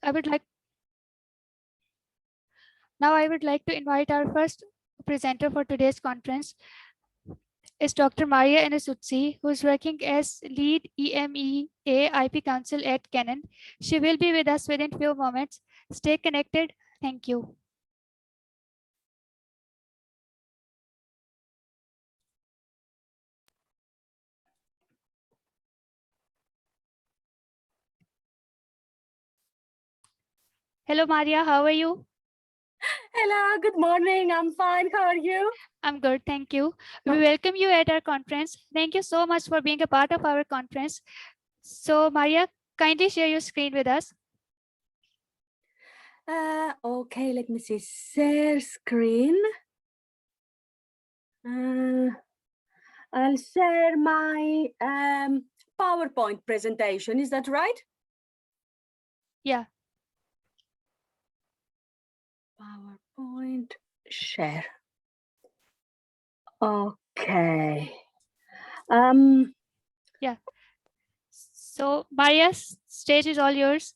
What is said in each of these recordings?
I would like Now I would like to invite our first presenter for today's conference is Dr. Maria Inasutsi, who is working as lead EMEA IP Council at Canon. She will be with us within few moments. Stay connected. Thank you. Hello, Maria. How are you? Hello, good morning. I'm fine. How are you? I'm good, thank you. We welcome you at our conference. Thank you so much for being a part of our conference. So, Maria, kindly share your screen with us. Okay, let me see. Share screen. I'll share my PowerPoint presentation. Is that right? Yeah. PowerPoint share. Okay. Yeah. So, Maria's stage is all yours.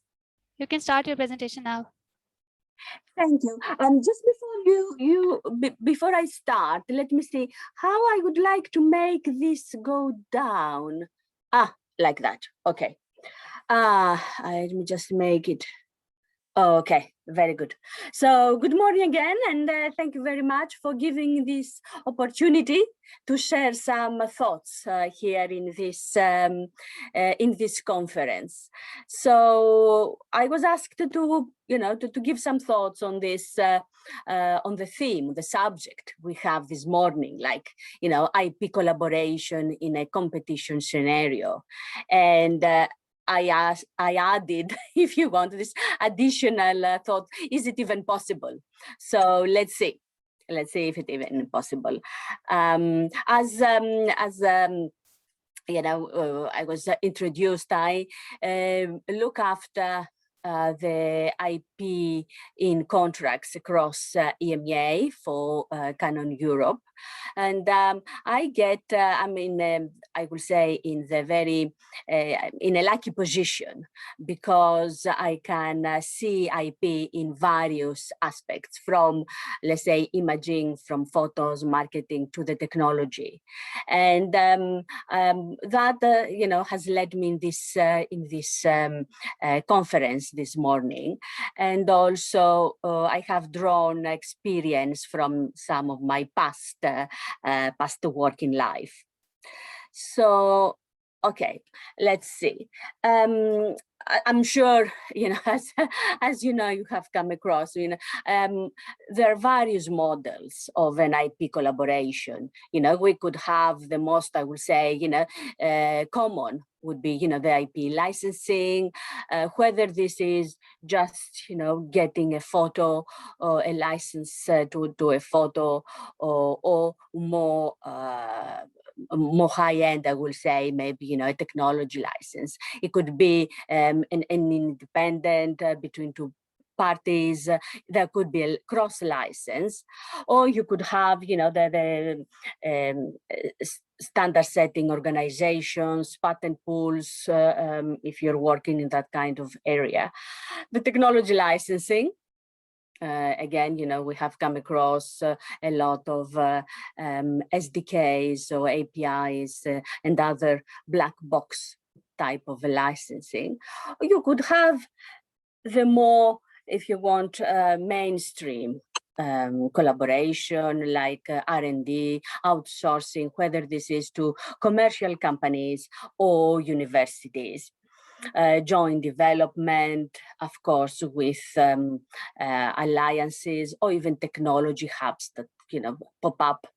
You can start your presentation now. Thank you. Just before I start, let me see how I would like to make this go down. Like that. Okay. Let me just make it. Okay, very good. So good morning again, and thank you very much for giving this opportunity to share some thoughts here in this conference. So I was asked to give some thoughts on this on the theme, the subject we have this morning, like IP collaboration in a competition scenario, and I added, if you want, this additional thought, is it even possible? So let's see if it's even possible. I was introduced, I look after the IP in contracts across EMEA for Canon Europe. And I get, I will say in a lucky position, because I can see IP in various aspects, from, let's say, imaging, from photos, marketing, to the technology. And that, has led me in this conference this morning. And also I have drawn experience from some of my past work in life. So, okay, let's see. I'm sure, as you have come across, there are various models of an IP collaboration. We could have the most, I would say, common would be, the IP licensing, whether this is just, getting a photo or a license to a photo, or more high-end, I will say, maybe, a technology license. It could be an independent between two parties. There could be a cross license, or you could have, the standard setting organizations, patent pools, if you're working in that kind of area. The technology licensing, again, we have come across a lot of SDKs or APIs and other black box type of licensing. You could have the more, if you want, mainstream collaboration, like R&D, outsourcing, whether this is to commercial companies or universities. Joint development, of course, with alliances, or even technology hubs that pop up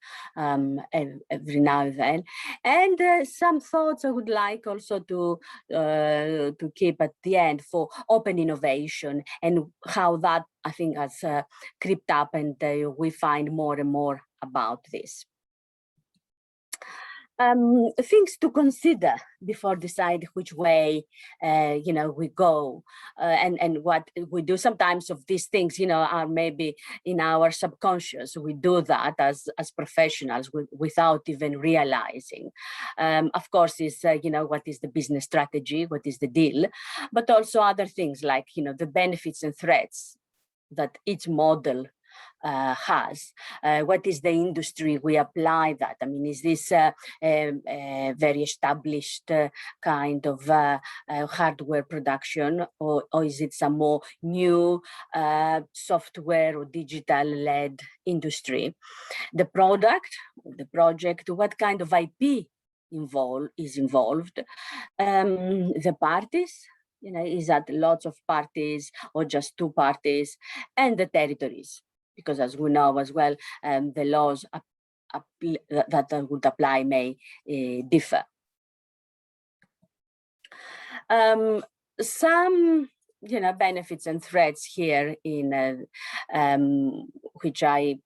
every now and then. And some thoughts I would like also to keep at the end for open innovation, and how that, I think, has crept up, and we find more and more about this. Things to consider before decide which way we go, and what we do. Sometimes of these things are maybe in our subconscious. We do that as professionals without even realizing. Of course, is what is the business strategy, what is the deal, but also other things like the benefits and threats that each model has. What is the industry we apply that? I mean, is this a very established kind of hardware production, or is it some more new software or digital-led industry? The product, the project, what kind of IP is involved? The parties, is that lots of parties or just two parties, and the territories, because as we know as well, the laws that would apply may differ. Some benefits and threats here in which I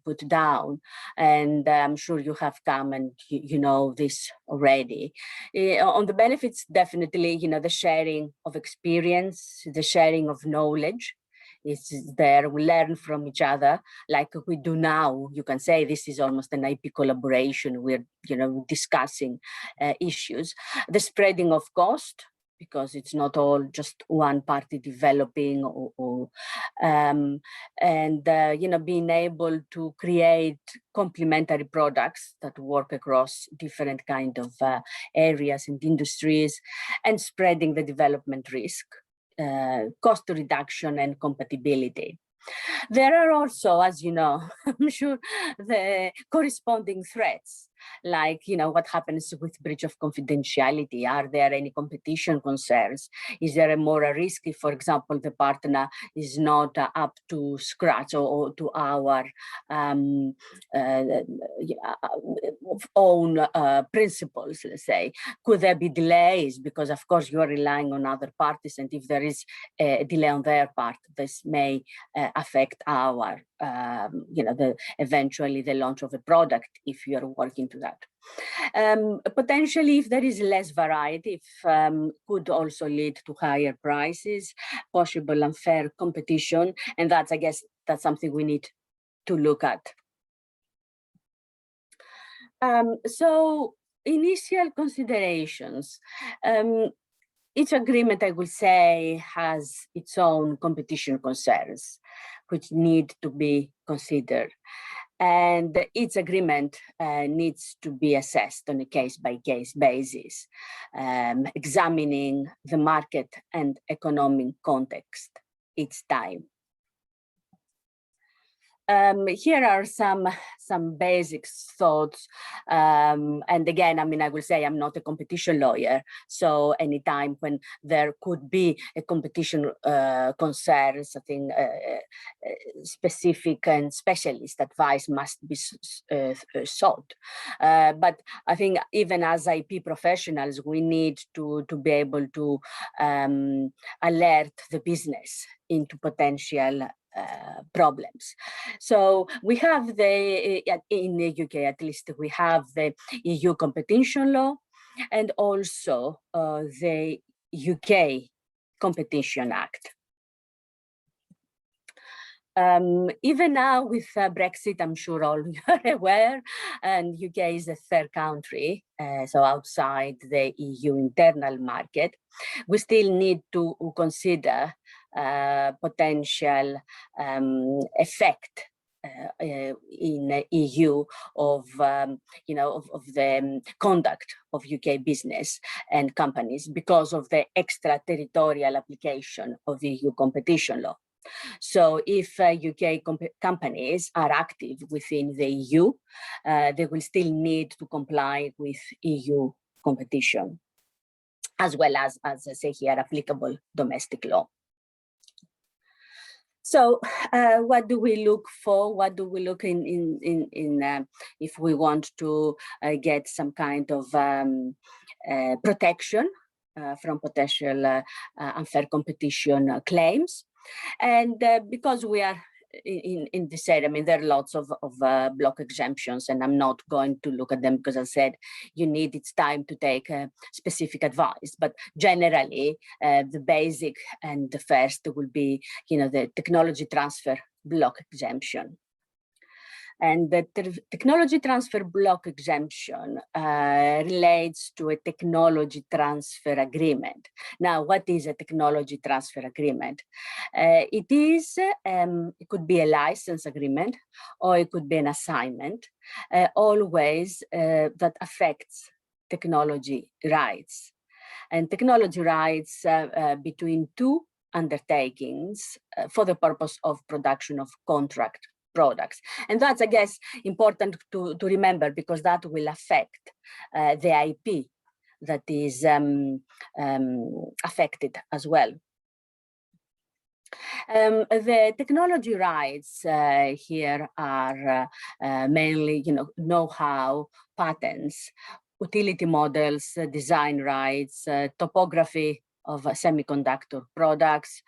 put down, and I'm sure you have come and you know this already. On the benefits, definitely, the sharing of experience, the sharing of knowledge is there. We learn from each other like we do now. You can say this is almost an IP collaboration. We're discussing issues. The spreading of cost, because it's not all just one party developing, and being able to create complementary products that work across different kind of areas and industries, and spreading the development risk, cost reduction and compatibility. There are also, as you know, I'm sure, the corresponding threats, like, what happens with breach of confidentiality? Are there any competition concerns? Is there a moral risk if, for example, the partner is not up to scratch or to our own principles, let's say? Could there be delays? Because, of course, you are relying on other parties, and if there is a delay on their part, this may affect our, eventually the launch of a product if you are working to that. Potentially, if there is less variety, could also lead to higher prices, possible unfair competition, and I guess that's something we need to look at. So initial considerations. Each agreement, I will say, has its own competition concerns, which need to be considered. And each agreement needs to be assessed on a case-by-case basis, examining the market and economic context each time. Here are some basic thoughts. And again, I will say I'm not a competition lawyer. So anytime when there could be a competition concerns, I think specific and specialist advice must be sought. But I think even as IP professionals, we need to be able to alert the business into potential problems. So we have in the UK, at least, we have the EU competition law, and also the UK Competition Act. Even now with Brexit, I'm sure all you are aware, and UK is a third country, so outside the EU internal market, we still need to consider potential effect in the EU of the conduct of UK business and companies because of the extraterritorial application of the EU competition law. So if UK companies are active within the EU, they will still need to comply with EU competition, as well as I say here, applicable domestic law. So what do we look for? What do we look in if we want to get some kind of protection from potential unfair competition claims? And because we are in this area. I mean, there are lots of block exemptions, and I'm not going to look at them because I said you need it's time to take specific advice. But generally, the basic and the first will be, the technology transfer block exemption. And the technology transfer block exemption relates to a technology transfer agreement. Now, what is a technology transfer agreement? It could be a license agreement, or it could be an assignment, always that affects technology rights. And technology rights between two undertakings for the purpose of production of contract products. And that's, I guess, important to remember, because that will affect the IP that is affected as well. The technology rights here are mainly, know-how, patents, utility models, design rights, topography of semiconductor products,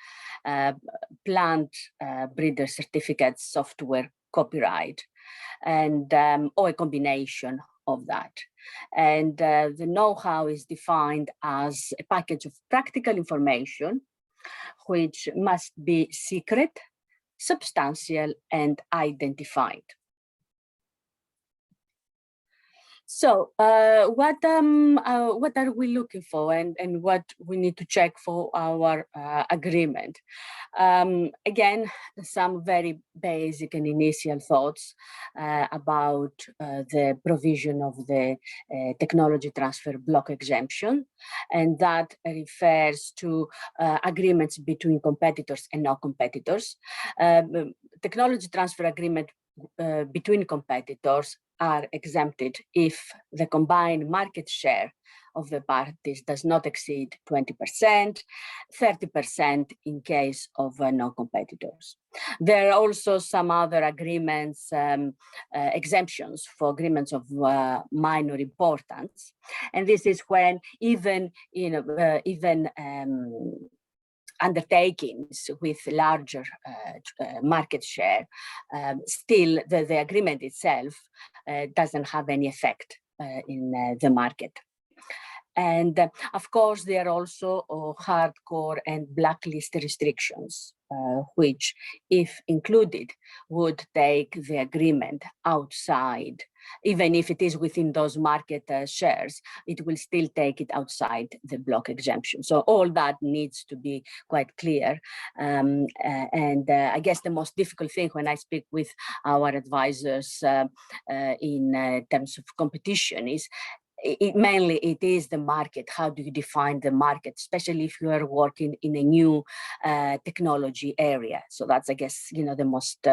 plant breeder certificates, software, copyright, and or a combination of that. And the know-how is defined as a package of practical information which must be secret, substantial, and identified. So what are we looking for, and what we need to check for our agreement? Again, some very basic and initial thoughts about the provision of the technology transfer block exemption, and that refers to agreements between competitors and non-competitors. Technology transfer agreement between competitors are exempted if the combined market share of the parties does not exceed 20%, 30% in case of non-competitors. There are also some other agreements, exemptions for agreements of minor importance. And this is when even undertakings with larger market share, still the agreement itself doesn't have any effect in the market. And of course, there are also hardcore and blacklist restrictions, which, if included, would take the agreement outside. Even if it is within those market shares, it will still take it outside the block exemption. So all that needs to be quite clear. I guess the most difficult thing when I speak with our advisors in terms of competition is mainly it is the market. How do you define the market, especially if you are working in a new technology area? So that's, I guess, the most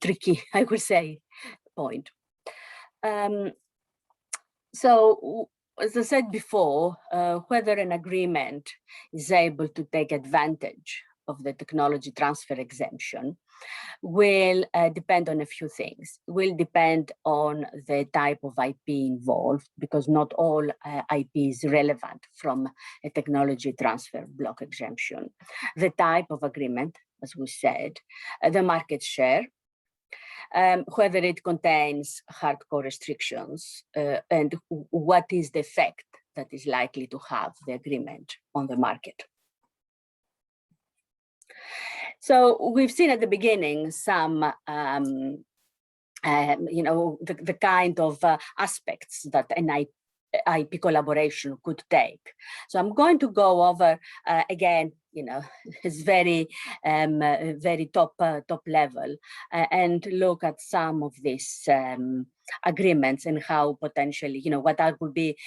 tricky, I would say, point. So, as I said before, whether an agreement is able to take advantage of the technology transfer exemption will depend on a few things. It will depend on the type of IP involved, because not all IP is relevant from a technology transfer block exemption. The type of agreement, as we said, the market share, whether it contains hardcore restrictions, and what is the effect that is likely to have the agreement on the market. So we've seen at the beginning some, the kind of aspects that an IP collaboration could take. So I'm going to go over again, it's very, very top level, and look at some of these agreements and how potentially, what would be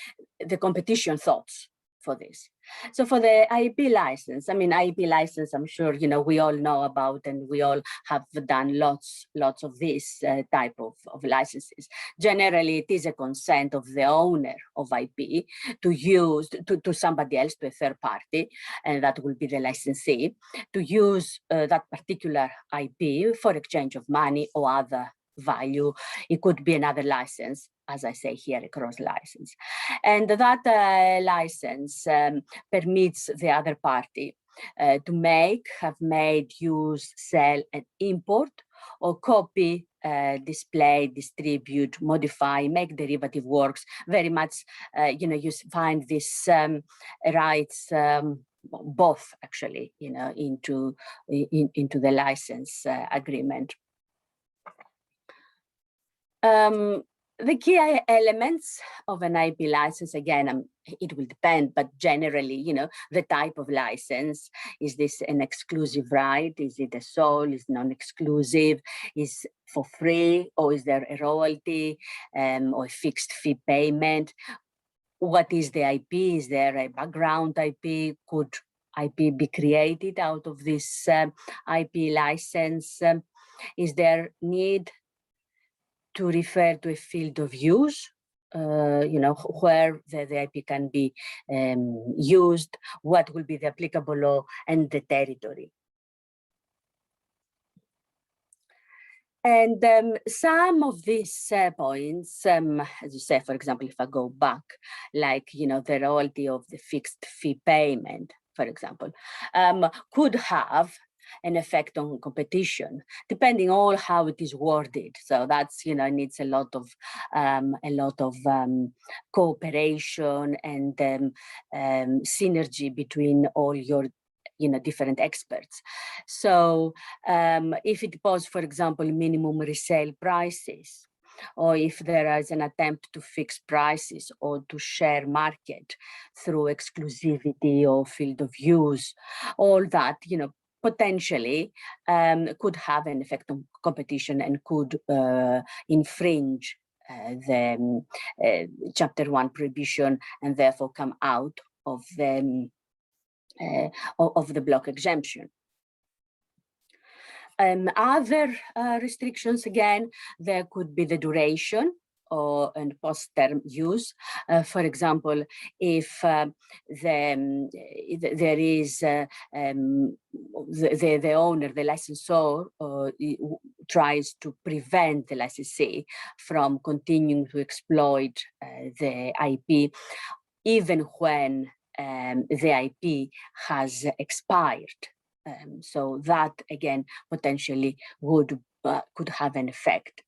the competition thoughts for this. So for the IP license, IP license, I'm sure, we all know about, and we all have done lots of this type of licenses. Generally, it is a consent of the owner of IP to use, to somebody else, to a third party, and that will be the licensee, to use that particular IP for exchange of money or other value. It could be another license, as I say here, a cross license. And that license permits the other party to make, have made, use, sell, and import, or copy, display, distribute, modify, make derivative works. Very much, you find this rights both actually, into the license agreement. The key elements of an IP license, again, it will depend, but generally, the type of license. Is this an exclusive right? Is it a sole? Is it non-exclusive? Is for free? Or is there a royalty or a fixed fee payment? What is the IP? Is there a background IP? Could IP be created out of this IP license? Is there need to refer to a field of use, where the IP can be used, what will be the applicable law and the territory. And some of these points, as you say, for example, if I go back, like, the royalty of the fixed fee payment, for example, could have an effect on competition, depending on how it is worded. So that's, needs a lot of cooperation and synergy between all your different experts. So if it was, for example, minimum resale prices, or if there is an attempt to fix prices or to share market through exclusivity or field of use, all that, potentially could have an effect on competition and could infringe the Chapter 1 prohibition and therefore come out of the block exemption. Other restrictions, again, there could be the duration and post-term use. For example, if there is the owner, the licensor, tries to prevent the licensee from continuing to exploit the IP, even when the IP has expired. So that, again, potentially could have an effect.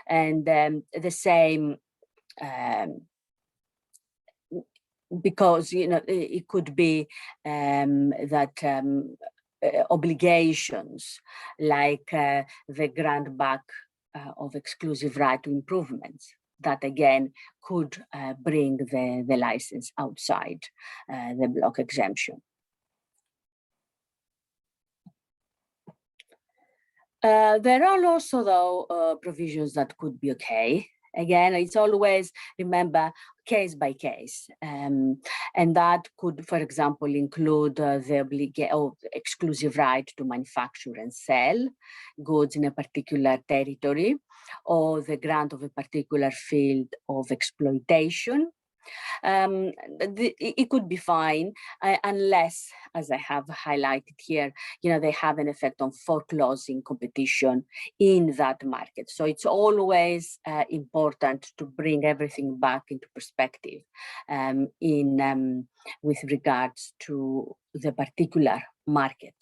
And the same, because, it could be that obligations like the grant back of exclusive right to improvements, that again could bring the license outside the block exemption. There are also, though, provisions that could be okay. Again, it's always, remember, case by case. And that could, for example, include the exclusive right to manufacture and sell goods in a particular territory, or the grant of a particular field of exploitation. It could be fine unless, as I have highlighted here, they have an effect on foreclosing competition in that market. So it's always important to bring everything back into perspective with regards to the particular market.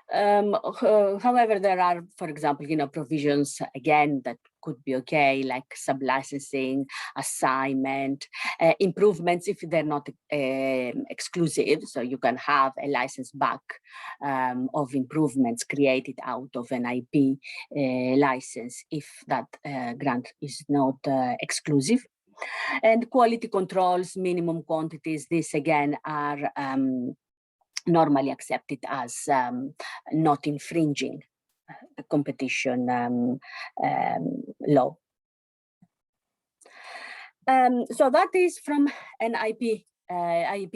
However, there are, for example, provisions, again, that could be okay, like sub-licensing, assignment, improvements if they're not exclusive. So you can have a license back of improvements created out of an IP license if that grant is not exclusive. And quality controls, minimum quantities, this again are normally accepted as not infringing the competition law. So that is from an IP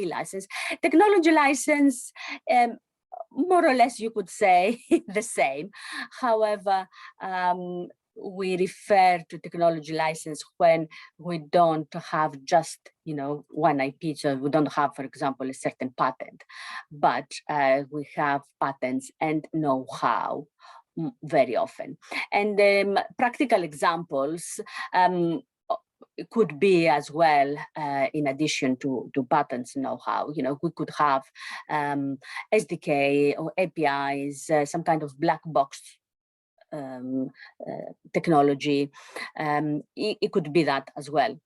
license. Technology license, more or less you could say the same. However, we refer to technology license when we don't have just, one IP. So we don't have, for example, a certain patent, but we have patents and know-how very often. And practical examples, it could be as well, in addition to patents know-how, we could have SDK or APIs, some kind of black box technology. It could be that as well.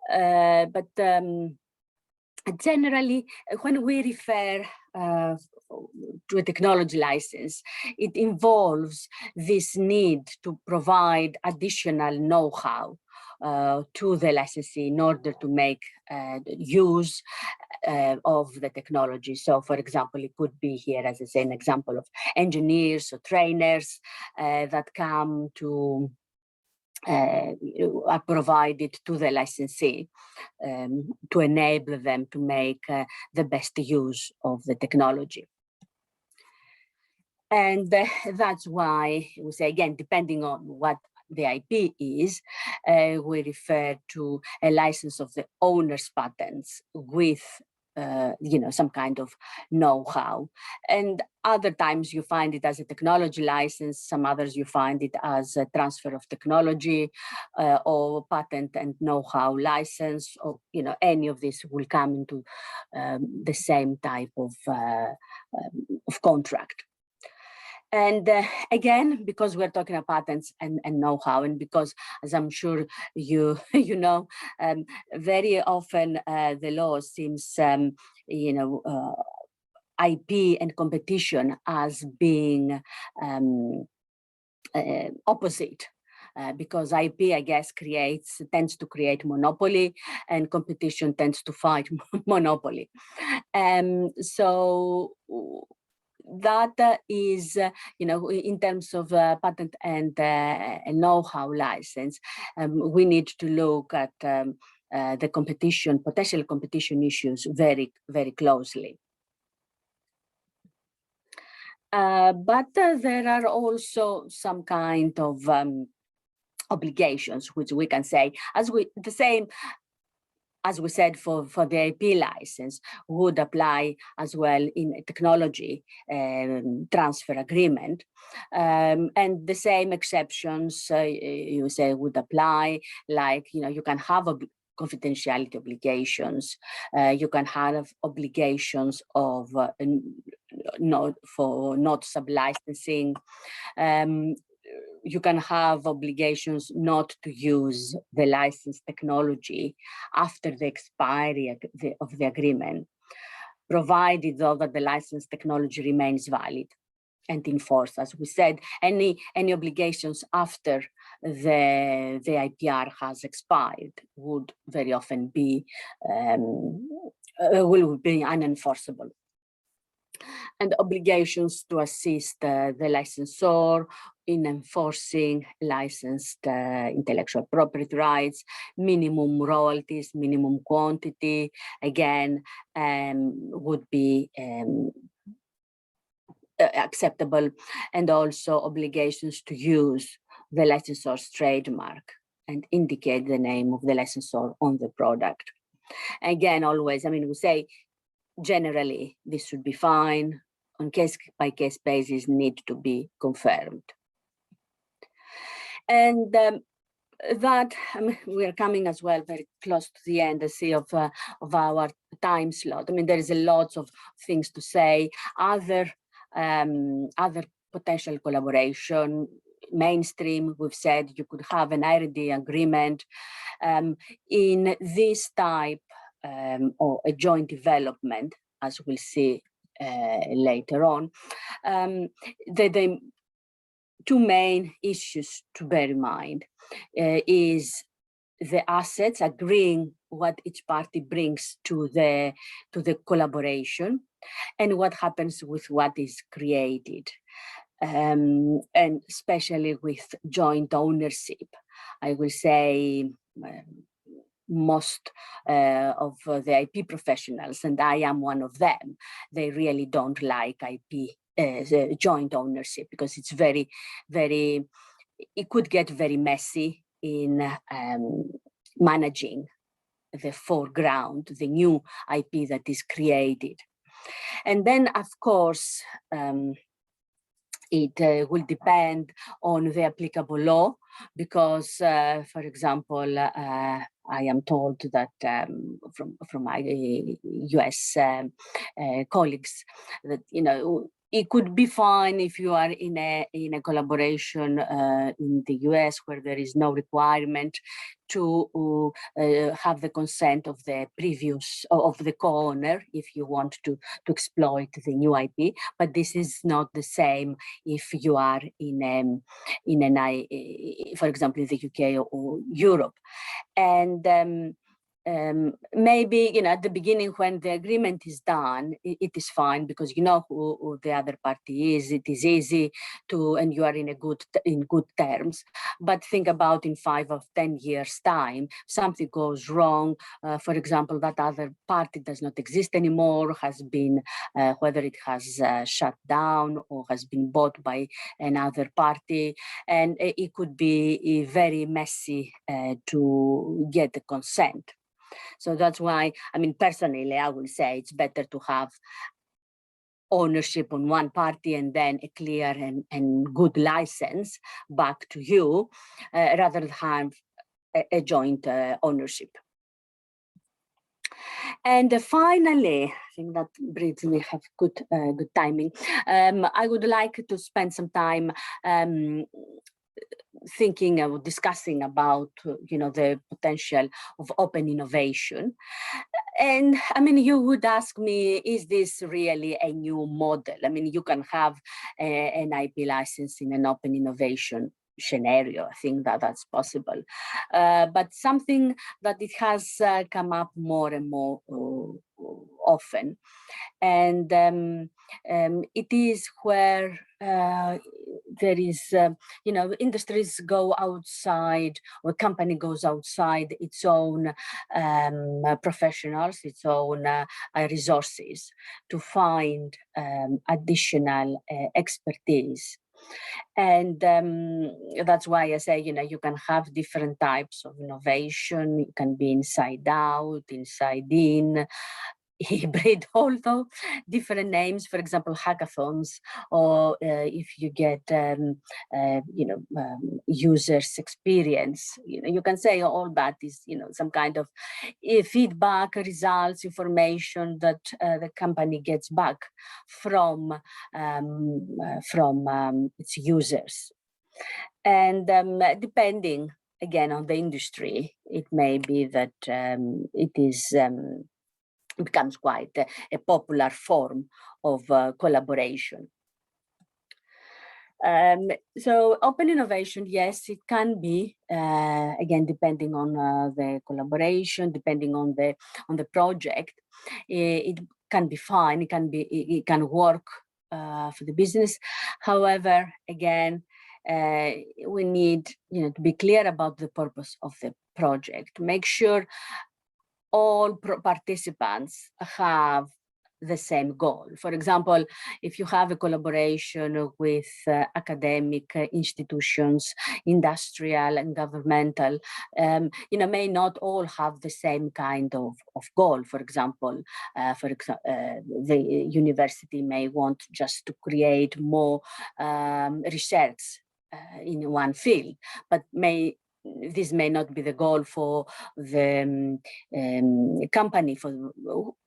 But generally, when we refer to a technology license, it involves this need to provide additional know-how to the licensee in order to make use of the technology. So, for example, it could be here, as I say, an example of engineers or trainers that come to are provided to the licensee to enable them to make the best use of the technology. And that's why we say, again, depending on what the IP is, we refer to a license of the owner's patents with some kind of know-how. And other times you find it as a technology license, some others you find it as a transfer of technology or patent and know-how license, or any of this will come into the same type of contract. And again, because we're talking about patents and know-how, and because, as I'm sure you know, very often the law seems, IP and competition as being opposite. Because IP, I guess, tends to create monopoly, and competition tends to fight monopoly. So that is, in terms of patent and know-how license, we need to look at the potential competition issues very, very closely. But there are also some kind of obligations, which we can say, the same as we said for the IP license, would apply as well in a technology transfer agreement. And the same exceptions, you say, would apply, like, you can have confidentiality obligations, you can have obligations of not sub-licensing, you can have obligations not to use the licensed technology after the expiry of the agreement, provided though that the licensed technology remains valid and in force. As we said, any obligations after the IPR has expired would very often be will be unenforceable. And obligations to assist the licensor in enforcing licensed intellectual property rights, minimum royalties, minimum quantity, again, would be acceptable, and also obligations to use the licensor's trademark and indicate the name of the licensor on the product. Again, always, we say, generally, this should be fine. On case-by-case basis, need to be confirmed. And that we are coming as well very close to the end, I see, of our time slot. There is a lot of things to say. Other potential collaboration, mainstream, we've said you could have an R&D agreement in this type or a joint development, as we'll see later on. The two main issues to bear in mind is the assets, agreeing what each party brings to the collaboration, and what happens with what is created, and especially with joint ownership. I will say most of the IP professionals, and I am one of them, they really don't like IP joint ownership, because it's very, very, it could get very messy in managing the foreground, the new IP that is created. And then, of course, it will depend on the applicable law because, for example, I am told that from my US colleagues that, you know, it could be fine if you are in a collaboration in the US where there is no requirement to have the consent of the previous of the co-owner if you want to exploit the new IP, but this is not the same if you are in for example, in the UK or Europe. And maybe, you know, at the beginning when the agreement is done, it is fine because you know who the other party is. It is easy to, and you are in good terms. But think about in 5 or 10 years' time, something goes wrong. For example, that other party does not exist anymore, has been whether it has shut down or has been bought by another party, and it could be very messy to get the consent. So that's why, I mean, personally, I will say it's better to have ownership on one party and then a clear and good license back to you, rather than have a joint ownership. And finally, I think that brings me have good timing. I would like to spend some time thinking or discussing about, you know, the potential of open innovation. And I mean, you would ask me, is this really a new model? I mean, you can have an IP license in an open innovation scenario. I think that that's possible, but something that it has come up more and more often, and it is where there is, you know, industries go outside, or a company goes outside its own professionals, its own resources to find additional expertise. And that's why I say, you know, you can have different types of innovation. It can be inside out, inside in, hybrid, although different names, for example, hackathons, or if you get, you know, users' experience, you know, you can say all that is, you know, some kind of feedback, results, information that the company gets back from its users. And depending, again, on the industry, it may be that it is becomes quite a popular form of collaboration. So open innovation, yes, it can be, again, depending on the collaboration, depending on the project, it can be fine, it can work for the business. However, again, we need, you know, to be clear about the purpose of the project, to make sure all participants have the same goal. For example, if you have a collaboration with academic institutions, industrial and governmental, you know, may not all have the same kind of goal. For example, the university may want just to create more research in one field, but this may not be the goal for the company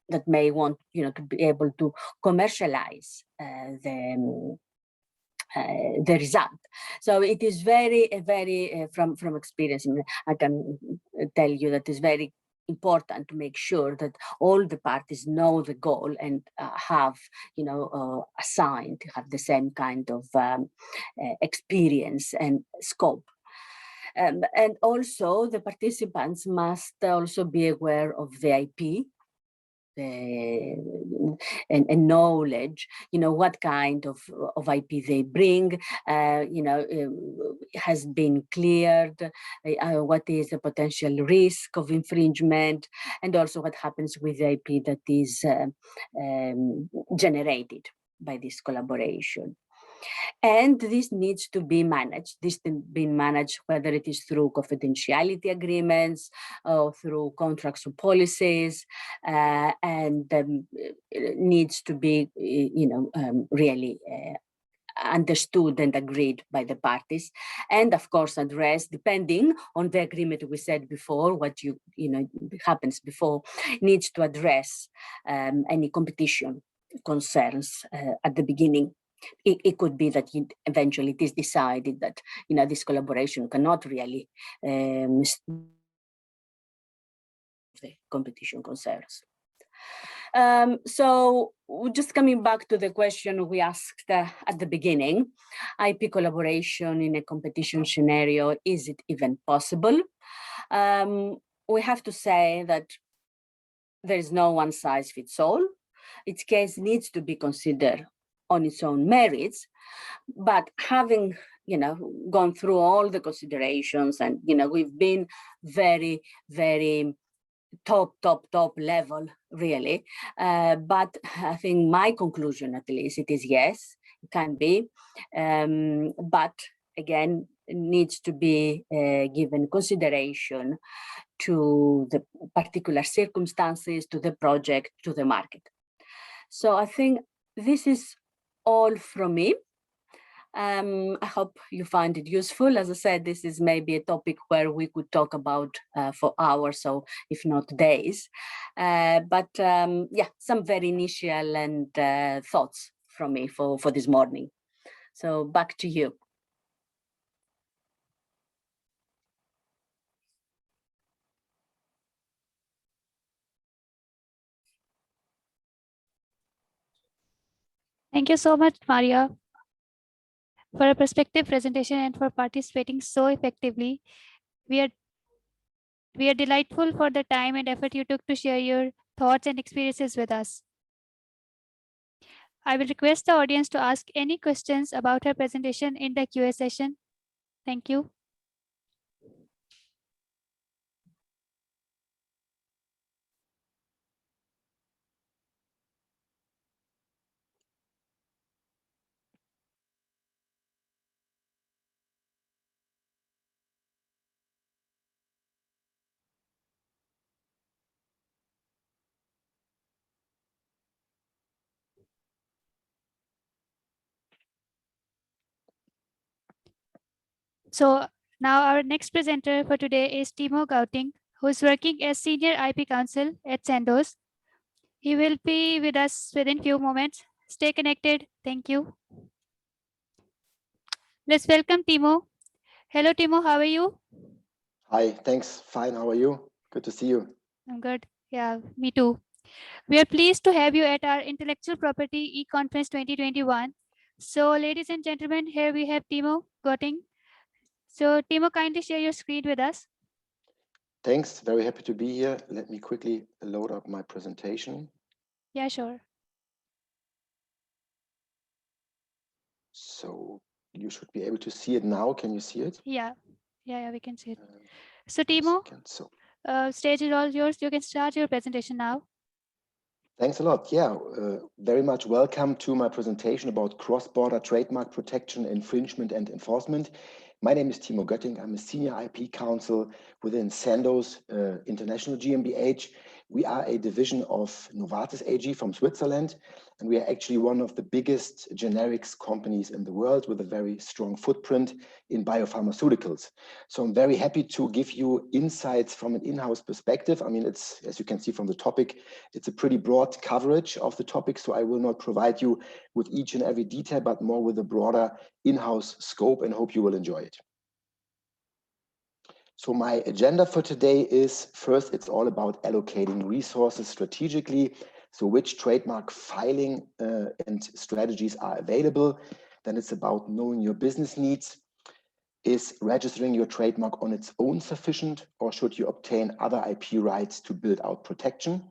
that may want, you know, to be able to commercialize the result. So it is very from experience, I can tell you that it's very important to make sure that all the parties know the goal and have, you know, assigned to have the same kind of experience and scope. And also the participants must also be aware of the IP and knowledge, you know, what kind of IP they bring, you know, has been cleared, what is the potential risk of infringement, and also what happens with the IP that is generated by this collaboration. And this needs to be managed. This can be managed whether it is through confidentiality agreements or through contracts or policies, and needs to be, you know, really understood and agreed by the parties, and of course address, depending on the agreement we said before, what happens before, needs to address any competition concerns at the beginning. It could be that eventually it is decided that this collaboration cannot really the competition concerns. So just coming back to the question we asked at the beginning, IP collaboration in a competition scenario, is it even possible? We have to say that there is no one size fits all. Its case needs to be considered on its own merits, but having gone through all the considerations, and we've been very, very top level, really. But I think my conclusion, at least, it is yes, it can be. But again, it needs to be given consideration to the particular circumstances, to the project, to the market. So I think this is all from me. I hope you find it useful. As I said, this is maybe a topic where we could talk about for hours, so if not days. But yeah, some very initial and thoughts from me for this morning. So back to you. Thank you so much, Maria, for a perspective presentation and for participating so effectively. We are delightful for the time and effort you took to share your thoughts and experiences with us. I will request the audience to ask any questions about her presentation in the QA session. Thank you. So now our next presenter for today is Timo Gauting, who is working as Senior IP Counsel at Sandoz. He will be with us within few moments. Stay connected. Thank you. Let's welcome Timo. Hello, Timo. How are you? Hi, thanks. Fine. How are you? Good to see you. I'm good. Yeah, me too. We are pleased to have you at our Intellectual Property eConference 2021. So, ladies and gentlemen, here we have Timo Gauting. So, Timo, kindly share your screen with us. Thanks. Very happy to be here. Let me quickly load up my presentation. Yeah, sure. So you should be able to see it now. Can you see it? Yeah, we can see it. So, Timo, So stage is all yours. You can start your presentation now. thanks a lot. Yeah, very much welcome to my presentation about cross-border trademark protection, infringement, and enforcement. My name is Timo Gauting. I'm a Senior IP Counsel within Sandoz International GmbH. We are a division of Novartis AG from Switzerland, and we are actually one of the biggest generics companies in the world with a very strong footprint in biopharmaceuticals. So I'm very happy to give you insights from an in-house perspective. I mean, it's, as you can see from the topic, it's a pretty broad coverage of the topic, so I will not provide you with each and every detail, but more with a broader in-house scope, and hope you will enjoy it. So my agenda for today is, first, it's all about allocating resources strategically. So which trademark filing and strategies are available. Then it's about knowing your business needs. Is registering your trademark on its own sufficient, or should you obtain other IP rights to build out protection?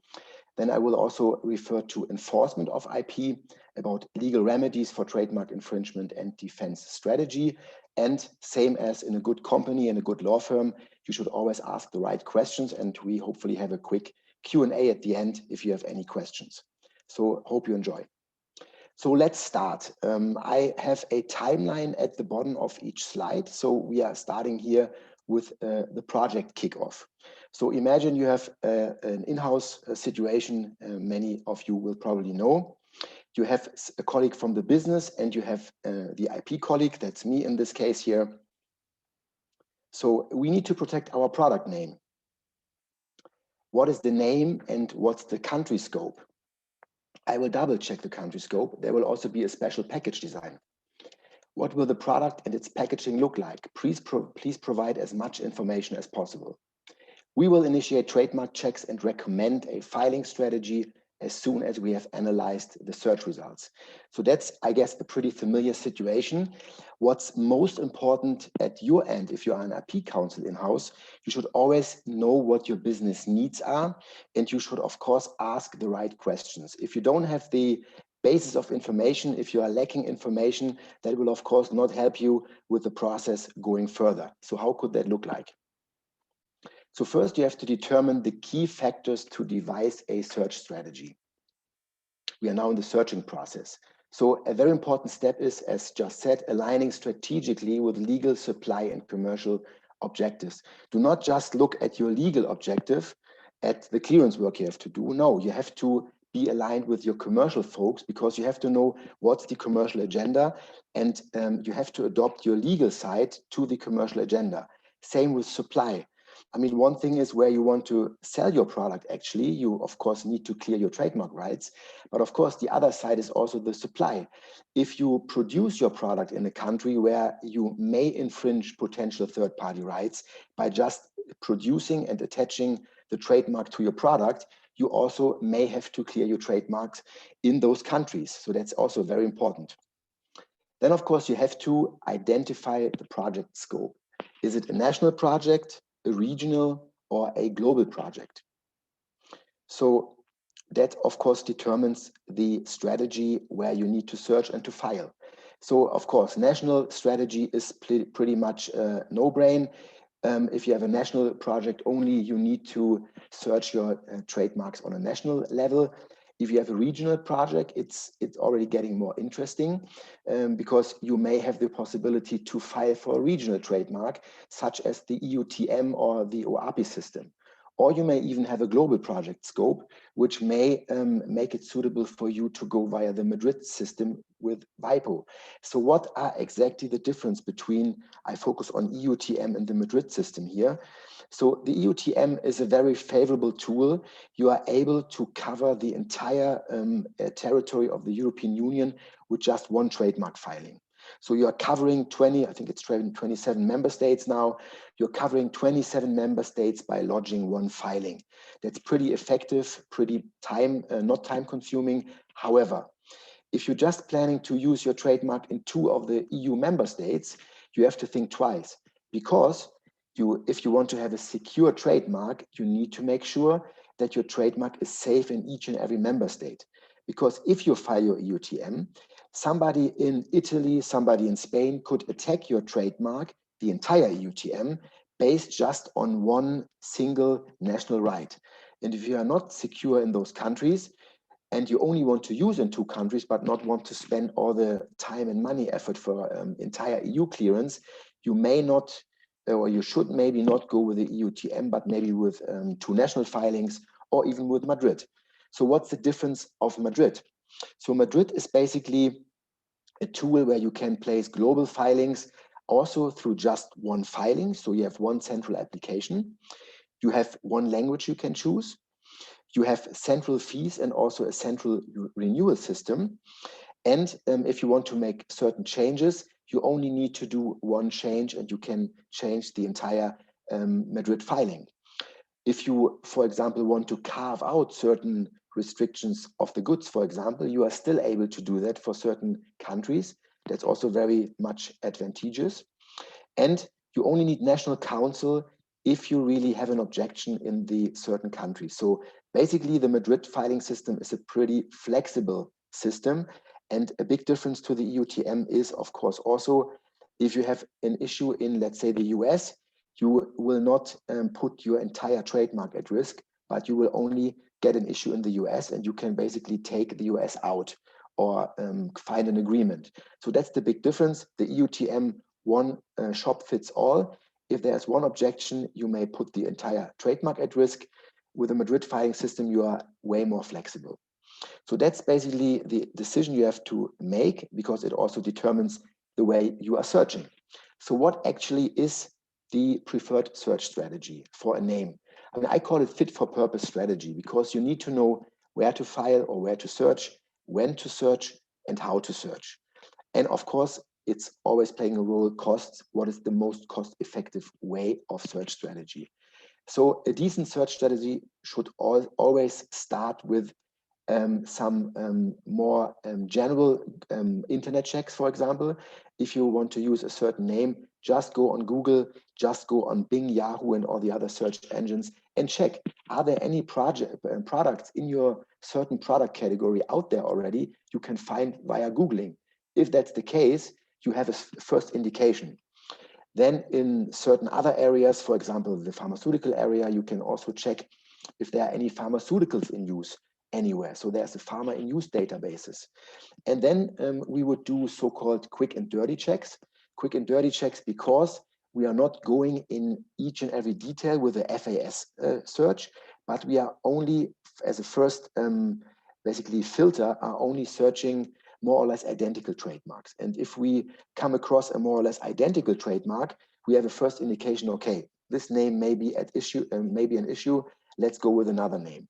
Then I will also refer to enforcement of IP, about legal remedies for trademark infringement and defense strategy. And same as in a good company and a good law firm, you should always ask the right questions, and we hopefully have a quick Q&A at the end if you have any questions. So hope you enjoy. So let's start. I have a timeline at the bottom of each slide. So we are starting here with the project kickoff. So imagine you have an in-house situation, many of you will probably know. You have a colleague from the business, and you have the IP colleague, that's me in this case here. So we need to protect our product name. What is the name and what's the country scope? I will double check the country scope. There will also be a special package design. What will the product and its packaging look like? Please provide as much information as possible. We will initiate trademark checks and recommend a filing strategy as soon as we have analyzed the search results. So that's, I guess, a pretty familiar situation. What's most important at your end, if you are an IP counsel in-house, you should always know what your business needs are, and you should, of course, ask the right questions. If you don't have the basis of information, if you are lacking information, that will, of course, not help you with the process going further. So how could that look like? So first, you have to determine the key factors to devise a search strategy. We are now in the searching process. So a very important step is, as just said, aligning strategically with legal, supply, and commercial objectives. Do not just look at your legal objective, at the clearance work you have to do. No, you have to be aligned with your commercial folks, because you have to know what's the commercial agenda, and you have to adopt your legal side to the commercial agenda. Same with supply. I mean, one thing is where you want to sell your product, actually, you of course need to clear your trademark rights. But of course, the other side is also the supply. If you produce your product in a country where you may infringe potential third-party rights by just producing and attaching the trademark to your product, you also may have to clear your trademarks in those countries. So that's also very important. Then, of course, you have to identify the project scope. Is it a national project, a regional, or a global project? So that, of course, determines the strategy where you need to search and to file. So, of course, national strategy is pretty much no-brain. If you have a national project only, you need to search your trademarks on a national level. If you have a regional project, it's already getting more interesting, because you may have the possibility to file for a regional trademark, such as the EUTM or the OAPI system. Or you may even have a global project scope, which may make it suitable for you to go via the Madrid system with WIPO. So what are exactly the difference between, I focus on EUTM and the Madrid system here. So the EUTM is a very favorable tool. You are able to cover the entire territory of the European Union with just one trademark filing. So you are covering 27 member states now. You're covering 27 member states by lodging one filing. That's pretty effective, pretty not time consuming. However, if you're just planning to use your trademark in 2 of the EU member states, you have to think twice, because if you want to have a secure trademark, you need to make sure that your trademark is safe in each and every member state. Because if you file your EUTM, somebody in Italy, somebody in Spain could attack your trademark, the entire EUTM, based just on one single national right. And if you are not secure in those countries, and you only want to use in 2 countries, but not want to spend all the time and money effort for entire EU clearance, you may not, or you should maybe not go with the EUTM, but maybe with 2 national filings, or even with Madrid. So what's the difference of Madrid? So Madrid is basically a tool where you can place global filings also through just one filing. So you have one central application. You have one language you can choose. You have central fees and also a central renewal system. And if you want to make certain changes, you only need to do one change, and you can change the entire Madrid filing. If you, for example, want to carve out certain restrictions of the goods, for example, you are still able to do that for certain countries. That's also very much advantageous. And you only need national counsel if you really have an objection in the certain country. So basically, the Madrid filing system is a pretty flexible system. And a big difference to the EUTM is, of course, also if you have an issue in, let's say, the US, you will not put your entire trademark at risk, but you will only get an issue in the US, and you can basically take the US out or find an agreement. So that's the big difference. The EUTM, one shop fits all. If there's one objection, you may put the entire trademark at risk. With the Madrid filing system, you are way more flexible. So that's basically the decision you have to make, because it also determines the way you are searching. So what actually is the preferred search strategy for a name? I mean, I call it fit for purpose strategy, because you need to know where to file or where to search, when to search, and how to search. And of course, it's always playing a role, costs. What is the most cost-effective way of search strategy? So a decent search strategy should always start with some more general internet checks. For example, if you want to use a certain name, just go on Google, just go on Bing, Yahoo, and all the other search engines and check, are there any products in your certain product category out there already you can find via Googling? If that's the case, you have a first indication. Then in certain other areas, for example, the pharmaceutical area, you can also check if there are any pharmaceuticals in use anywhere. So there's a pharma in use databases. And then we would do so-called quick and dirty checks. Quick and dirty checks because we are not going in each and every detail with a FAS search, but we are only, as a first basically filter, are only searching more or less identical trademarks. And if we come across a more or less identical trademark, we have a first indication, okay, this name may be an issue, let's go with another name.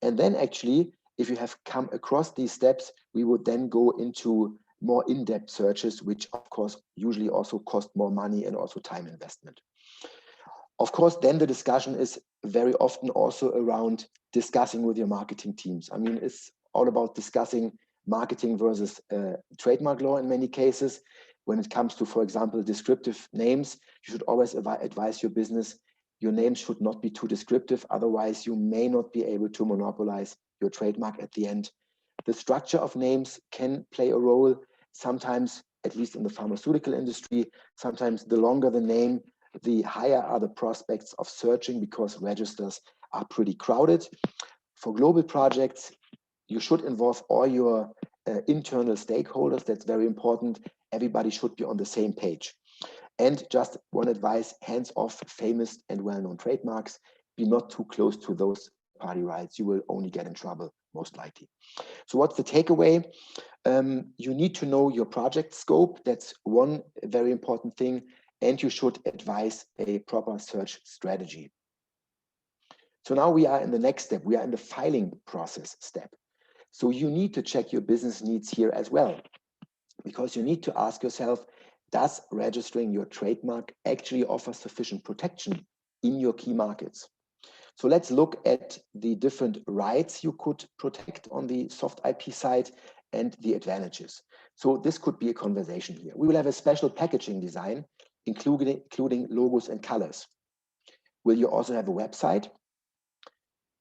And then actually, if you have come across these steps, we would then go into more in-depth searches, which of course usually also cost more money and also time investment. Of course, then the discussion is very often also around discussing with your marketing teams. I mean, it's all about discussing marketing versus trademark law in many cases. When it comes to, for example, descriptive names, you should always advise your business, your name should not be too descriptive, otherwise you may not be able to monopolize your trademark at the end. The structure of names can play a role, sometimes, at least in the pharmaceutical industry, sometimes the longer the name, the higher are the prospects of searching because registers are pretty crowded. For global projects, you should involve all your internal stakeholders. That's very important. Everybody should be on the same page. And just one advice, hands off famous and well-known trademarks. Be not too close to those party rights. You will only get in trouble, most likely. So what's the takeaway? You need to know your project scope. That's one very important thing. And you should advise a proper search strategy. So now we are in the next step. We are in the filing process step. So you need to check your business needs here as well, because you need to ask yourself, does registering your trademark actually offer sufficient protection in your key markets? So let's look at the different rights you could protect on the soft IP side and the advantages. So this could be a conversation here. We will have a special packaging design, including logos and colors. Will you also have a website?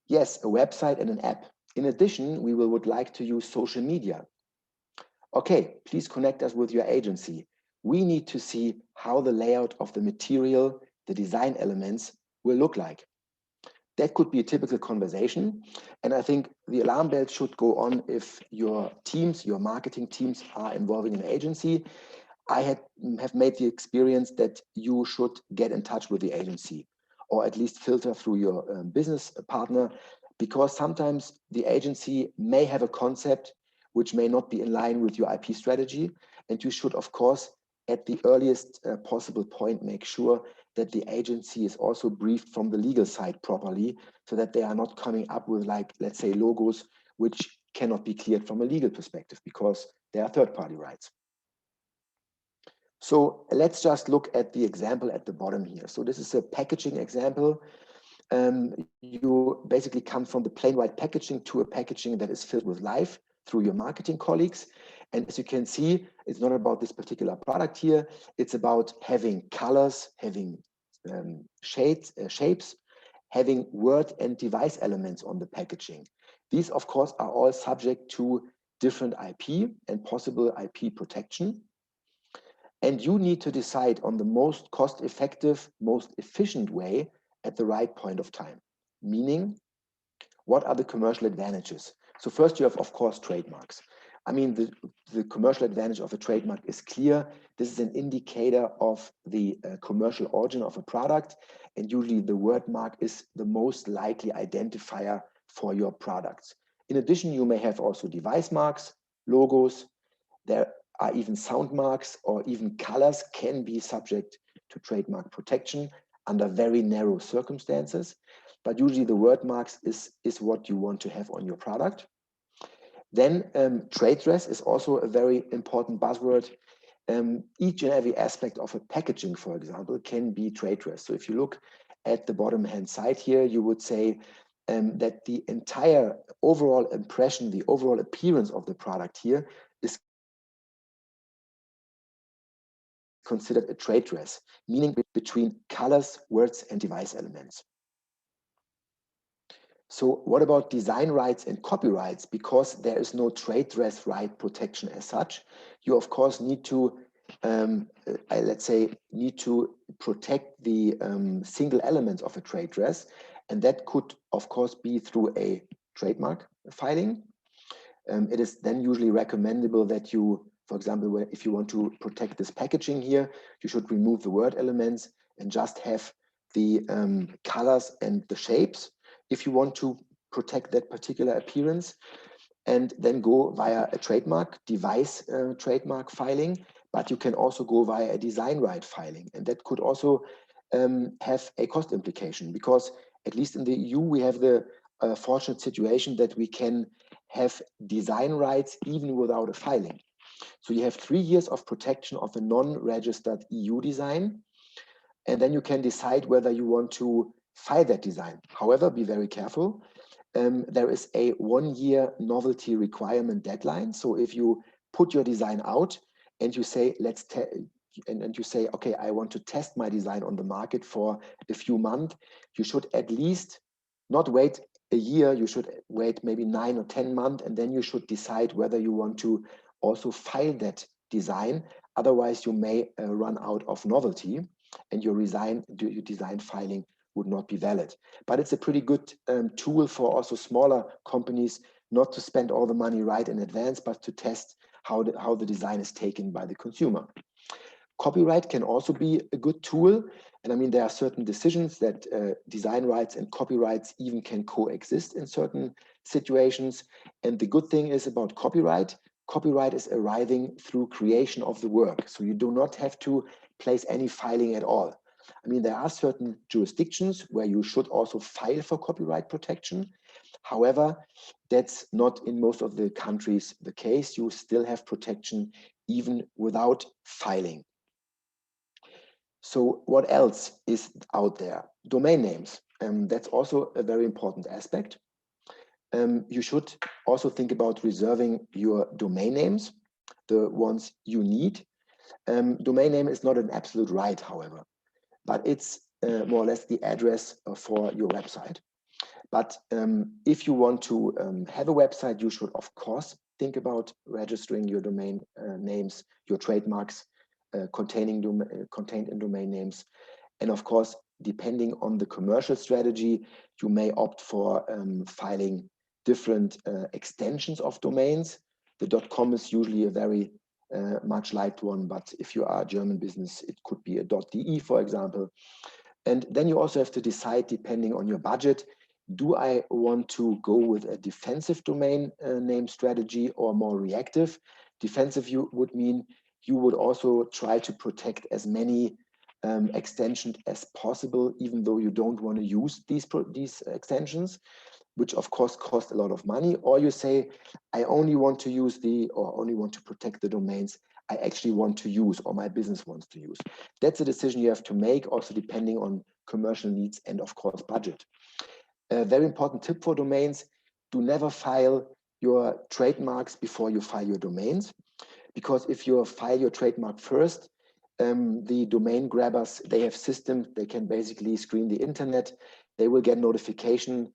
Yes, a website and an app. In addition, we would like to use social media. Okay, please connect us with your agency. We need to see how the layout of the material, the design elements will look like. That could be a typical conversation. And I think the alarm bell should go on if your teams, your marketing teams are involving an agency. I have made the experience that you should get in touch with the agency, or at least filter through your business partner, because sometimes the agency may have a concept which may not be in line with your IP strategy. And you should, of course, at the earliest possible point, make sure that the agency is also briefed from the legal side properly, so that they are not coming up with, like, let's say, logos which cannot be cleared from a legal perspective because they are third-party rights. So let's just look at the example at the bottom here. So this is a packaging example. You basically come from the plain white packaging to a packaging that is filled with life through your marketing colleagues. And as you can see, it's not about this particular product here. It's about having colors, having shapes, having word and device elements on the packaging. These, of course, are all subject to different IP and possible IP protection. And you need to decide on the most cost-effective, most efficient way at the right point of time. Meaning, what are the commercial advantages? So first you have, of course, trademarks. I mean, the commercial advantage of a trademark is clear. This is an indicator of the commercial origin of a product. And usually the word mark is the most likely identifier for your products. In addition, you may have also device marks, logos. There are even sound marks, or even colors can be subject to trademark protection under very narrow circumstances. But usually the word marks is what you want to have on your product. Then trade dress is also a very important buzzword. Each and every aspect of a packaging, for example, can be trade dress. So if you look at the bottom hand side here, you would say that the entire overall impression, the overall appearance of the product here is considered a trade dress, meaning between colors, words, and device elements. So what about design rights and copyrights? Because there is no trade dress right protection as such, you of course need to, let's say, need to protect the single elements of a trade dress. And that could of course be through a trademark filing. It is then usually recommendable that you, for example, if you want to protect this packaging here, you should remove the word elements and just have the colors and the shapes if you want to protect that particular appearance, and then go via a trademark device trademark filing. But you can also go via a design right filing, and that could also have a cost implication, because at least in the EU we have the fortunate situation that we can have design rights even without a filing. So you have 3 years of protection of a non-registered EU design, and then you can decide whether you want to file that design. However, be very careful. There is a 1-year novelty requirement deadline. So if you put your design out and you say, and you say, okay, I want to test my design on the market for a few months, you should at least not wait a year, you should wait maybe 9 or 10 months, and then you should decide whether you want to also file that design. Otherwise, you may run out of novelty, and your design filing would not be valid. But it's a pretty good tool for also smaller companies not to spend all the money right in advance, but to test how the design is taken by the consumer. Copyright can also be a good tool. And I mean, there are certain decisions that design rights and copyrights even can coexist in certain situations. And the good thing is about copyright is arriving through creation of the work. So you do not have to place any filing at all. I mean, there are certain jurisdictions where you should also file for copyright protection. However, that's not in most of the countries the case. You still have protection even without filing. So what else is out there? Domain names. That's also a very important aspect. You should also think about reserving your domain names, the ones you need. Domain name is not an absolute right, however, but it's more or less the address for your website. But if you want to have a website, you should of course think about registering your domain names, your trademarks contained in domain names. And of course, depending on the commercial strategy, you may opt for filing different extensions of domains. The .com is usually a very much liked one, but if you are a German business, it could be a .de, for example. And then you also have to decide, depending on your budget, do I want to go with a defensive domain name strategy or more reactive? Defensive would mean you would also try to protect as many extensions as possible, even though you don't want to use these extensions, which of course cost a lot of money. Or you say, I only want to use only want to protect the domains I actually want to use or my business wants to use. That's a decision you have to make, also depending on commercial needs and of course budget. A very important tip for domains: do never file your trademarks before you file your domains, because if you file your trademark first, the domain grabbers, they have systems, they can basically screen the internet, they will get notification,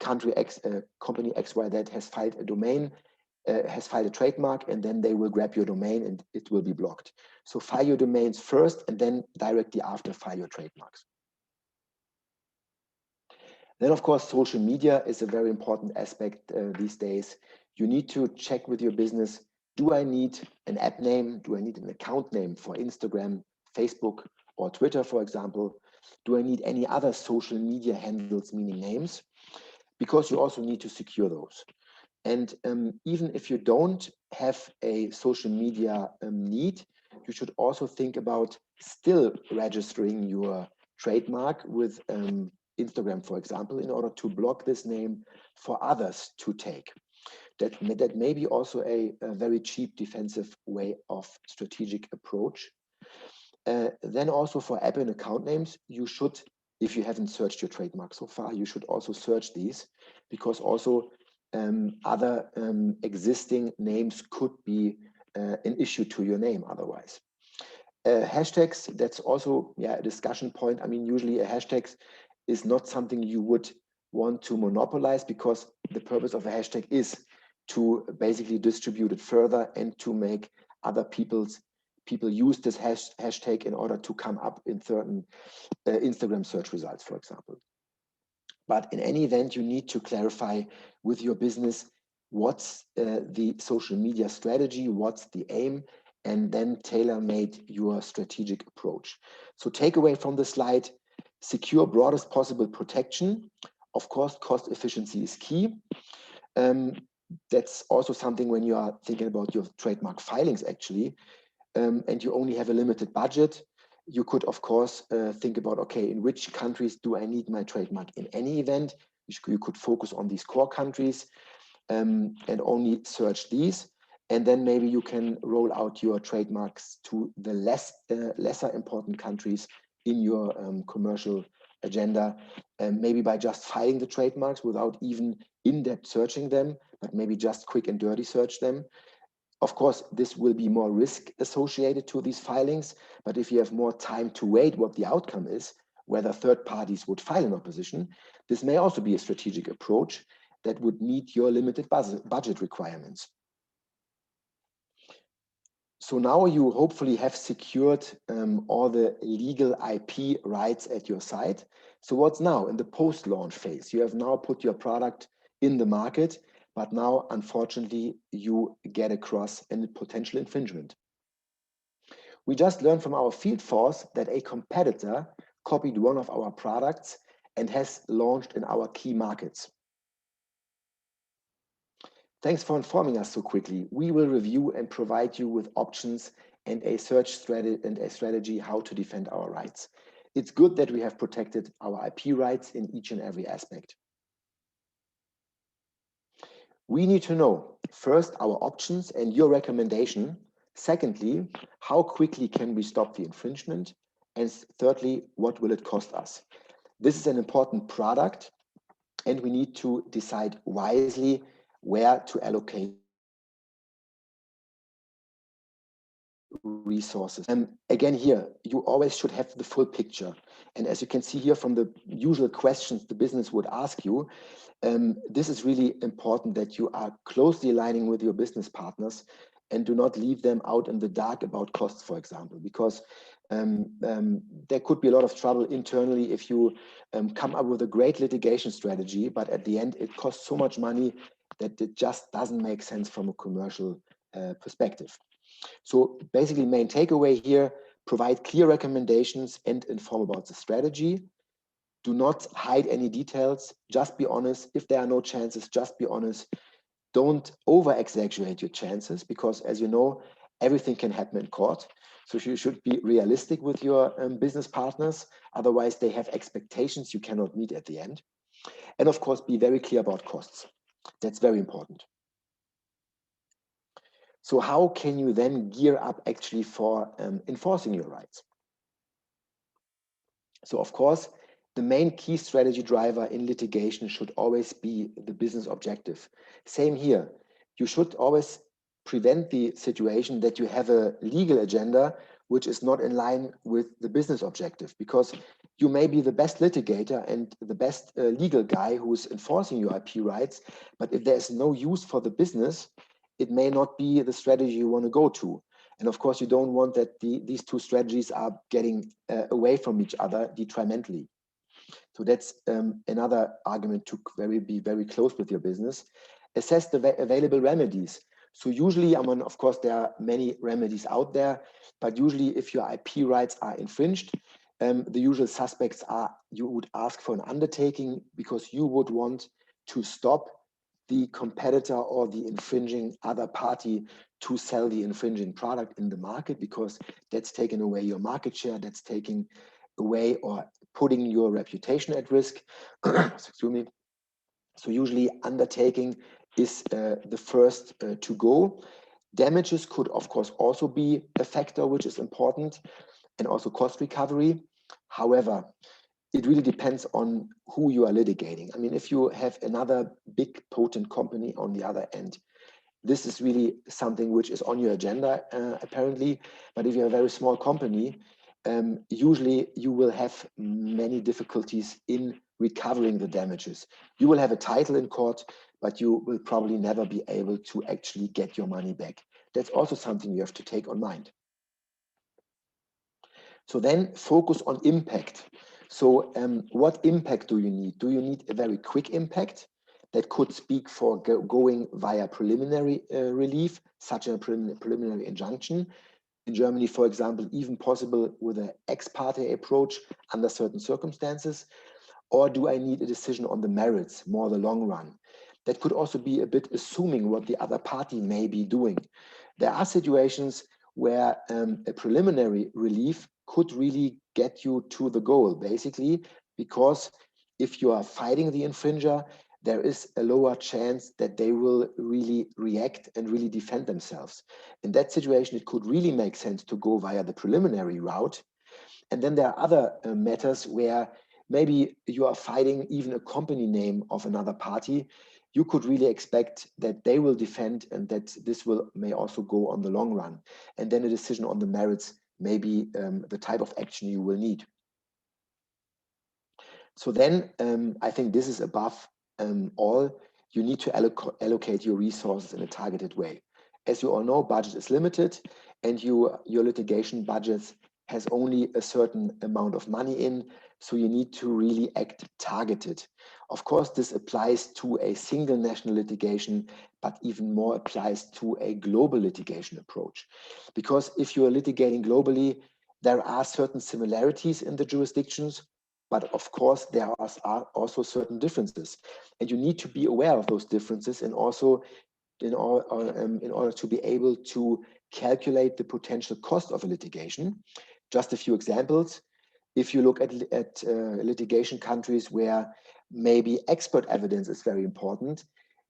country X, company XYZ has filed a domain, has filed a trademark, and then they will grab your domain and it will be blocked. So file your domains first and then directly after file your trademarks. Then of course, social media is a very important aspect these days. You need to check with your business, do I need an app name? Do I need an account name for Instagram, Facebook, or Twitter, for example? Do I need any other social media handles, meaning names? because you also need to secure those. And even if you don't have a social media need, you should also think about still registering your trademark with Instagram, for example, in order to block this name for others to take. That may be also a very cheap defensive way of strategic approach. Then also for app and account names, you should, if you haven't searched your trademark so far, you should also search these, because also other existing names could be an issue to your name otherwise. Hashtags, that's also a discussion point. I mean, usually a hashtag is not something you would want to monopolize, because the purpose of a hashtag is to basically distribute it further and to make other people use this hashtag in order to come up in certain Instagram search results, for example. But in any event, you need to clarify with your business what's the social media strategy, what's the aim, and then tailor-made your strategic approach. So take away from the slide, secure broadest possible protection. Of course, cost efficiency is key. That's also something when you are thinking about your trademark filings, actually, and you only have a limited budget. You could, of course, think about, okay, in which countries do I need my trademark in any event? You could focus on these core countries and only search these. And then maybe you can roll out your trademarks to the lesser important countries in your commercial agenda, maybe by just filing the trademarks without even in-depth searching them, but maybe just quick and dirty search them. Of course, this will be more risk associated to these filings, but if you have more time to wait what the outcome is, whether third parties would file in opposition, this may also be a strategic approach that would meet your limited budget requirements. So now you hopefully have secured all the legal IP rights at your site. So what's now in the post-launch phase? You have now put your product in the market, but now, unfortunately, you get across a potential infringement. We just learned from our field force that a competitor copied one of our products and has launched in our key markets. Thanks for informing us so quickly. We will review and provide you with options and a search strategy how to defend our rights. It's good that we have protected our IP rights in each and every aspect. We need to know, first, our options and your recommendation. Secondly, how quickly can we stop the infringement? And thirdly, what will it cost us? This is an important product, and we need to decide wisely where to allocate resources. And again, here, you always should have the full picture. And as you can see here from the usual questions the business would ask you, this is really important that you are closely aligning with your business partners and do not leave them out in the dark about costs, for example, because there could be a lot of trouble internally if you come up with a great litigation strategy, but at the end it costs so much money that it just doesn't make sense from a commercial perspective. So basically, main takeaway here, provide clear recommendations and inform about the strategy. Do not hide any details, just be honest. If there are no chances, just be honest. Don't over-exaggerate your chances, because as you know, everything can happen in court. So you should be realistic with your business partners. Otherwise, they have expectations you cannot meet at the end. And of course, be very clear about costs. That's very important. So how can you then gear up actually for enforcing your rights? So of course, the main key strategy driver in litigation should always be the business objective. Same here. You should always prevent the situation that you have a legal agenda which is not in line with the business objective, because you may be the best litigator and the best legal guy who's enforcing your IP rights, but if there's no use for the business, it may not be the strategy you want to go to. And of course, you don't want that these two strategies are getting away from each other detrimentally. So that's another argument to be very close with your business. Assess the available remedies. So usually, of course, there are many remedies out there, but usually if your IP rights are infringed, the usual suspects are you would ask for an undertaking because you would want to stop the competitor or the infringing other party to sell the infringing product in the market, because that's taking away your market share, that's taking away or putting your reputation at risk. Excuse me. So usually undertaking is the first to go. Damages could, of course, also be a factor which is important, and also cost recovery. However, it really depends on who you are litigating. I mean, if you have another big potent company on the other end, this is really something which is on your agenda, apparently. But if you're a very small company, usually you will have many difficulties in recovering the damages. You will have a title in court, but you will probably never be able to actually get your money back. That's also something you have to take on mind. So then focus on impact. So what impact do you need? Do you need a very quick impact that could speak for going via preliminary relief, such as a preliminary injunction? In Germany, for example, even possible with an ex parte approach under certain circumstances? Or do I need a decision on the merits, more the long run? That could also be a bit assuming what the other party may be doing. There are situations where a preliminary relief could really get you to the goal, basically, because if you are fighting the infringer, there is a lower chance that they will really react and really defend themselves. In that situation, it could really make sense to go via the preliminary route. And then there are other matters where maybe you are fighting even a company name of another party. You could really expect that they will defend and that this may also go on the long run. And then a decision on the merits may be the type of action you will need. So then I think this is above all, you need to allocate your resources in a targeted way. As you all know, budget is limited, and your litigation budget has only a certain amount of money in, so you need to really act targeted. Of course, this applies to a single national litigation, but even more applies to a global litigation approach. Because if you are litigating globally, there are certain similarities in the jurisdictions, but of course, there are also certain differences. And you need to be aware of those differences, and also in order to be able to calculate the potential cost of a litigation. Just a few examples. If you look at litigation countries where maybe expert evidence is very important,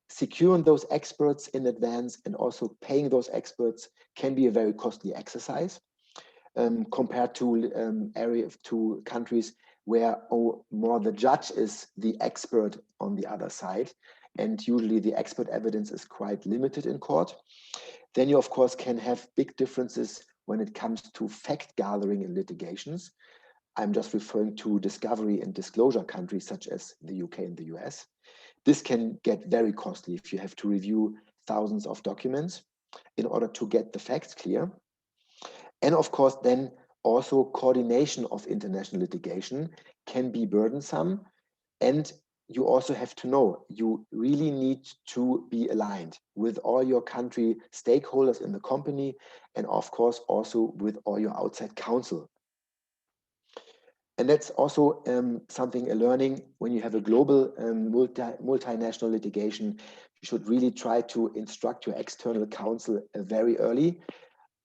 securing those experts in advance and also paying those experts can be a very costly exercise compared to countries where more the judge is the expert on the other side, and usually the expert evidence is quite limited in court. Then you, of course, can have big differences when it comes to fact gathering in litigations. I'm just referring to discovery and disclosure countries such as the UK and the US. This can get very costly if you have to review thousands of documents in order to get the facts clear. And of course, then also coordination of international litigation can be burdensome. And you also have to know, you really need to be aligned with all your country stakeholders in the company, and of course also with all your outside counsel. And that's also something, a learning, when you have a global multinational litigation, you should really try to instruct your external counsel very early,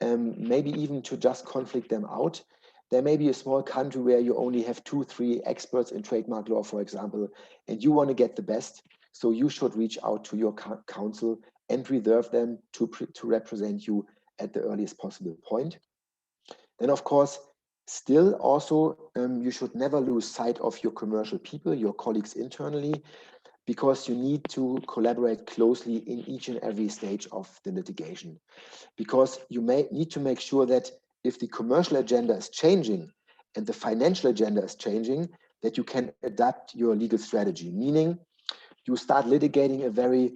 maybe even to just conflict them out. There may be a small country where you only have 2-3 experts in trademark law, for example, and you want to get the best. So you should reach out to your counsel and reserve them to represent you at the earliest possible point. Then, of course, still also, you should never lose sight of your commercial people, your colleagues internally, because you need to collaborate closely in each and every stage of the litigation. Because you may need to make sure that if the commercial agenda is changing and the financial agenda is changing, that you can adapt your legal strategy, meaning you start litigating a very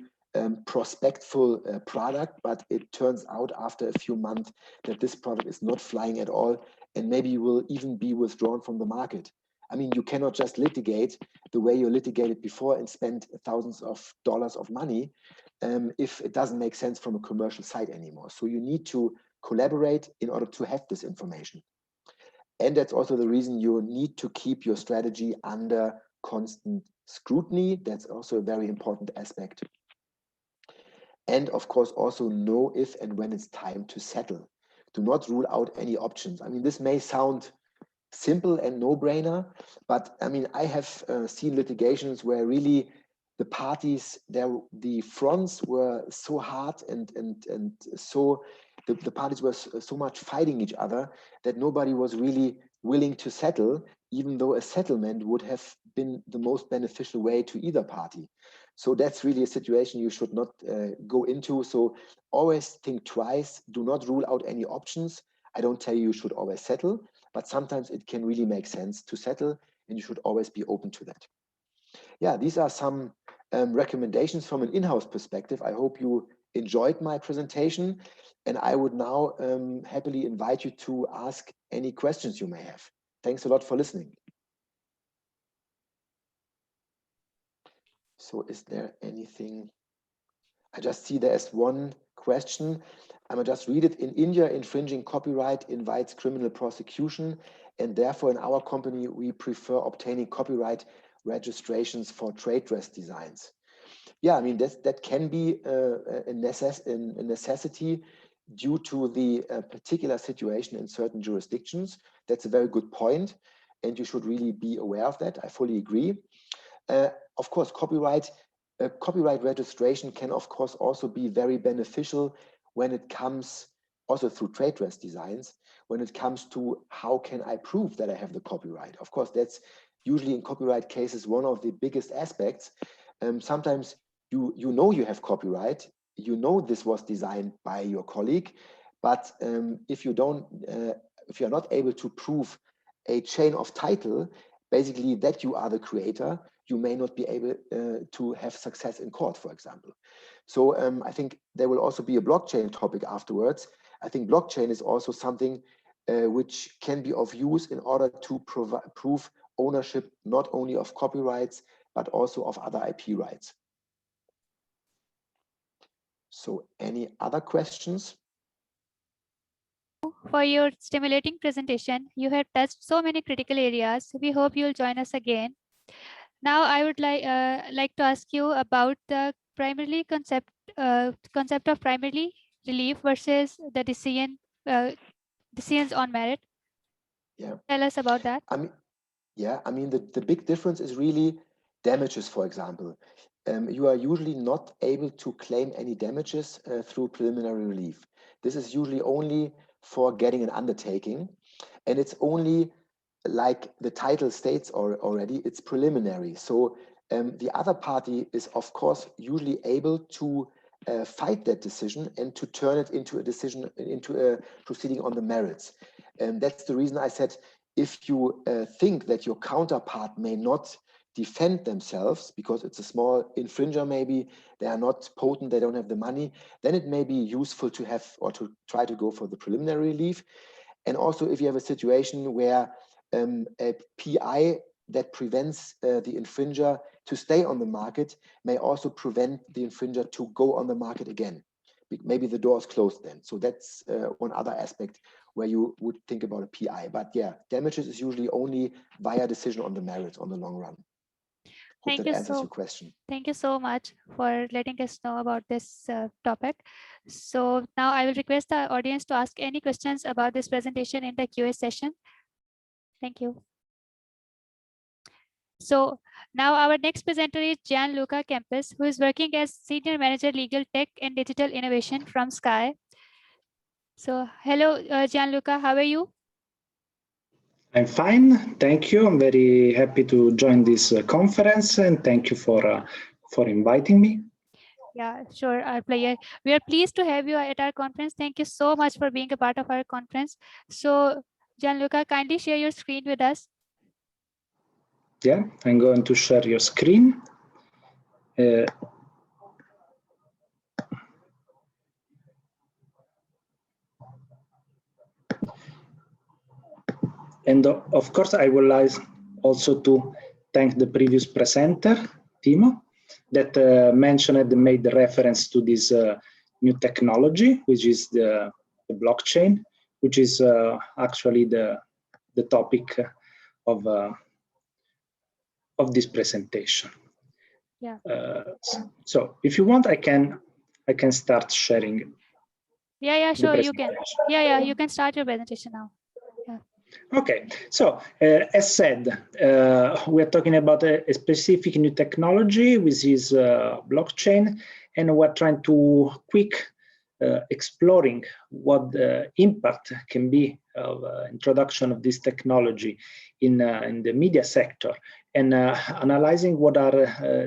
prospectful product, but it turns out after a few months that this product is not flying at all, and maybe you will even be withdrawn from the market. I mean, you cannot just litigate the way you litigated before and spend thousands of dollars of money if it doesn't make sense from a commercial side anymore. So you need to collaborate in order to have this information. And that's also the reason you need to keep your strategy under constant scrutiny. That's also a very important aspect. And of course, also know if and when it's time to settle. Do not rule out any options. I mean, this may sound simple and no-brainer, but I mean, I have seen litigations where really the parties, the fronts were so hard and so the parties were so much fighting each other that nobody was really willing to settle, even though a settlement would have been the most beneficial way to either party. So that's really a situation you should not go into. So always think twice, do not rule out any options. I don't tell you should always settle, but sometimes it can really make sense to settle, and you should always be open to that. Yeah, these are some recommendations from an in-house perspective. I hope you enjoyed my presentation, and I would now happily invite you to ask any questions you may have. Thanks a lot for listening. So is there anything? I just see there's one question. I'm gonna just read it. In India, infringing copyright invites criminal prosecution, and therefore in our company, we prefer obtaining copyright registrations for trade dress designs. Yeah, I mean, that can be a necessity due to the particular situation in certain jurisdictions. That's a very good point, and you should really be aware of that. I fully agree. Of course, copyright registration can, of course, also be very beneficial when it comes, also through trade dress designs, when it comes to how can I prove that I have the copyright. Of course, that's usually in copyright cases one of the biggest aspects. Sometimes you know you have copyright, you know this was designed by your colleague, but if you're not able to prove a chain of title, basically that you are the creator, you may not be able to have success in court, for example. So I think there will also be a blockchain topic afterwards. I think blockchain is also something which can be of use in order to prove ownership not only of copyrights, but also of other IP rights. So any other questions? For your stimulating presentation, you have touched so many critical areas. We hope you'll join us again. Now, I would like to ask you about the primarily concept of primarily relief versus the decisions on merit. Yeah. Tell us about that. I mean, the big difference is really damages, for example. You are usually not able to claim any damages through preliminary relief. This is usually only for getting an undertaking, and it's only, like the title states already, it's preliminary. So the other party is, of course, usually able to fight that decision and to turn it into a decision, into a proceeding on the merits. And that's the reason I said, if you think that your counterpart may not defend themselves because it's a small infringer, maybe they are not potent, they don't have the money, then it may be useful to have or to try to go for the preliminary relief. And also if you have a situation where a PI that prevents the infringer to stay on the market may also prevent the infringer to go on the market again. Maybe the door is closed then. So that's one other aspect where you would think about a PI. But yeah, damages is usually only via decision on the merits on the long run. Hope that answers your question. Thank you so much for letting us know about this topic. So now I will request the audience to ask any questions about this presentation in the QA session. Thank you. So now our next presenter is Gianluca Kempis, who is working as Senior Manager Legal Tech and Digital Innovation from Sky. So hello, Gianluca, how are you? I'm fine, thank you. I'm very happy to join this conference, and thank you for inviting me. Yeah, sure, our pleasure. We are pleased to have you at our conference. Thank you so much for being a part of our conference. So Gianluca, kindly share your screen with us. Yeah, I'm going to share your screen. And of course, I would like also to thank the previous presenter, Timo, that mentioned and made the reference to this new technology, which is the blockchain, which is actually the topic of this presentation. Yeah. So if you want, I can start sharing. Yeah, sure, you can. Yeah, you can start your presentation now. Yeah. Okay, so as said, we're talking about a specific new technology, which is blockchain, and we're trying to exploring what the impact can be of introduction of this technology in the media sector, and analyzing what are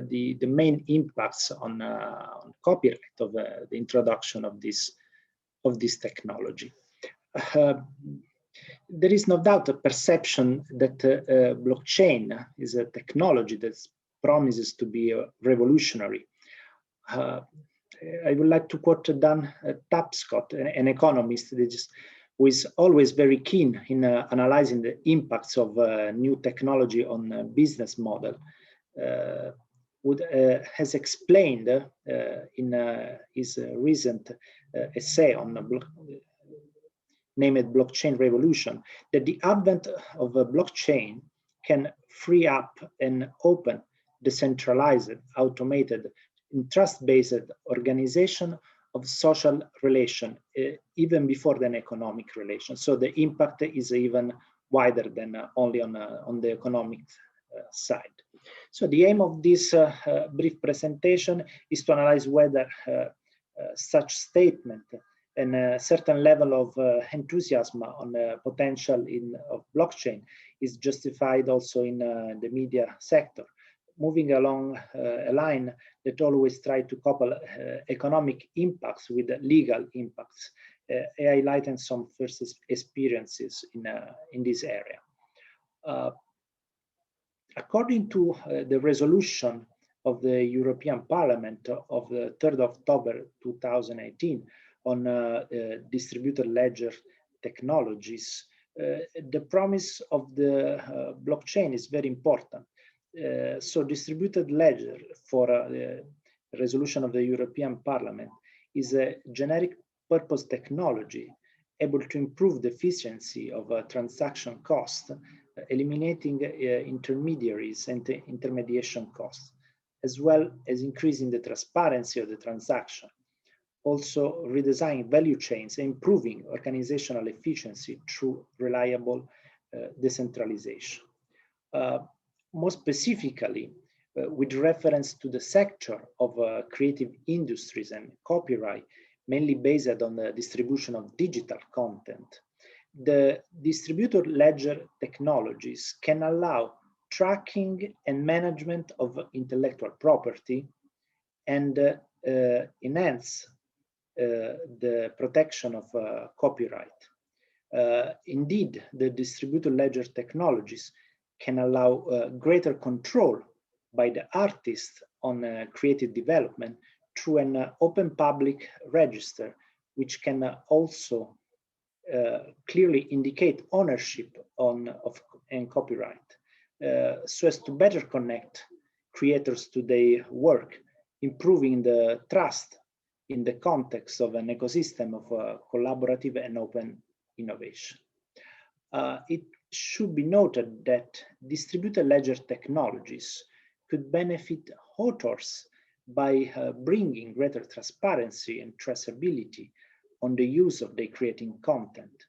the main impacts on copyright of the introduction of this technology. There is no doubt a perception that blockchain is a technology that promises to be revolutionary. I would like to quote Dan Tapscott, an economist who is always very keen in analyzing the impacts of new technology on business model. Has explained in his recent essay on named Blockchain Revolution, that the advent of a blockchain can free up an open, decentralized, automated, and trust-based organization of social relation, even before an economic relation. So the impact is even wider than only on the economic side. So the aim of this brief presentation is to analyze whether such statement and a certain level of enthusiasm on the potential of blockchain is justified also in the media sector, moving along a line that always try to couple economic impacts with legal impacts, highlighting some first experiences in this area. According to the resolution of the European Parliament of the 3rd of October 2018 on distributed ledger technologies, the promise of the blockchain is very important. So distributed ledger, for the resolution of the European Parliament, is a generic purpose technology able to improve the efficiency of transaction cost, eliminating intermediaries and intermediation costs, as well as increasing the transparency of the transaction. Also redesigning value chains, improving organizational efficiency through reliable decentralization. More specifically, with reference to the sector of creative industries and copyright, mainly based on the distribution of digital content, the distributed ledger technologies can allow tracking and management of intellectual property and enhance the protection of copyright. Indeed, the distributed ledger technologies can allow greater control by the artist on creative development through an open public register, which can also clearly indicate ownership and copyright, so as to better connect creators to their work, improving the trust in the context of an ecosystem of collaborative and open innovation. It should be noted that distributed ledger technologies could benefit authors by bringing greater transparency and traceability on the use of their creating content,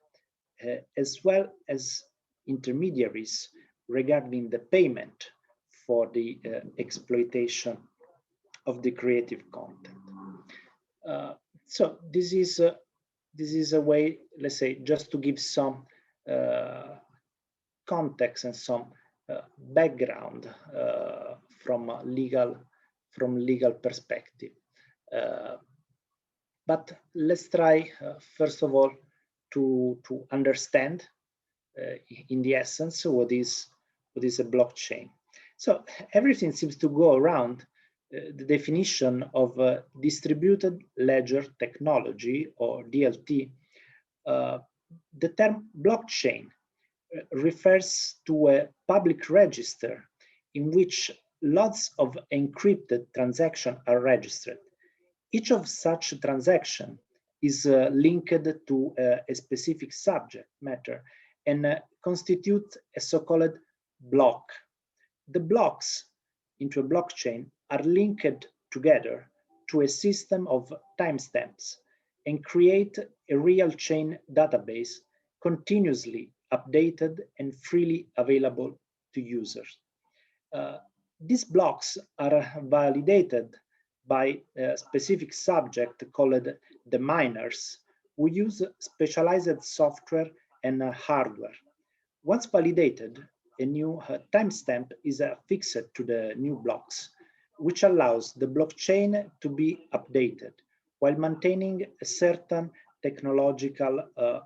as well as intermediaries regarding the payment for the exploitation of the creative content. So this is a way, let's say, just to give some context and some background from legal perspective. But let's try first of all to understand in the essence what is a blockchain. So everything seems to go around the definition of distributed ledger technology, or DLT. The term blockchain refers to a public register in which lots of encrypted transactions are registered. Each of such transactions is linked to a specific subject matter and constitutes a so-called block. The blocks into a blockchain are linked together to a system of timestamps and create a real chain database continuously updated and freely available to users. These blocks are validated by a specific subject called the miners, who use specialized software and hardware. Once validated, a new timestamp is affixed to the new blocks, which allows the blockchain to be updated while maintaining a certain technological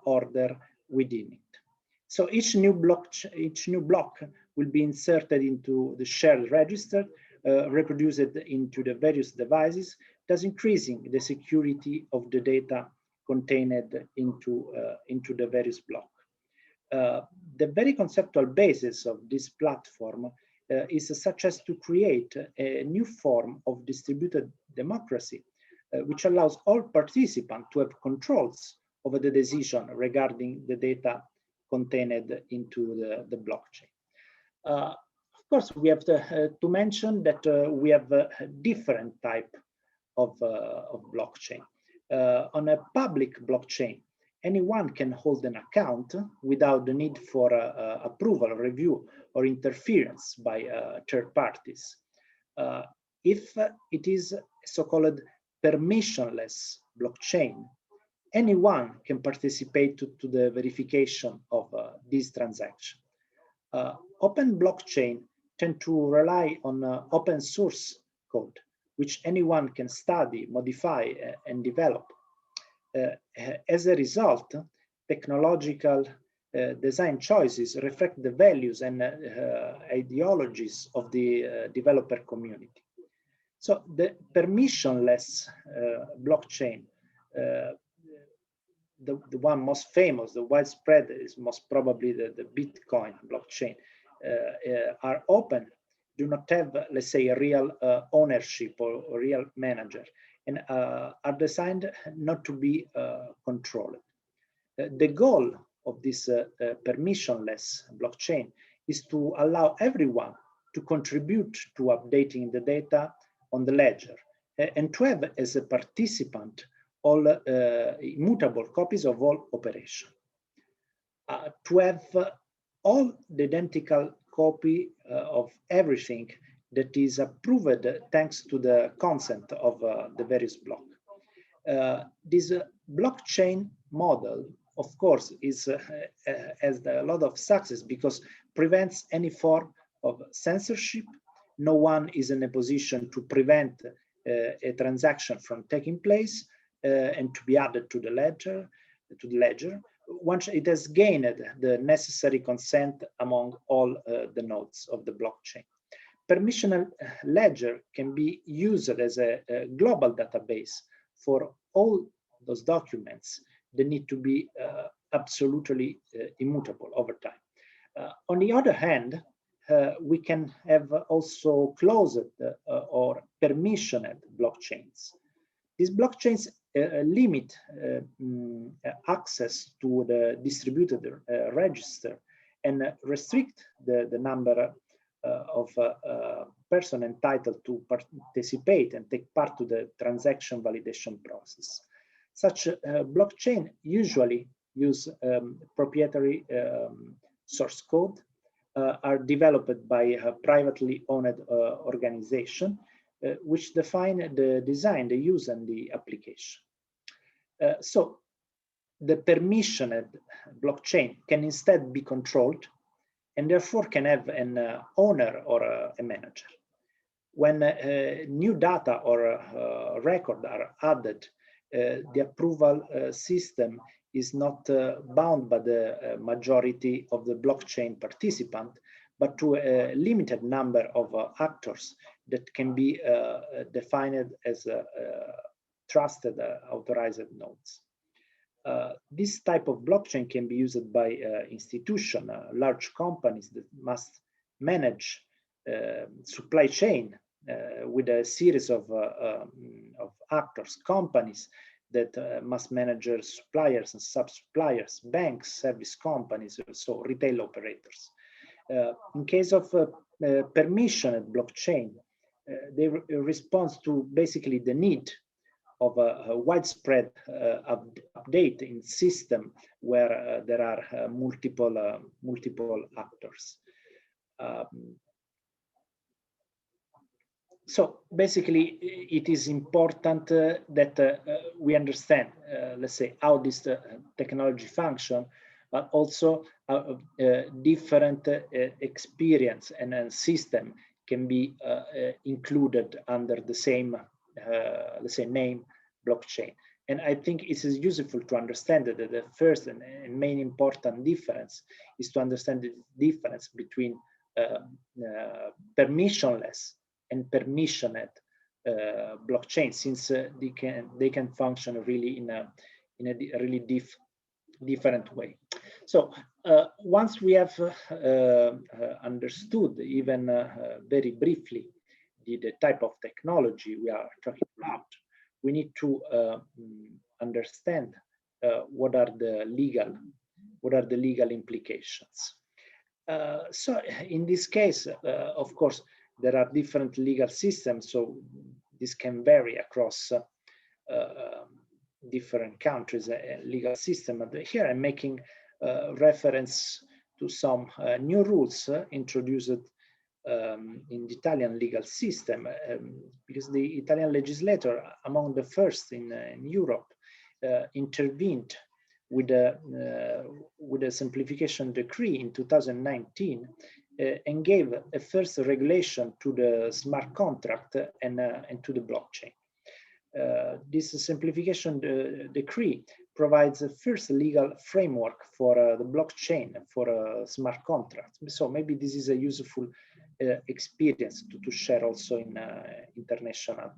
order within it. So each new block will be inserted into the shared register, reproduced into the various devices, thus increasing the security of the data contained into the various blocks. The very conceptual basis of this platform is such as to create a new form of distributed democracy, which allows all participants to have controls over the decision regarding the data contained into the blockchain. Of course, we have to mention that we have a different type of blockchain. On a public blockchain, anyone can hold an account without the need for approval, review, or interference by third parties. If it is a so-called permissionless blockchain, anyone can participate to the verification of this transaction. Open blockchain tend to rely on open source code, which anyone can study, modify, and develop. As a result, technological design choices reflect the values and ideologies of the developer community. So the permissionless blockchain, the one most famous, the widespread, is most probably the Bitcoin blockchain, are open, do not have, let's say, a real ownership or real manager, and are designed not to be controlled. The goal of this permissionless blockchain is to allow everyone to contribute to updating the data on the ledger and to have as a participant all immutable copies of all operations. To have all the identical copy of everything that is approved thanks to the consent of the various blocks. This blockchain model, of course, has a lot of success because prevents any form of censorship. No one is in a position to prevent a transaction from taking place and to be added to the ledger. Once it has gained the necessary consent among all the nodes of the blockchain. Permissional ledger can be used as a global database for all those documents that need to be absolutely immutable over time. On the other hand, we can have also closed or permissioned blockchains. These blockchains limit access to the distributed register and restrict the number of persons entitled to participate and take part to the transaction validation process. Such blockchain usually use proprietary source code, are developed by a privately owned organization, which define the design, the use, and the application. So the permissioned blockchain can instead be controlled and therefore can have an owner or a manager. When new data or record are added, the approval system is not bound by the majority of the blockchain participant, but to a limited number of actors that can be defined as trusted, authorized nodes. This type of blockchain can be used by institutions, large companies that must manage supply chain with a series of actors, companies that must manage suppliers and sub-suppliers, banks, service companies, so retail operators. In case of permissioned blockchain, they respond to basically the need of a widespread update in system where there are multiple actors. So basically, it is important that we understand, let's say, how this technology function, but also different experience and system can be included under the same, let's say, name blockchain. And I think it is useful to understand that the first and main important difference is to understand the difference between permissionless and permissioned blockchain, since they can function really in a really different way. So once we have understood, even very briefly, the type of technology we are talking about, we need to understand what are the legal implications. So in this case, of course, there are different legal systems, so this can vary across different countries' legal system. But here I'm making reference to some new rules introduced in the Italian legal system, because the Italian legislator, among the first in Europe, intervened with a simplification decree in 2019 and gave a first regulation to the smart contract and to the blockchain. This simplification decree provides a first legal framework for the blockchain, for a smart contract. So maybe this is a useful experience to share also in international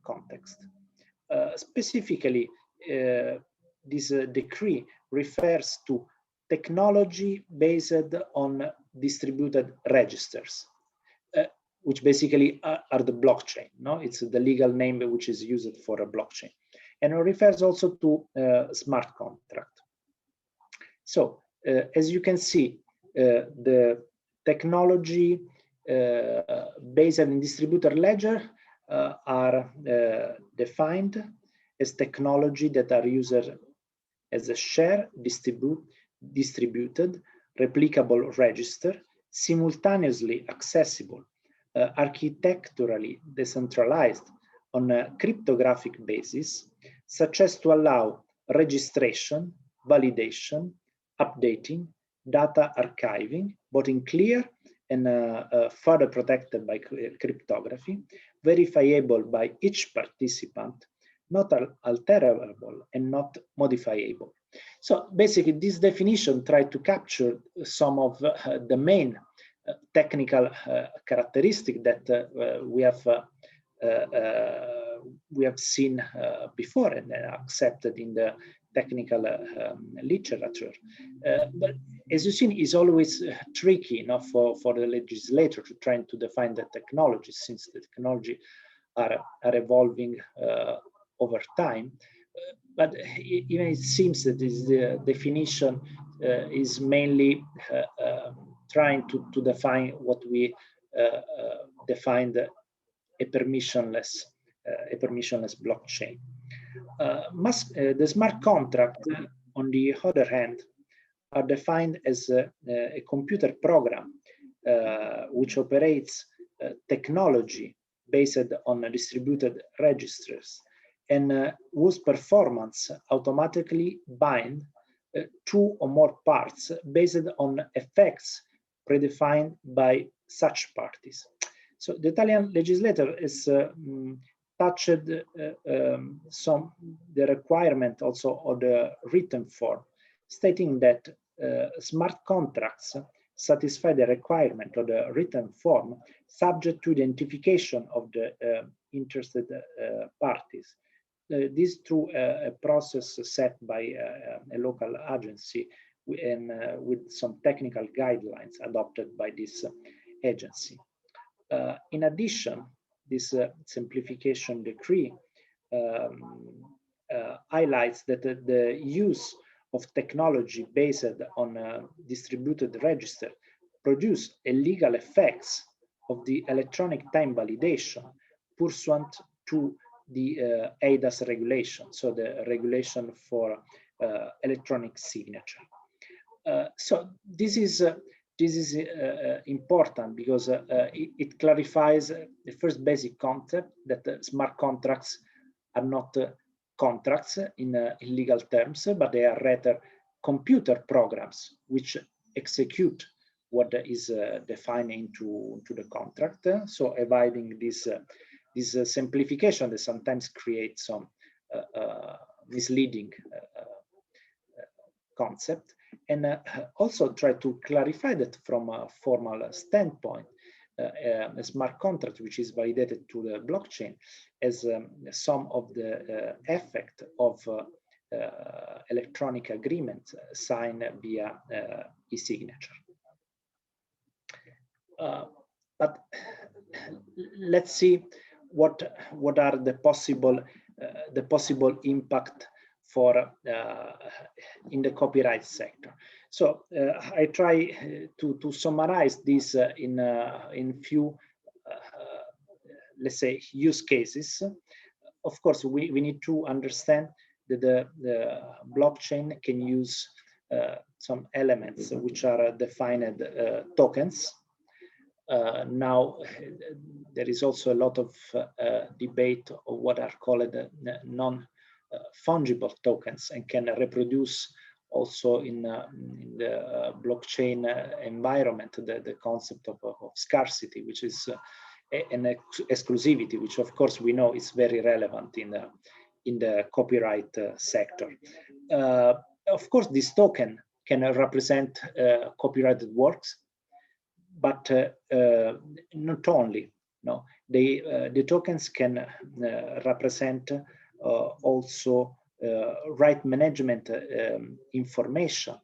context. Specifically, this decree refers to technology based on distributed registers, which basically are the blockchain. No, it's the legal name which is used for a blockchain, and it refers also to smart contract. So, as you can see, the technology based on distributed ledger are defined as technology that are used as a shared, distributed, replicable register, simultaneously accessible, architecturally decentralized on a cryptographic basis, such as to allow registration, validation, updating, data archiving, both in clear and further protected by cryptography, verifiable by each participant, not alterable and not modifiable. So basically, this definition tried to capture some of the main technical characteristic that we have seen before and accepted in the technical literature. But as you've seen, it's always tricky enough for the legislator to try to define the technology, since the technology are evolving over time. But even it seems that this definition is mainly trying to define what we defined a permissionless blockchain. The smart contract, on the other hand, are defined as a computer program which operates technology based on distributed registers, and whose performance automatically bind two or more parts based on effects predefined by such parties. So the Italian legislator has touched the requirement also of the written form, stating that smart contracts satisfy the requirement of the written form subject to identification of the interested parties. This through a process set by a local agency and with some technical guidelines adopted by this agency. In addition, this simplification decree highlights that the use of technology based on a distributed register produce illegal effects of the electronic time validation pursuant to the eIDAS regulation, so the regulation for electronic signature. So this is important because it clarifies the first basic concept that smart contracts are not contracts in legal terms, but they are rather computer programs which execute what is defined into the contract. So avoiding this simplification that sometimes creates some misleading concept, and also try to clarify that from a formal standpoint, a smart contract which is validated to the blockchain as some of the effect of electronic agreement signed via e-signature. But let's see what are the possible impact for in the copyright sector. So I try to summarize this in few let's say use cases. Of course, we need to understand that the blockchain can use some elements which are defined tokens. Now there is also a lot of debate of what are called non-fungible tokens, and can reproduce also in the blockchain environment the concept of scarcity, which is an exclusivity, which of course we know is very relevant in the copyright sector. Of course, this token can represent copyrighted works, but not only. No, the tokens can represent also right management information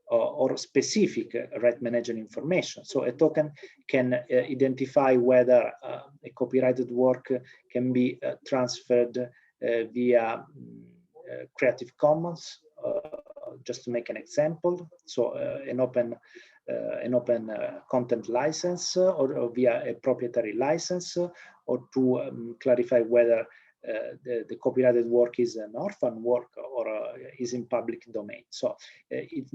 or specific right management information. So a token can identify whether a copyrighted work can be transferred via Creative Commons, just to make an example. So an open content license, or via a proprietary license, or to clarify whether the copyrighted work is an orphan work or is in public domain. So it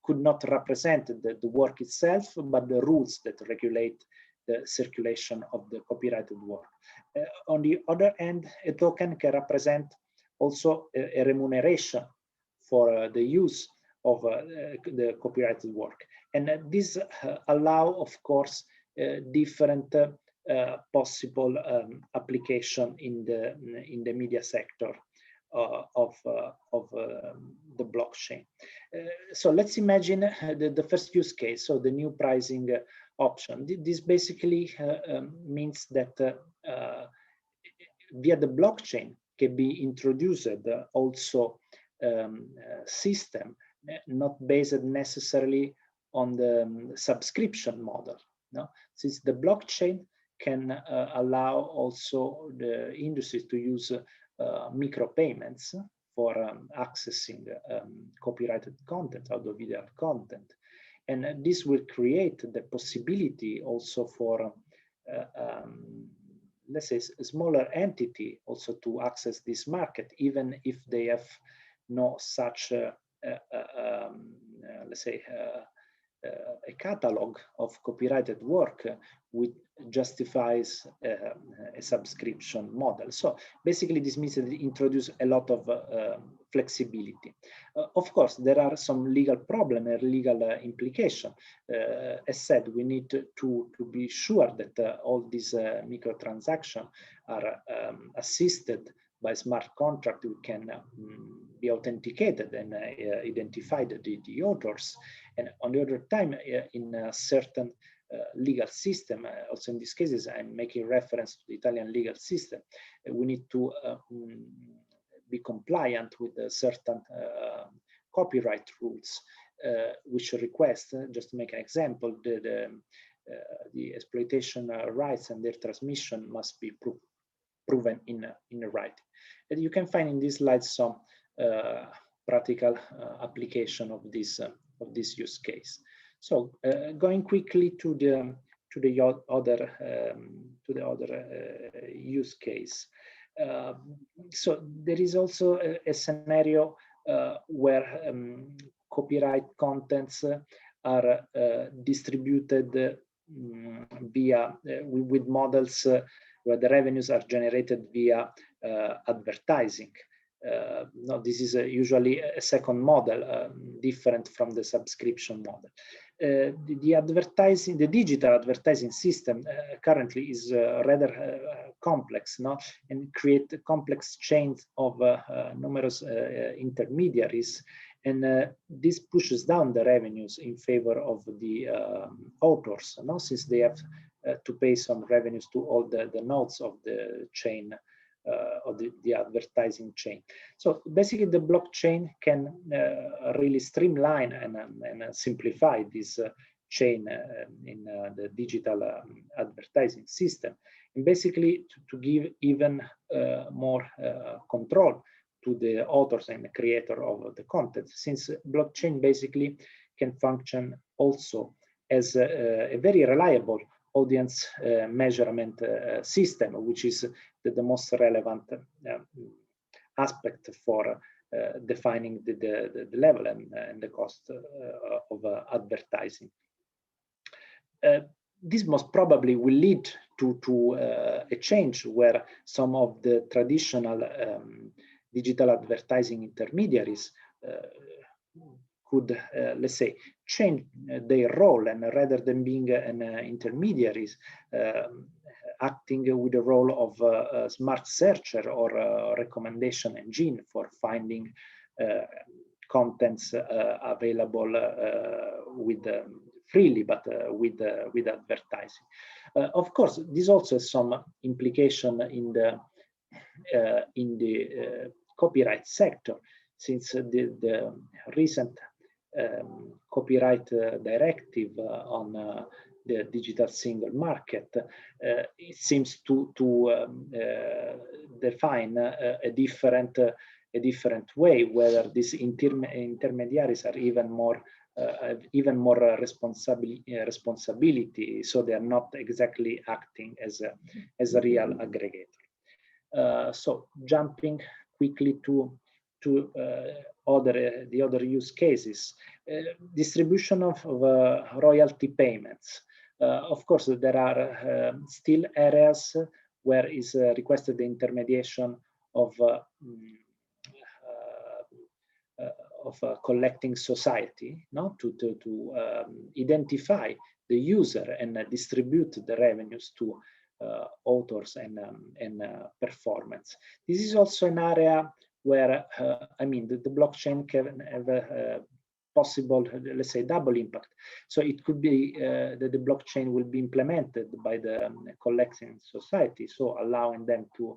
could not represent the work itself, but the rules that regulate the circulation of the copyrighted work. On the other hand, a token can represent also a remuneration for the use of the copyrighted work. And this allow, of course, different possible application in the media sector of the blockchain. So let's imagine the first use case, so the new pricing option. This basically means that via the blockchain can be introduced also system not based necessarily on the subscription model. No, since the blockchain can allow also the industry to use micropayments for accessing copyrighted content, audiovisual content. And this will create the possibility also for, let's say, a smaller entity also to access this market, even if they have no such, let's say, a catalog of copyrighted work which justifies a subscription model. So basically this means that it introduces a lot of flexibility. Of course, there are some legal problems and legal implications. As said, we need to be sure that all these microtransactions are assisted by smart contract who can be authenticated and identify the authors. And on the other time, in a certain legal system, also in these cases, I'm making reference to the Italian legal system, we need to be compliant with certain copyright rules, which request, just to make an example, the exploitation rights and their transmission must be proven in writing. And you can find in this slide some practical application of this use case. So going quickly to the other use case. So there is also a scenario where copyright contents are distributed via with models where the revenues are generated via advertising. No, this is usually a second model, different from the subscription model. The digital advertising system currently is rather complex, no, and create complex chains of numerous intermediaries, and this pushes down the revenues in favor of the authors, no, since they have to pay some revenues to all the nodes of the chain. Of the advertising chain. So basically the blockchain can really streamline and simplify this chain in the digital advertising system, and basically to give even more control to the authors and the creator of the content, since blockchain basically can function also as a very reliable audience measurement system, which is the most relevant aspect for defining the level and the cost of advertising. This most probably will lead to a change where some of the traditional digital advertising intermediaries could, let's say, change their role, and rather than being an intermediaries, acting with the role of a smart searcher or a recommendation engine for finding contents available with freely, but with advertising. Of course, this also has some implication in the copyright sector, since the recent copyright directive on the digital single market, it seems to define a different way, whether these intermediaries are even more responsibility, so they are not exactly acting as a real aggregator. So jumping quickly to the other use cases, distribution of royalty payments. Of course, there are still areas where is requested the intermediation of a collecting society, no, to identify the user and distribute the revenues to authors and performance. This is also an area where I mean the blockchain can have a possible, let's say, double impact. So it could be that the blockchain will be implemented by the collecting society, so allowing them to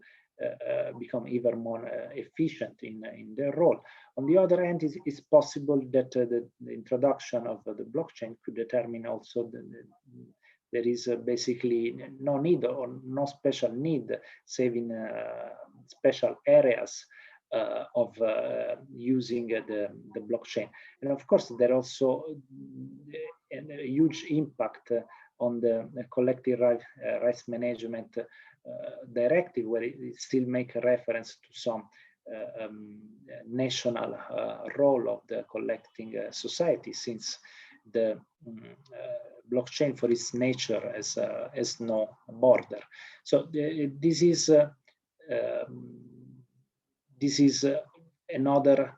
become even more efficient in their role. On the other hand, it's possible that the introduction of the blockchain could determine also there is basically no need or no special need, saving special areas of using the blockchain. And of course, there are also a huge impact on the collective rights management directive, where it still make a reference to some national role of the collecting society, since the blockchain, for its nature, has no border. So this is another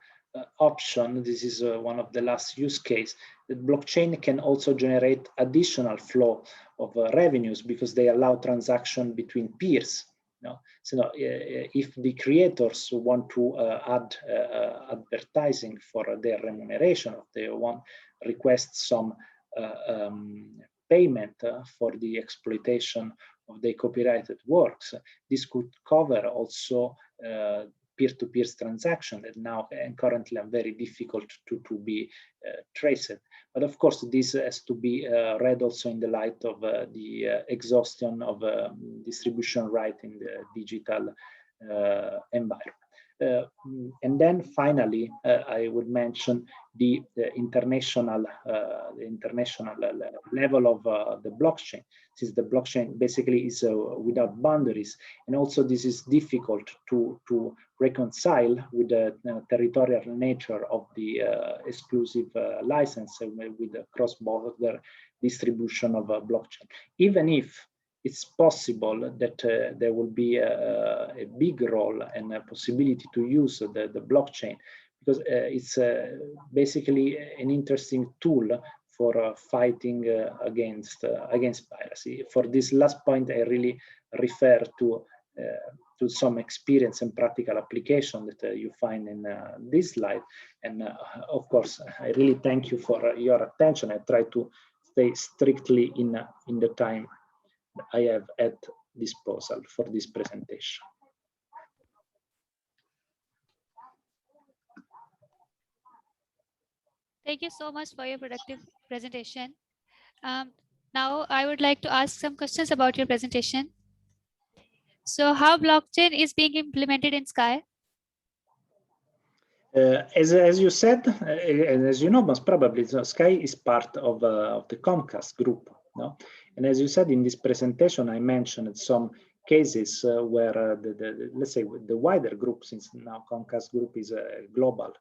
option. This is one of the last use case. The blockchain can also generate additional flow of revenues, because they allow transaction between peers. No? So if the creators want to add advertising for their remuneration, if they want request some payment for the exploitation of the copyrighted works, this could cover also peer-to-peer transaction that now and currently are very difficult to be traced. But of course, this has to be read also in the light of the exhaustion of distribution right in the digital environment. And then finally, I would mention the international level of the blockchain, since the blockchain basically is without boundaries, and also this is difficult to reconcile with the territorial nature of the exclusive license with the cross-border distribution of a blockchain. Even if it's possible that there will be a big role and a possibility to use the blockchain, because it's basically an interesting tool for fighting against piracy. For this last point, I really refer to some experience and practical application that you find in this slide. And of course, I really thank you for your attention. I try to stay strictly in the time I have at disposal for this presentation. Thank you so much for your productive presentation. Now I would like to ask some questions about your presentation. So how blockchain is being implemented in Sky? As you said, and as you know, most probably, so Sky is part of the Comcast group. No? And as you said in this presentation, I mentioned some cases where let's say the wider group, since now Comcast group is a global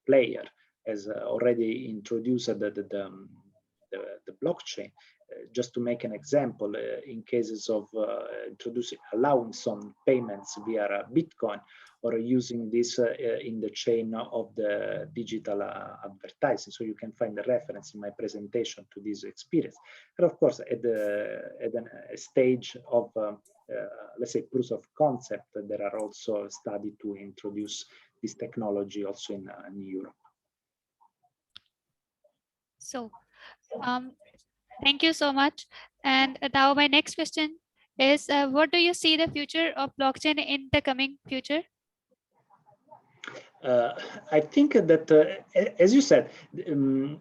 player, has already introduced the blockchain. Just to make an example, in cases of allowing some payments via Bitcoin, or using this in the chain of the digital advertising. So you can find the reference in my presentation to this experience. And of course, at a stage of, let's say, proof of concept, there are also studies to introduce this technology also in Europe. So, thank you so much. And now my next question is, what do you see the future of blockchain in the coming future? I think that, as you said,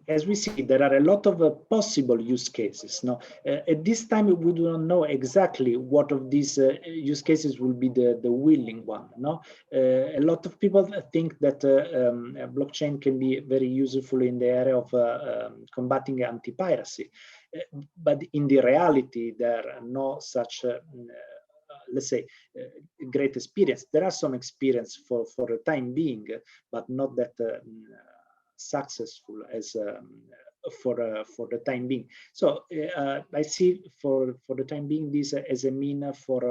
as we see, there are a lot of possible use cases. Now, at this time, we do not know exactly what of these use cases will be the willing one. No, a lot of people think that blockchain can be very useful in the area of combating anti-piracy, but in the reality, there are no such let's say, great experience. There are some experience for the time being, but not that successful as for the time being. So I see for the time being this as a mean for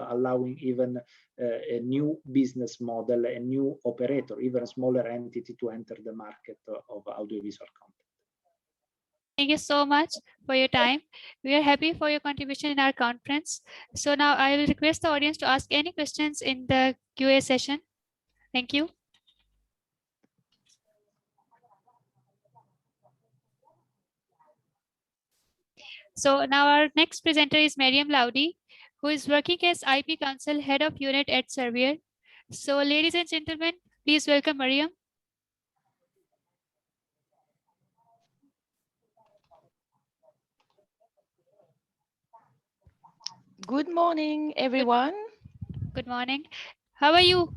allowing even a new business model, a new operator, even a smaller entity to enter the market of audiovisual content. Thank you so much for your time. We are happy for your contribution in our conference. So now I will request the audience to ask any questions in the QA session. Thank you. So now our next presenter is Mariam Laudi, who is working as IP Council Head of Unit at Servier. So ladies and gentlemen, please welcome Mariam. Good morning, everyone. Good morning. How are you?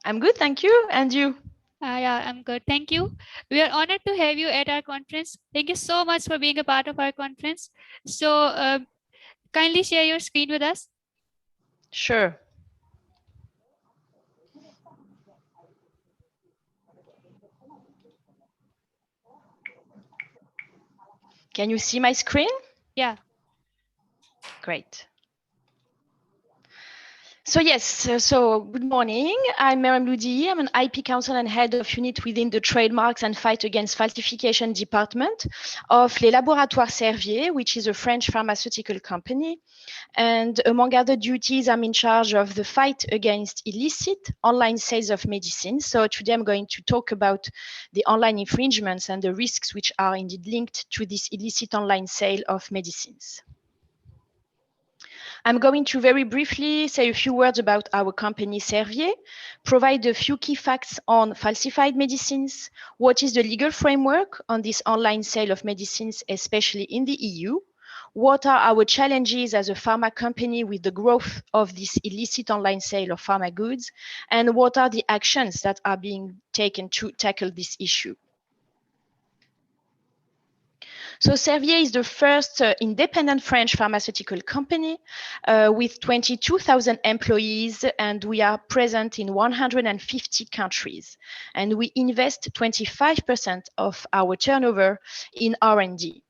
I'm good, thank you. And you? Yeah, I'm good. Thank you. We are honored to have you at our conference. Thank you so much for being a part of our conference. So kindly share your screen with us. Sure. Can you see my screen? Yeah. Great. So yes, so good morning. I'm Mariam Laudi. I'm an IP counsel and head of unit within the Trademarks and Fight Against Falsification department of Les Laboratoires Servier, which is a French pharmaceutical company. And among other duties, I'm in charge of the fight against illicit online sales of medicines. So today I'm going to talk about the online infringements and the risks which are indeed linked to this illicit online sale of medicines. I'm going to very briefly say a few words about our company Servier, provide a few key facts on falsified medicines, what is the legal framework on this online sale of medicines, especially in the EU, what are our challenges as a pharma company with the growth of this illicit online sale of pharma goods, and what are the actions that are being taken to tackle this issue. So Servier is the first independent French pharmaceutical company with 22,000 employees, and we are present in 150 countries. And we invest 25% of our turnover in R&D.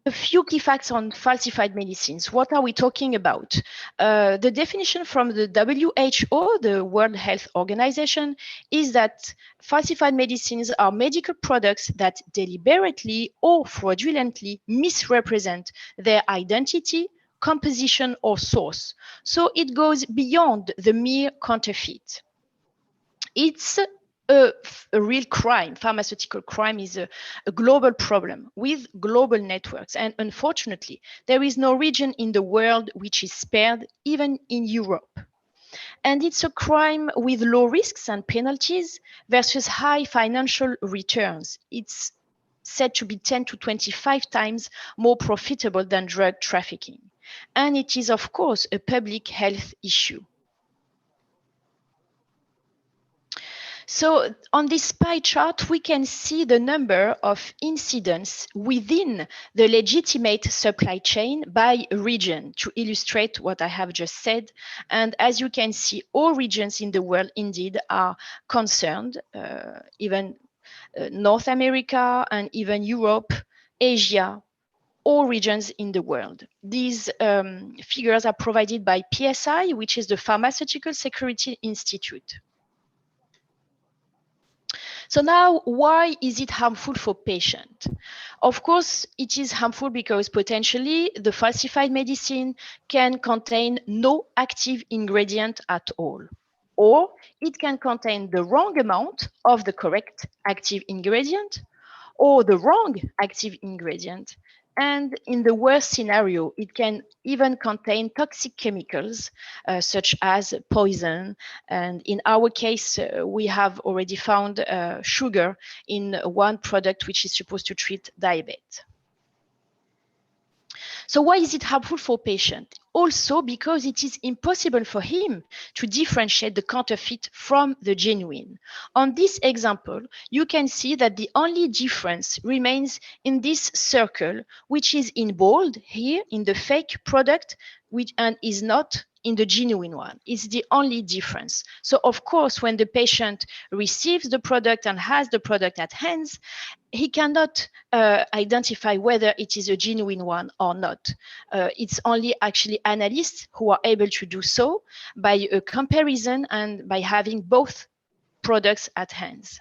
A few key facts on falsified medicines. What are we talking about? The definition from the WHO, the World Health Organization, is that falsified medicines are medical products that deliberately or fraudulently misrepresent their identity, composition, or source. So it goes beyond the mere counterfeit. It's a real crime. Pharmaceutical crime is a global problem with global networks. And unfortunately, there is no region in the world which is spared, even in Europe. And it's a crime with low risks and penalties versus high financial returns. It's said to be 10 to 25 times more profitable than drug trafficking. And it is, of course, a public health issue. So on this pie chart, we can see the number of incidents within the legitimate supply chain by region to illustrate what I have just said. And as you can see, all regions in the world indeed are concerned, even North America and even Europe, Asia, all regions in the world. These figures are provided by PSI, which is the Pharmaceutical Security Institute. So now, why is it harmful for patients? Of course, it is harmful because potentially the falsified medicine can contain no active ingredient at all, or it can contain the wrong amount of the correct active ingredient or the wrong active ingredient. And in the worst scenario, it can even contain toxic chemicals such as poison. And in our case, we have already found sugar in one product which is supposed to treat diabetes. So why is it harmful for patients? Also because it is impossible for him to differentiate the counterfeit from the genuine. On this example, you can see that the only difference remains in this circle, which is in bold here in the fake product, and is not in the genuine one. It's the only difference. So of course, when the patient receives the product and has the product at hands, he cannot identify whether it is a genuine one or not. It's only actually analysts who are able to do so by a comparison and by having both products at hands.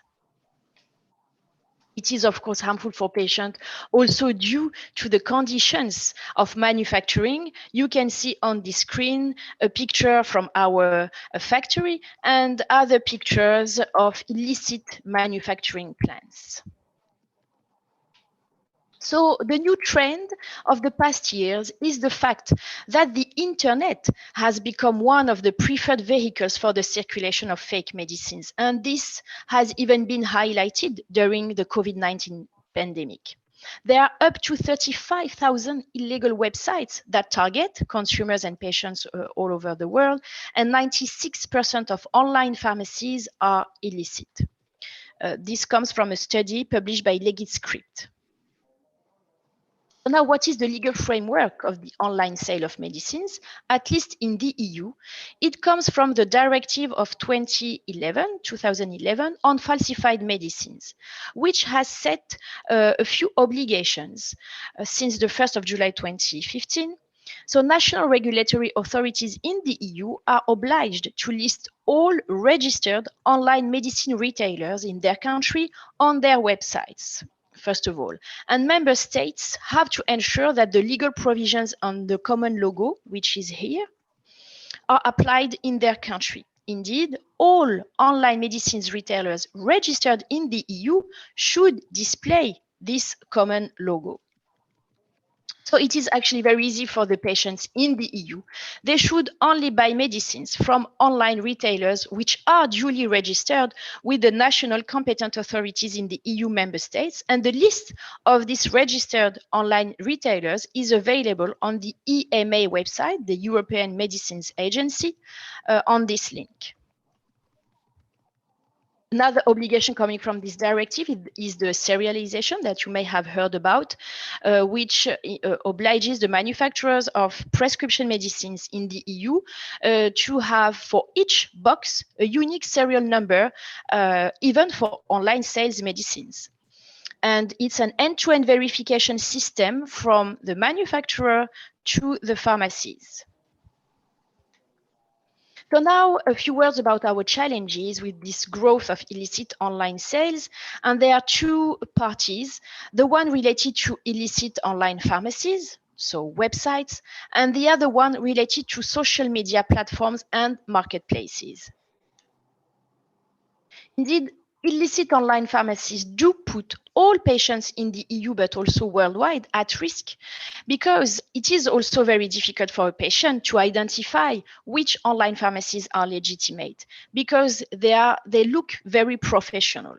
It is, of course, harmful for patients also due to the conditions of manufacturing. You can see on the screen a picture from our factory and other pictures of illicit manufacturing plants. So the new trend of the past years is the fact that the internet has become one of the preferred vehicles for the circulation of fake medicines. And this has even been highlighted during the COVID-19 pandemic. There are up to 35,000 illegal websites that target consumers and patients all over the world, and 96% of online pharmacies are illicit. This comes from a study published by LegitScript. Now, what is the legal framework of the online sale of medicines? At least in the EU, it comes from the directive of 2011 on falsified medicines, which has set a few obligations since the 1st of July 2015. So national regulatory authorities in the EU are obliged to list all registered online medicine retailers in their country on their websites. First of all, and member states have to ensure that the legal provisions on the common logo, which is here, are applied in their country. Indeed, all online medicines retailers registered in the EU should display this common logo. So it is actually very easy for the patients in the EU. They should only buy medicines from online retailers which are duly registered with the national competent authorities in the EU member states. And the list of these registered online retailers is available on the EMA website, the European Medicines Agency, on this link. Another obligation coming from this directive is the serialization that you may have heard about, which obliges the manufacturers of prescription medicines in the EU to have for each box a unique serial number, even for online sales medicines. And it's an end-to-end verification system from the manufacturer to the pharmacies. So now a few words about our challenges with this growth of illicit online sales. And there are two parties, the one related to illicit online pharmacies, so websites, and the other one related to social media platforms and marketplaces. Indeed, illicit online pharmacies do put all patients in the EU, but also worldwide, at risk, because it is also very difficult for a patient to identify which online pharmacies are legitimate, because they look very professional.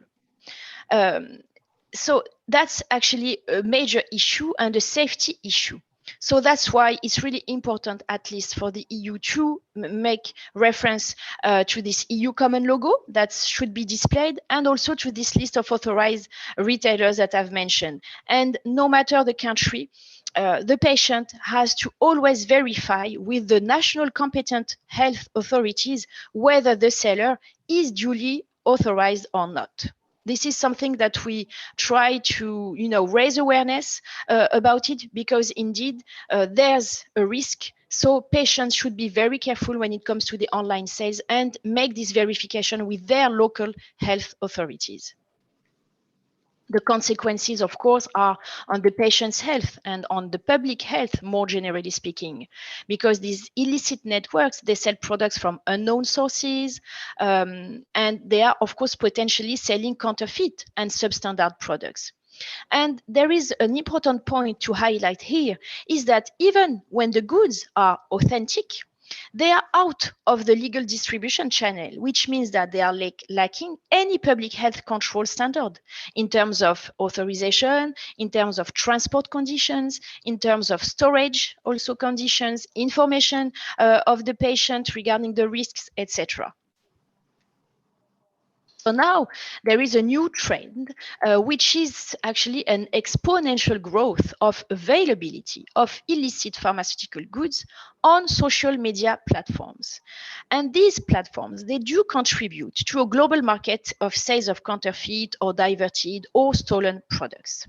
So that's actually a major issue and a safety issue. So that's why it's really important, at least for the EU, to make reference to this EU common logo that should be displayed, and also to this list of authorized retailers that I've mentioned. And no matter the country, the patient has to always verify with the national competent health authorities whether the seller is duly authorized or not. This is something that we try to, raise awareness about it, because indeed there's a risk. So patients should be very careful when it comes to the online sales and make this verification with their local health authorities. The consequences, of course, are on the patient's health and on the public health, more generally speaking, because these illicit networks, they sell products from unknown sources, and they are, of course, potentially selling counterfeit and substandard products. And there is an important point to highlight here, is that even when the goods are authentic, they are out of the legal distribution channel, which means that they are lacking any public health control standard in terms of authorization, in terms of transport conditions, in terms of storage also conditions, information of the patient regarding the risks, etc. So now there is a new trend, which is actually an exponential growth of availability of illicit pharmaceutical goods on social media platforms. And these platforms, they do contribute to a global market of sales of counterfeit or diverted or stolen products.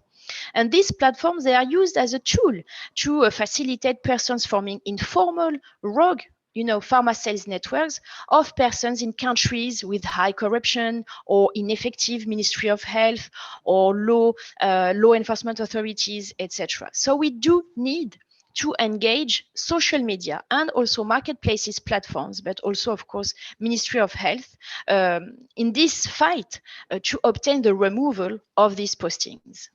And these platforms, they are used as a tool to facilitate persons forming informal, rogue, pharma sales networks of persons in countries with high corruption or ineffective Ministry of Health or law enforcement authorities, etc. So we do need to engage social media and also marketplaces platforms, but also, of course, Ministry of Health in this fight to obtain the removal of these postings.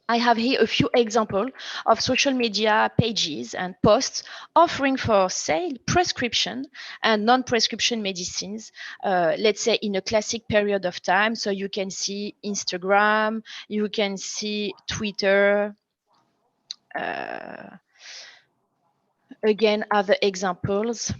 I have here a few examples of social media pages and posts offering for sale prescription and non-prescription medicines, let's say in a classic period of time. So you can see Instagram, you can see Twitter, again, other examples.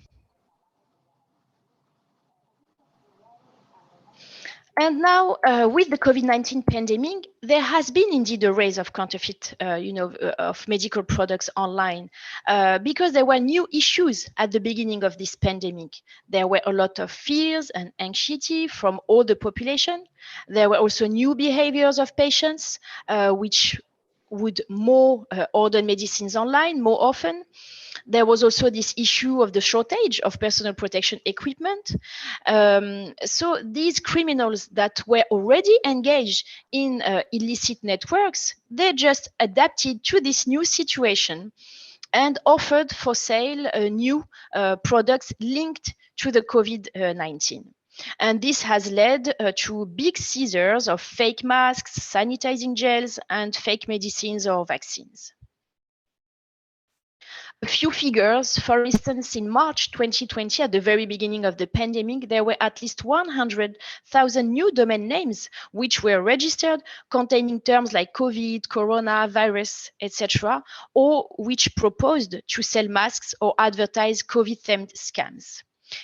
And now, with the COVID-19 pandemic, there has been indeed a rise of counterfeit, of medical products online, because there were new issues at the beginning of this pandemic. There were a lot of fears and anxiety from all the population. There were also new behaviors of patients, which would more order medicines online more often. There was also this issue of the shortage of personal protection equipment. So these criminals that were already engaged in illicit networks, they just adapted to this new situation and offered for sale new products linked to the COVID-19. And this has led to big seizures of fake masks, sanitizing gels, and fake medicines or vaccines. A few figures, for instance, in March 2020, at the very beginning of the pandemic, there were at least 100,000 new domain names which were registered containing terms like COVID, corona, virus, etc., or which proposed to sell masks or advertise COVID-themed scams.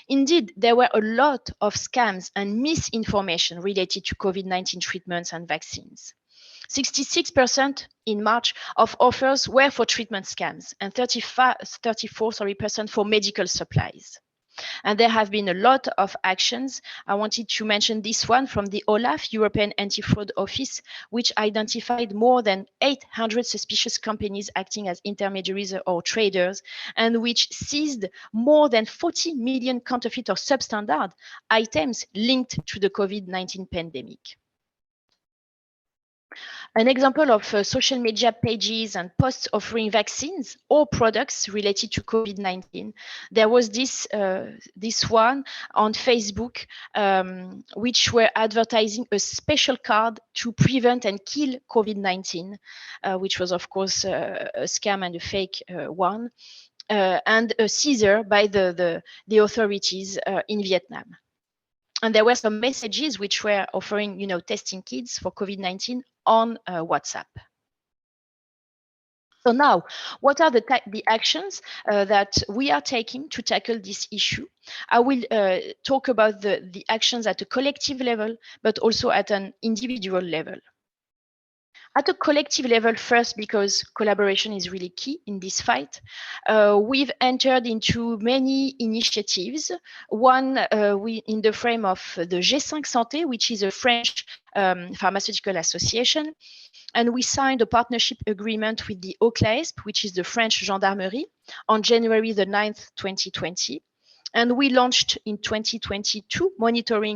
Indeed, there were a lot of scams and misinformation related to COVID-19 treatments and vaccines. 66% in March of offers were for treatment scams and 34% for medical supplies. And there have been a lot of actions. I wanted to mention this one from the OLAF, European Anti-Fraud Office, which identified more than 800 suspicious companies acting as intermediaries or traders, and which seized more than 40 million counterfeit or substandard items linked to the COVID-19 pandemic. An example of social media pages and posts offering vaccines or products related to COVID-19. There was this one on Facebook, which were advertising a special card to prevent and kill COVID-19, which was, of course, a scam and a fake one, and a seizure by the authorities in Vietnam. And there were some messages which were offering, testing kids for COVID-19 on WhatsApp. So now, what are the actions that we are taking to tackle this issue? I will talk about the actions at a collective level, but also at an individual level. At a collective level first, because collaboration is really key in this fight, we've entered into many initiatives. One in the frame of the G5 Santé, which is a French pharmaceutical association. And we signed a partnership agreement with the OCLAESP, which is the French gendarmerie, on January the 9th, 2020. And we launched in 2022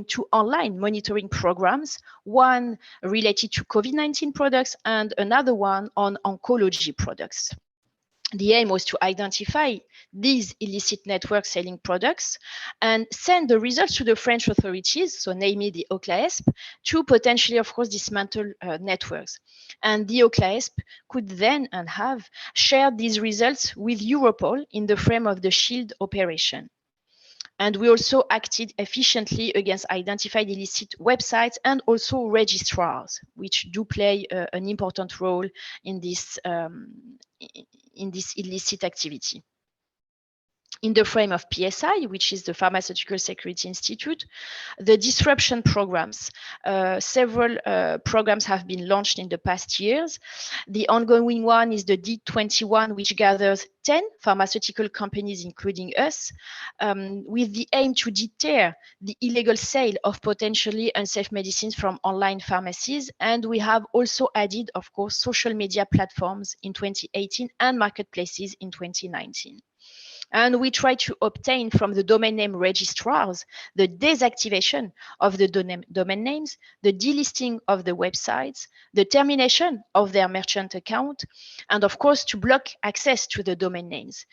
two online monitoring programs, one related to COVID-19 products and another one on oncology products. The aim was to identify these illicit networks selling products and send the results to the French authorities, so namely the OCLAESP, to potentially, of course, dismantle networks. And the OCLAESP could then and have shared these results with Europol in the frame of the SHIELD operation. And we also acted efficiently against identified illicit websites and also registrars, which do play an important role in this illicit activity. In the frame of PSI, which is the Pharmaceutical Security Institute, the disruption programs. Several programs have been launched in the past years. The ongoing one is the D21, which gathers 10 pharmaceutical companies, including us, with the aim to deter the illegal sale of potentially unsafe medicines from online pharmacies. And we have also added, of course, social media platforms in 2018 and marketplaces in 2019. And we try to obtain from the domain name registrars the deactivation of the domain names, the delisting of the websites, the termination of their merchant account, and of course to block access to the domain names.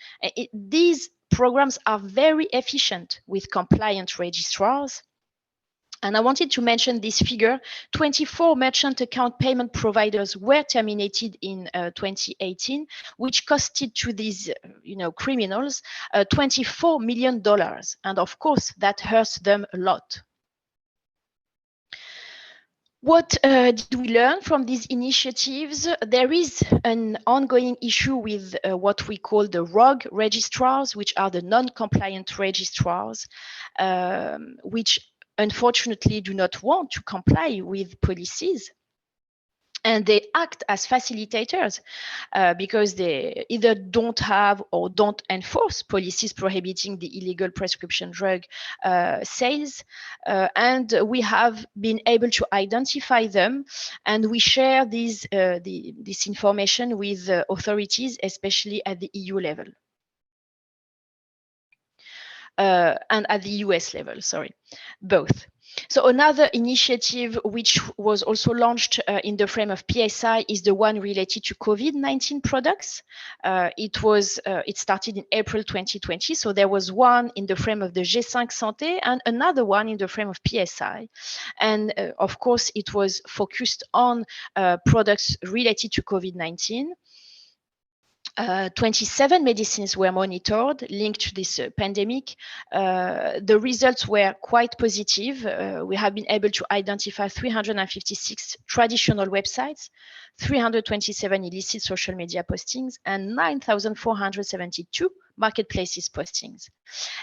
These programs are very efficient with compliant registrars. And I wanted to mention this figure. 24 merchant account payment providers were terminated in 2018, which costed to these criminals $24 million. And of course, that hurts them a lot. What did we learn from these initiatives? There is an ongoing issue with what we call the rogue registrars, which are the non-compliant registrars, which unfortunately do not want to comply with policies. And they act as facilitators because they either don't have or don't enforce policies prohibiting the illegal prescription drug sales. And we have been able to identify them, and we share this information with authorities, especially at the EU level. And at the US level, sorry, both. So another initiative which was also launched in the frame of PSI is the one related to COVID-19 products. It started in April 2020. So there was one in the frame of the G5 Santé and another one in the frame of PSI. And of course, it was focused on products related to COVID-19. 27 medicines were monitored linked to this pandemic. The results were quite positive. We have been able to identify 356 traditional websites, 327 illicit social media postings, and 9,472 marketplaces postings.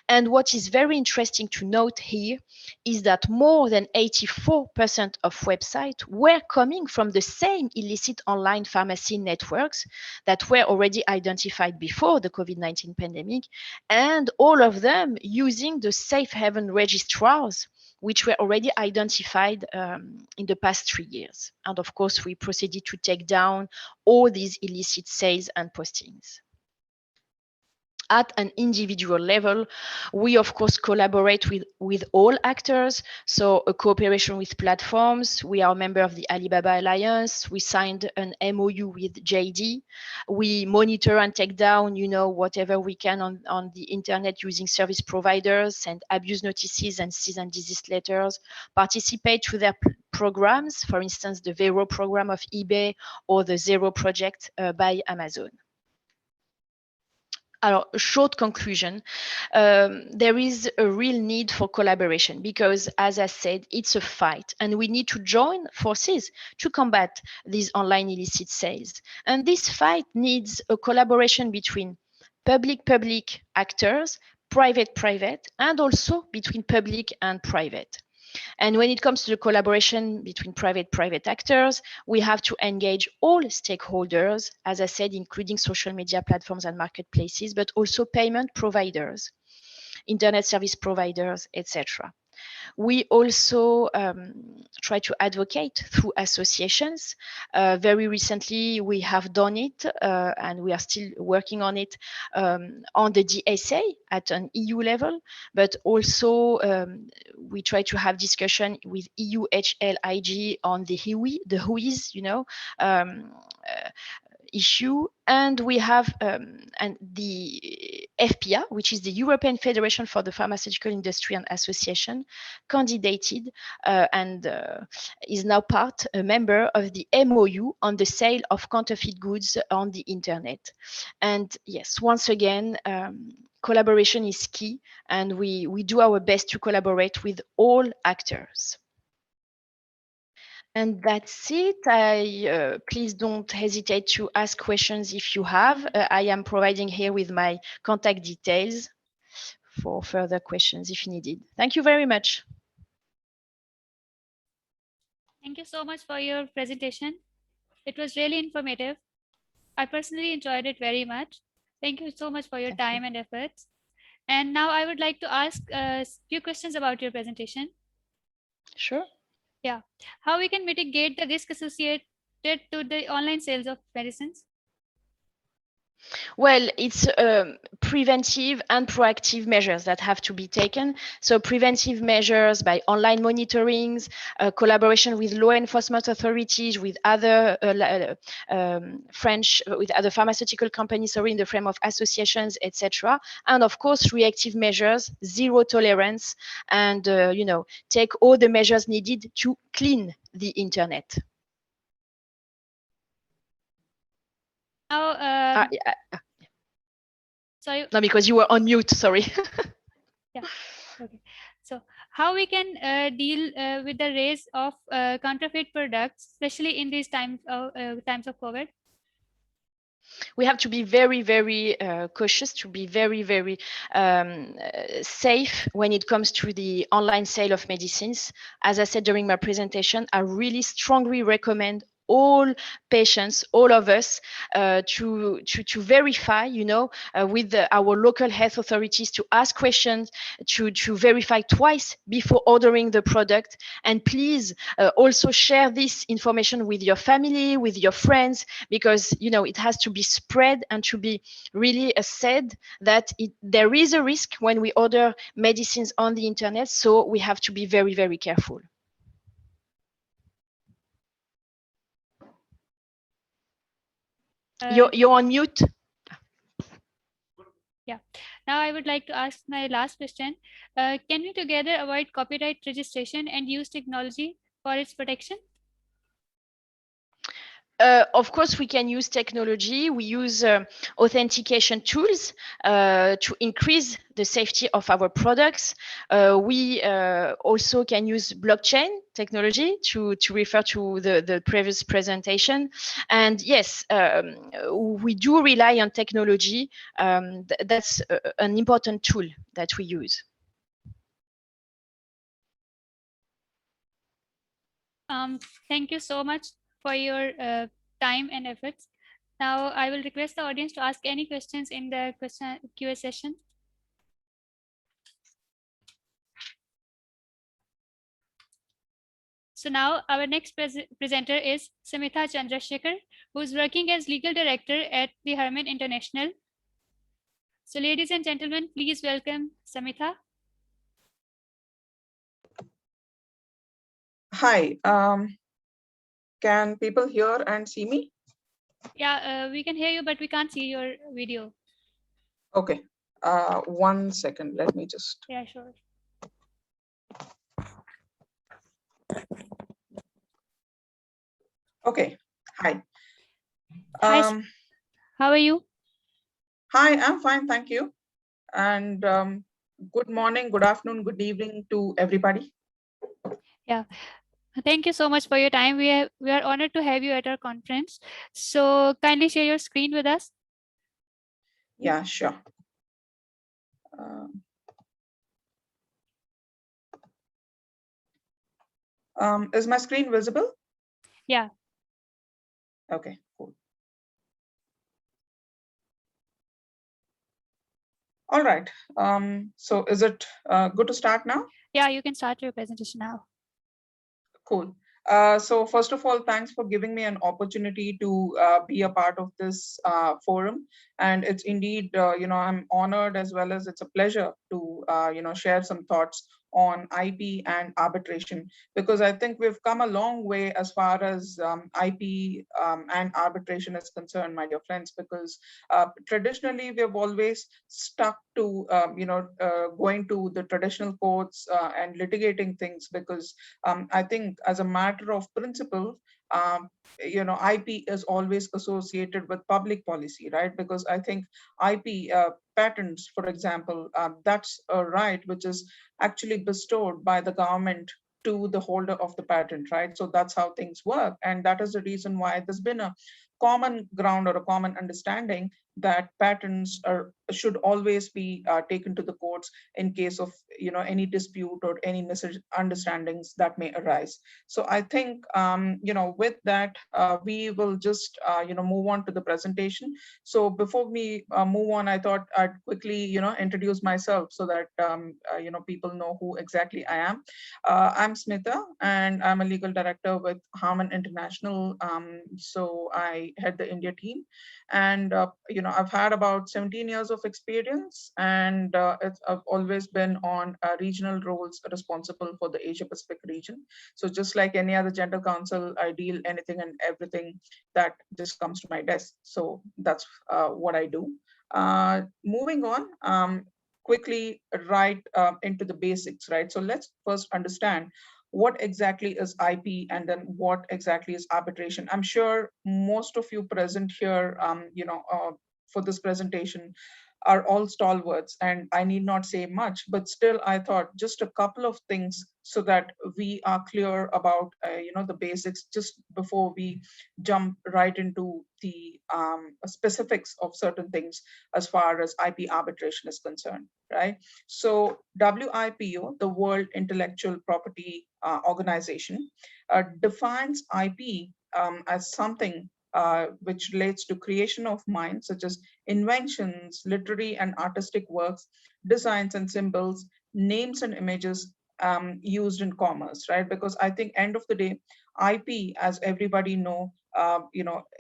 And what is very interesting to note here is that more than 84% of websites were coming from the same illicit online pharmacy networks that were already identified before the COVID-19 pandemic, and all of them using the safe haven registrars, which were already identified in the past 3 years. And of course, we proceeded to take down all these illicit sales and postings. At an individual level, we of course collaborate with all actors. So a cooperation with platforms. We are a member of the Alibaba Alliance. We signed an MOU with JD. We monitor and take down, whatever we can on the internet using service providers, send abuse notices and cease and desist letters, participate to their programs, for instance, the Vero program of eBay or the Zero project by Amazon. A short conclusion, there is a real need for collaboration because, as I said, it's a fight and we need to join forces to combat these online illicit sales. And this fight needs a collaboration between public actors, private, and also between public and private. And when it comes to the collaboration between private actors, we have to engage all stakeholders, as I said, including social media platforms and marketplaces, but also payment providers, internet service providers, etc. We also try to advocate through associations. Very recently, we have done it, and we are still working on it on the DSA at an EU level, but also we try to have discussion with EUHLIG on the WHOIS, issue, and we have and the FPA, which is the European Federation for the Pharmaceutical Industry and Association, candidated and is now a member of the MOU on the sale of counterfeit goods on the internet. And yes, once again, collaboration is key, and we do our best to collaborate with all actors. And that's it. Please don't hesitate to ask questions if you have. I am providing here with my contact details for further questions if needed. Thank you very much. Thank you so much for your presentation. It was really informative. I personally enjoyed it very much. Thank you so much for your time and efforts. And now I would like to ask a few questions about your presentation. Sure. Yeah. How we can mitigate the risk associated to the online sales of medicines? Well, it's preventive and proactive measures that have to be taken. So preventive measures by online monitorings, collaboration with law enforcement authorities, with other with other pharmaceutical companies, in the frame of associations, etc. And of course, reactive measures, zero tolerance, and take all the measures needed to clean the internet. Now, sorry. No, because you were on mute. Sorry. Yeah. Okay. So, how we can deal with the rise of counterfeit products, especially in these times of COVID? We have to be very, very cautious, to be very, very safe when it comes to the online sale of medicines. As I said during my presentation, I really strongly recommend all patients, all of us, to verify, with our local health authorities, to ask questions, to verify twice before ordering the product. And please also share this information with your family, with your friends, because it has to be spread and to be really said that there is a risk when we order medicines on the internet. So we have to be very, very careful. You're on mute. Yeah. Now I would like to ask my last question. Can we together avoid copyright registration and use technology for its protection? Of course, we can use technology. We use authentication tools to increase the safety of our products. We also can use blockchain technology to refer to the previous presentation. And yes, we do rely on technology. That's an important tool that we use. Thank you so much for your time and efforts. Now I will request the audience to ask any questions in the Q&A session. So now our next presenter is Samitha Chandrasekhar, who is working as legal director at the Harman International. So ladies and gentlemen, please welcome Samitha. Hi, can people hear and see me? Yeah, we can hear you, but we can't see your video. Okay, 1 second, let me just. Yeah, sure. Okay, hi. Hi, how are you? Hi, I'm fine, thank you. And good morning, good afternoon, good evening to everybody. Yeah. Thank you so much for your time. We are honored to have you at our conference. So kindly share your screen with us. Yeah, sure. Is my screen visible? Yeah. Okay, cool. All right. So is it good to start now? Yeah, you can start your presentation now. Cool. So first of all, thanks for giving me an opportunity to be a part of this forum. And it's indeed, I'm honored, as well as it's a pleasure to, share some thoughts on IP and arbitration, because I think we've come a long way as far as IP and arbitration is concerned, my dear friends, because traditionally we have always stuck to, going to the traditional courts and litigating things, because I think as a matter of principle, IP is always associated with public policy, right? Because I think IP patents, for example, that's a right which is actually bestowed by the government to the holder of the patent, right? So that's how things work. And that is the reason why there's been a common ground or a common understanding that patents should always be taken to the courts in case of any dispute or any misunderstandings that may arise. So I think with that we will just move on to the presentation. So before we move on, I thought I'd quickly introduce myself so that people know who exactly I am. I'm Smitha, and I'm a legal director with Harman International. So I head the India team, and I've had about 17 years of experience, and I've always been on regional roles responsible for the Asia Pacific region. So just like any other general counsel, I deal anything and everything that just comes to my desk. So that's what I do. Moving on, quickly right into the basics, right? So let's first understand what exactly is IP and then what exactly is arbitration. I'm sure most of you present here, for this presentation are all stalwarts, and I need not say much, but still I thought just a couple of things so that we are clear about the basics just before we jump right into the specifics of certain things as far as IP arbitration is concerned, right? So WIPO, the World Intellectual Property Organization, defines IP as something which relates to creation of minds, such as inventions, literary and artistic works, designs and symbols, names and images used in commerce, right? Because I think end of the day, IP, as everybody know,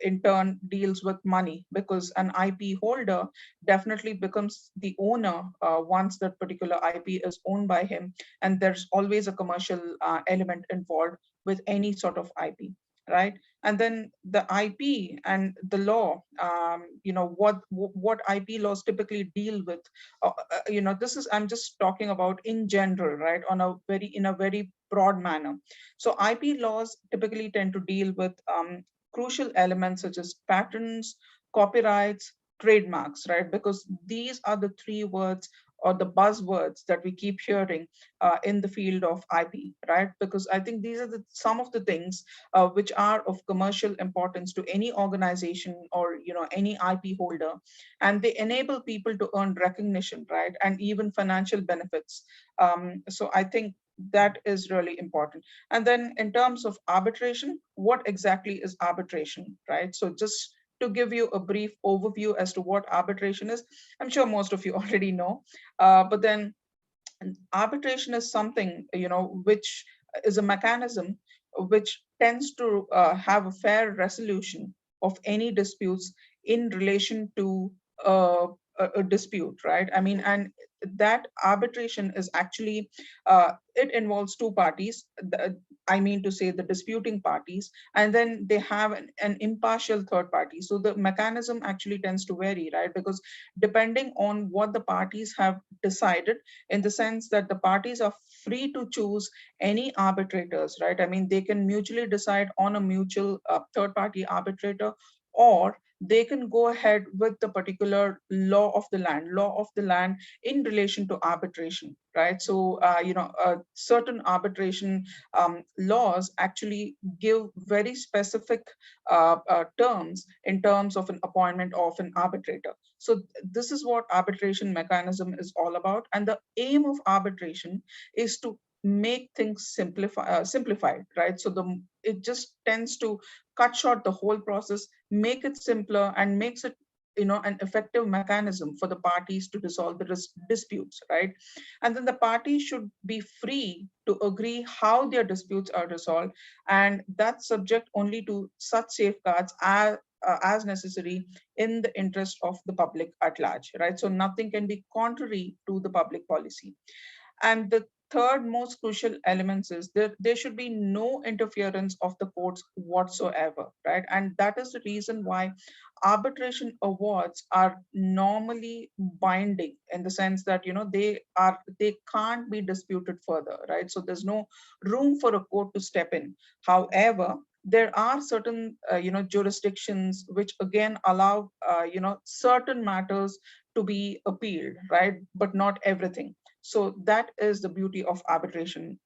in turn deals with money, because an IP holder definitely becomes the owner once that particular IP is owned by him, and there's always a commercial element involved with any sort of IP, right? And then the IP and the law, what IP laws typically deal with, this is, I'm just talking about in general, right? In a very broad manner. So IP laws typically tend to deal with crucial elements such as patents, copyrights, trademarks, right? Because these are the three words or the buzzwords that we keep hearing in the field of IP, right? Because I think these are some of the things which are of commercial importance to any organization or any IP holder, and they enable people to earn recognition, right? And even financial benefits. So I think that is really important. And then in terms of arbitration, what exactly is arbitration, right? So just to give you a brief overview as to what arbitration is, I'm sure most of you already know, but then arbitration is something, which is a mechanism which tends to have a fair resolution of any disputes in relation to a dispute, right? I mean, and that arbitration is actually, it involves two parties, I mean to say the disputing parties, and then they have an impartial third party. So the mechanism actually tends to vary, right? Because depending on what the parties have decided, in the sense that the parties are free to choose any arbitrators, right? I mean, they can mutually decide on a mutual third party arbitrator, or they can go ahead with the particular law of the land in relation to arbitration, right? So, certain arbitration laws actually give very specific terms in terms of an appointment of an arbitrator. So this is what arbitration mechanism is all about. And the aim of arbitration is to make things simplified, right? So it just tends to cut short the whole process, make it simpler, and makes it an effective mechanism for the parties to resolve the disputes, right? And then the parties should be free to agree how their disputes are resolved, and that's subject only to such safeguards as necessary in the interest of the public at large, right? So nothing can be contrary to the public policy. And the third most crucial elements is that there should be no interference of the courts whatsoever, right? And that is the reason why arbitration awards are normally binding, in the sense that they can't be disputed further, right? So there's no room for a court to step in. However, there are certain jurisdictions which again allow certain matters to be appealed, right? But not everything. So that is the beauty of arbitration,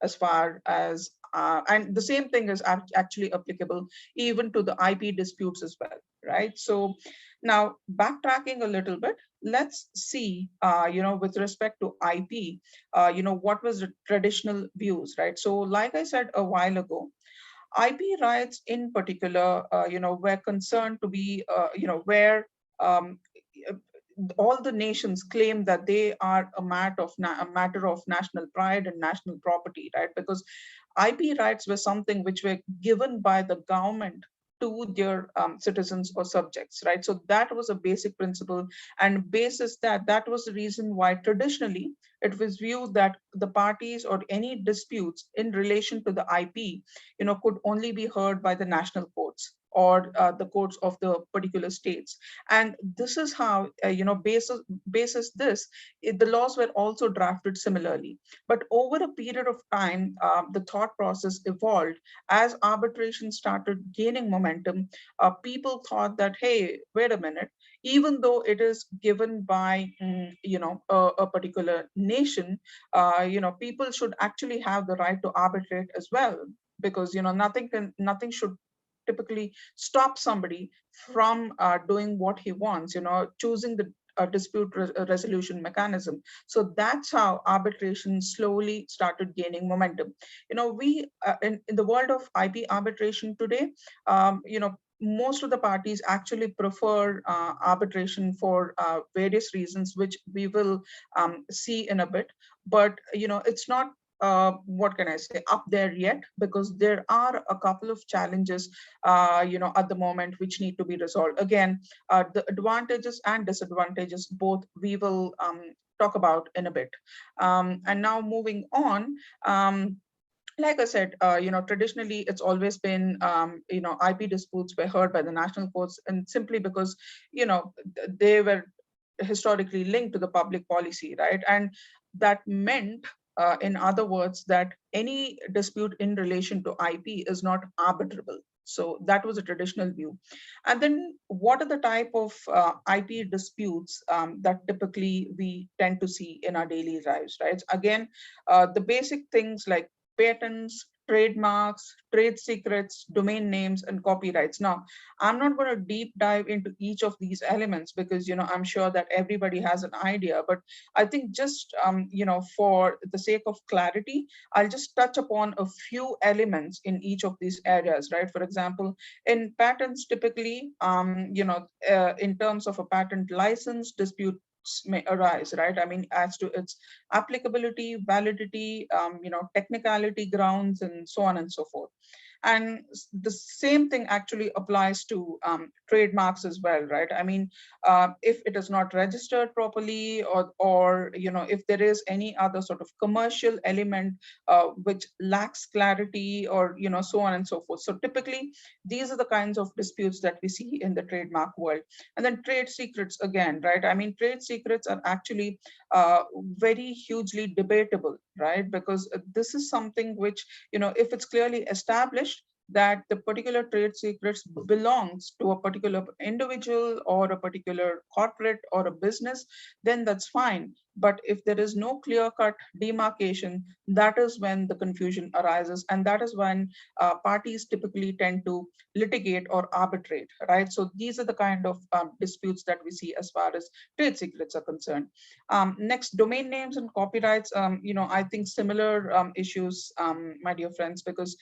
as far as, and the same thing is actually applicable even to the IP disputes as well, right? So now backtracking a little bit, let's see, with respect to IP, what was the traditional views, right? So like I said a while ago, IP rights in particular, were concerned to be, where um, all the nations claim that they are a matter of national pride and national property, right? Because IP rights were something which were given by the government to their citizens or subjects, right? So that was a basic principle, and basis that was the reason why traditionally it was viewed that the parties or any disputes in relation to the IP, could only be heard by the national courts or the courts of the particular states. And this is how, basis this, the laws were also drafted similarly. But over a period of time, the thought process evolved. As arbitration started gaining momentum, people thought that, hey, wait a minute, even though it is given by, a particular nation, people should actually have the right to arbitrate as well, because, nothing should typically stop somebody from doing what he wants, choosing the dispute resolution mechanism. So that's how arbitration slowly started gaining momentum. We in the world of IP arbitration today, most of the parties actually prefer arbitration for various reasons, which we will see in a bit. But it's not what can I say, up there yet, because there are a couple of challenges, at the moment, which need to be resolved. Again, the advantages and disadvantages both we will talk about in a bit. And now moving on. Like I said, traditionally it's always been, IP disputes were heard by the national courts, and simply because, they were historically linked to the public policy, right? And that meant, in other words, that any dispute in relation to IP is not arbitrable. So that was a traditional view. And then what are the type of IP disputes that typically we tend to see in our daily lives, right? Again, the basic things like patents, trademarks, trade secrets, domain names, and copyrights. Now, I'm not going to deep dive into each of these elements because, I'm sure that everybody has an idea, but I think just, for the sake of clarity, I'll just touch upon a few elements in each of these areas, right? For example, in patents, typically, in terms of a patent license, dispute may arise, right? I mean, as to its applicability, validity, technicality grounds, and so on and so forth. And the same thing actually applies to trademarks as well, right? I mean, if it is not registered properly, or if there is any other sort of commercial element which lacks clarity, or so on and so forth. So typically, these are the kinds of disputes that we see in the trademark world. And then trade secrets again, right? I mean, trade secrets are actually very hugely debatable, right? Because this is something which, if it's clearly established that the particular trade secrets belongs to a particular individual or a particular corporate or a business, then that's fine. But if there is no clear-cut demarcation, that is when the confusion arises, and that is when parties typically tend to litigate or arbitrate, right? So these are the kind of disputes that we see as far as trade secrets are concerned. Next, domain names and copyrights. I think similar issues, my dear friends, because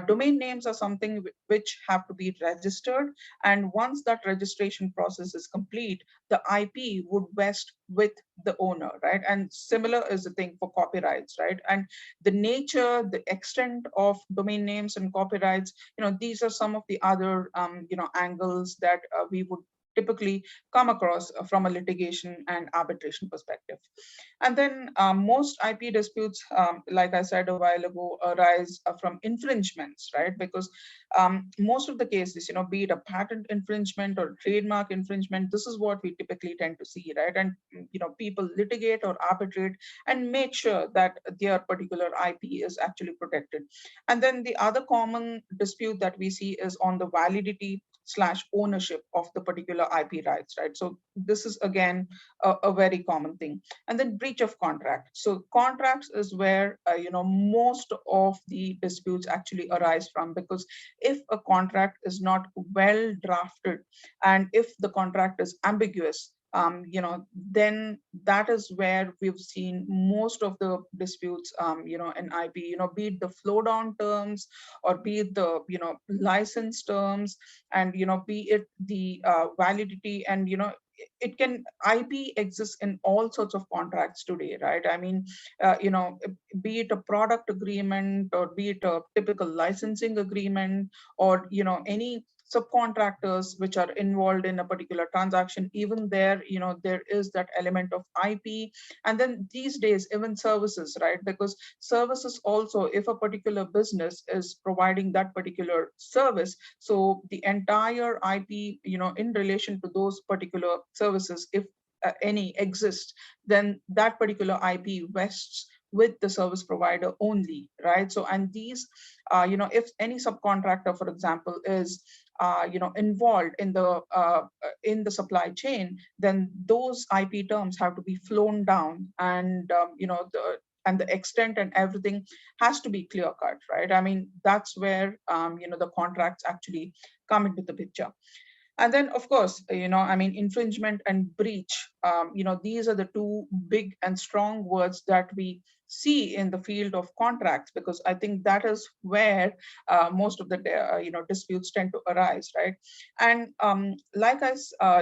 domain names are something which have to be registered, and once that registration process is complete, the IP would vest with the owner, right? And similar is the thing for copyrights, right? And the nature, the extent of domain names and copyrights, these are some of the other, angles that we would typically come across from a litigation and arbitration perspective. And then most IP disputes, like I said a while ago, arise from infringements, right? Because most of the cases, be it a patent infringement or trademark infringement, this is what we typically tend to see, right? And, people litigate or arbitrate and make sure that their particular IP is actually protected. And then the other common dispute that we see is on the validity / ownership of the particular IP rights, right? So this is again a very common thing. And then breach of contract. So contracts is where most of the disputes actually arise from, because if a contract is not well drafted and if the contract is ambiguous, then that is where we've seen most of the disputes, in IP, be it the flow down terms or be it the, license terms, and, be it the validity, and, it can, IP exists in all sorts of contracts today, right? I mean, be it a product agreement, or be it a typical licensing agreement, or any subcontractors which are involved in a particular transaction, even there, there is that element of IP. And then these days, even services, right? Because services also, if a particular business is providing that particular service, so the entire IP, in relation to those particular services, if any exist, then that particular IP vests with the service provider only, right? So, and these, if any subcontractor, for example, is involved in the supply chain, then those IP terms have to be flown down, and the extent and everything has to be clear cut, right? I mean, that's where the contracts actually come into the picture. And then, of course, I mean, infringement and breach, these are the two big and strong words that we see in the field of contracts, because I think that is where most of the disputes tend to arise, right? And like I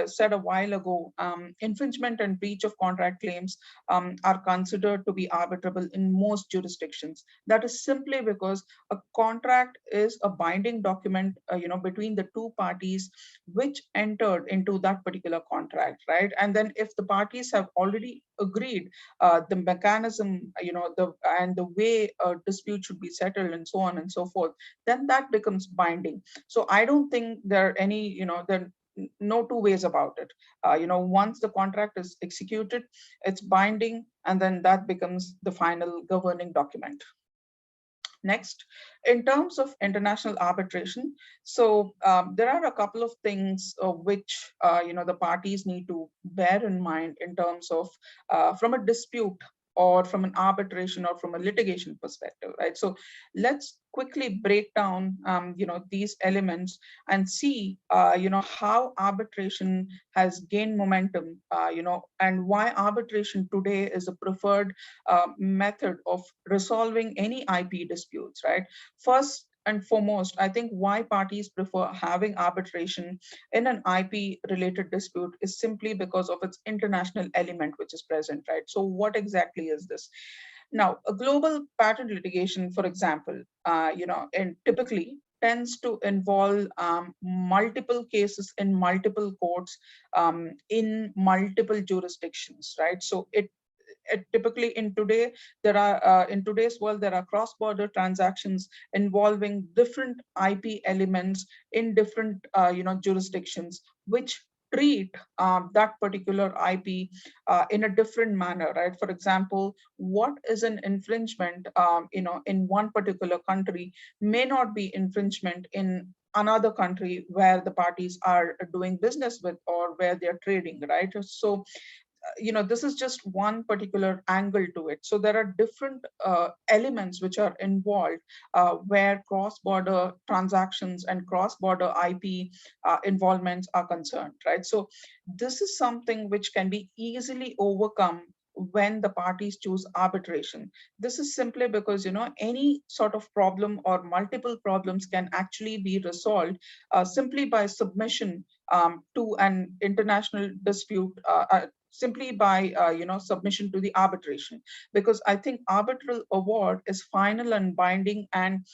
said a while ago, infringement and breach of contract claims are considered to be arbitrable in most jurisdictions. That is simply because a contract is a binding document, between the two parties which entered into that particular contract, right? And then if the parties have already agreed the mechanism, the way a dispute should be settled, and so on and so forth, then that becomes binding. So I don't think there are any, there are no two ways about it. Once the contract is executed, it's binding, and then that becomes the final governing document. Next, in terms of international arbitration, so there are a couple of things which the parties need to bear in mind in terms of from a dispute, or from an arbitration, or from a litigation perspective, right? So let's quickly break down these elements and see how arbitration has gained momentum, and why arbitration today is a preferred method of resolving any IP disputes, right? First and foremost, I think why parties prefer having arbitration in an IP related dispute is simply because of its international element which is present, right? So what exactly is this? Now, a global patent litigation, for example, and typically tends to involve multiple cases in multiple courts, in multiple jurisdictions, right? So it typically in today's world, there are cross-border transactions involving different IP elements in different jurisdictions, which treat that particular IP in a different manner, right? For example, what is an infringement in one particular country may not be infringement in another country where the parties are doing business with, or where they're trading, right? So this is just one particular angle to it. So there are different elements which are involved where cross-border transactions and cross-border IP involvements are concerned, right? So this is something which can be easily overcome when the parties choose arbitration. This is simply because any sort of problem or multiple problems can actually be resolved simply by submission to an international dispute, simply by submission to the arbitration, because I think arbitral award is final and binding, and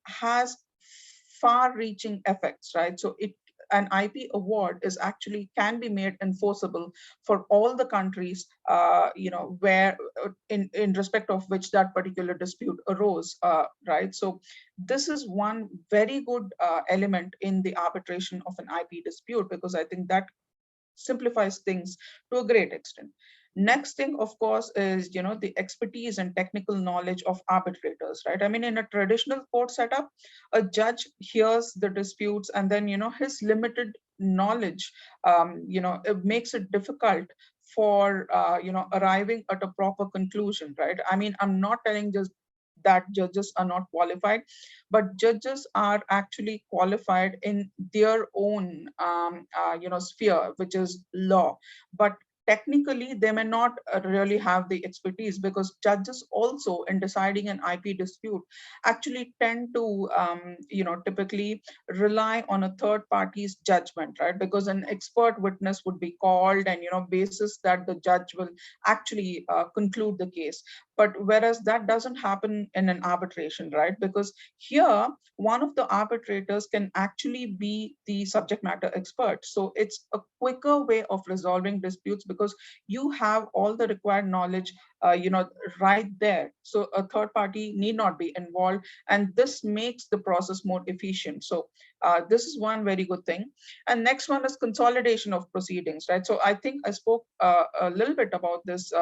has far-reaching effects, right? So an IP award is actually can be made enforceable for all the countries, where in respect of which that particular dispute arose, right? So this is one very good element in the arbitration of an IP dispute, because I think that simplifies things to a great extent. Next thing, of course, is the expertise and technical knowledge of arbitrators, right? I mean, in a traditional court setup, a judge hears the disputes, and then his limited knowledge, it makes it difficult for arriving at a proper conclusion, right? I mean, I'm not telling just that judges are not qualified, but judges are actually qualified in their own sphere, which is law. But technically they may not really have the expertise, because judges also in deciding an IP dispute actually tend to typically rely on a third party's judgment, right? Because an expert witness would be called, and basis that the judge will actually conclude the case. But whereas that doesn't happen in an arbitration, right? Because here one of the arbitrators can actually be the subject matter expert. So it's a quicker way of resolving disputes, because you have all the required knowledge right there. So a third party need not be involved, and this makes the process more efficient. So this is one very good thing. And next one is consolidation of proceedings, right? So I think I spoke a little bit about this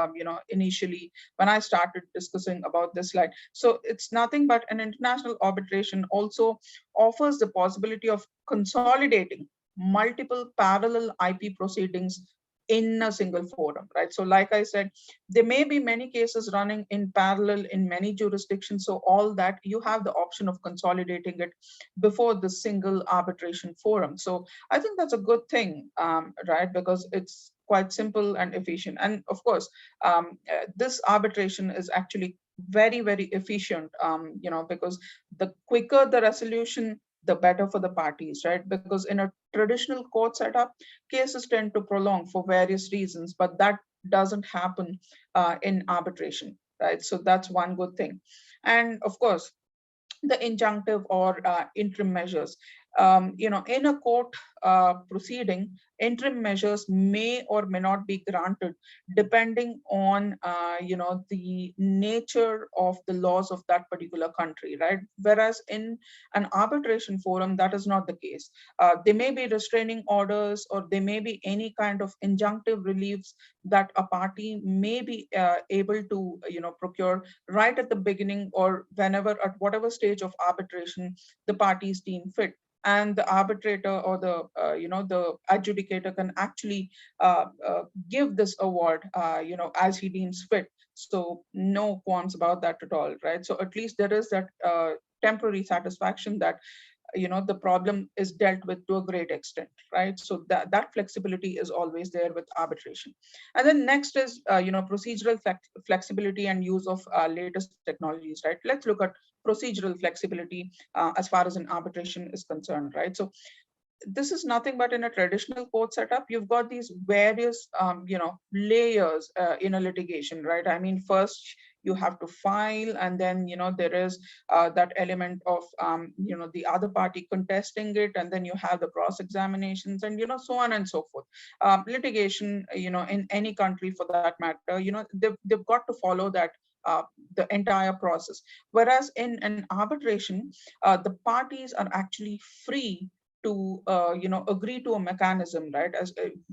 initially when I started discussing about this slide. So it's nothing but an international arbitration also offers the possibility of consolidating multiple parallel IP proceedings in a single forum, right? So like I said, there may be many cases running in parallel in many jurisdictions. So all that, you have the option of consolidating it before the single arbitration forum. So I think that's a good thing, right? Because it's quite simple and efficient. And of course, this arbitration is actually very, very efficient, because the quicker the resolution, the better for the parties, right? Because in a traditional court setup, cases tend to prolong for various reasons, but that doesn't happen in arbitration, right? So that's one good thing. And of course, the injunctive or interim measures. In a court proceeding, interim measures may or may not be granted depending on the nature of the laws of that particular country, right? Whereas in an arbitration forum, that is not the case. There may be restraining orders, or there may be any kind of injunctive reliefs that a party may be able to procure right at the beginning, or whenever, at whatever stage of arbitration the parties deem fit. And the arbitrator or the the adjudicator can actually give this award as he deems fit. So no qualms about that at all, right? So at least there is that temporary satisfaction that the problem is dealt with to a great extent, right? So that flexibility is always there with arbitration. And then next is procedural flexibility and use of latest technologies, right? Let's look at procedural flexibility as far as an arbitration is concerned, right? So this is nothing but, in a traditional court setup, you've got these various layers in a litigation, right? I mean, first you have to file, and then there is that element of the other party contesting it, and then you have the cross examinations, and so on and so forth. Litigation in any country for that matter, they've got to follow that the entire process. Whereas in an arbitration, the parties are actually free to agree to a mechanism, right? As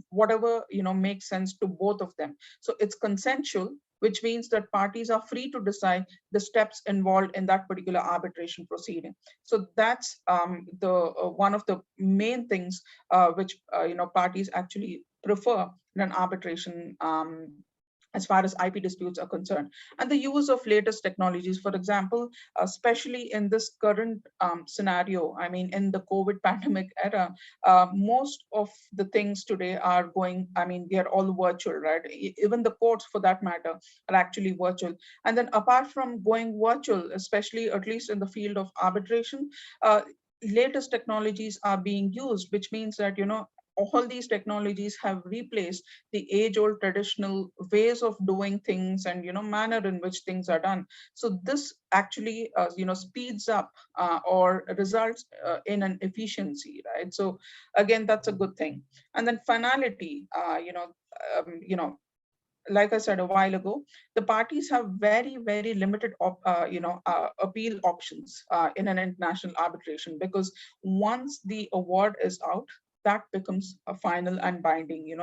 whatever makes sense to both of them. So it's consensual, which means that parties are free to decide the steps involved in that particular arbitration proceeding. So that's the one of the main things which parties actually prefer in an arbitration as far as IP disputes are concerned. And the use of latest technologies, for example, especially in this current scenario, I mean, in the COVID pandemic era, most of the things today are going, I mean, they're all virtual, right? Even the courts, for that matter, are actually virtual. And then apart from going virtual, especially at least in the field of arbitration, latest technologies are being used, which means that, all these technologies have replaced the age-old traditional ways of doing things and manner in which things are done. So this actually speeds up or results in an efficiency, right? So again, that's a good thing. And then finality, like I said a while ago, the parties have very, very limited appeal options in an international arbitration, because once the award is out, that becomes a final and binding.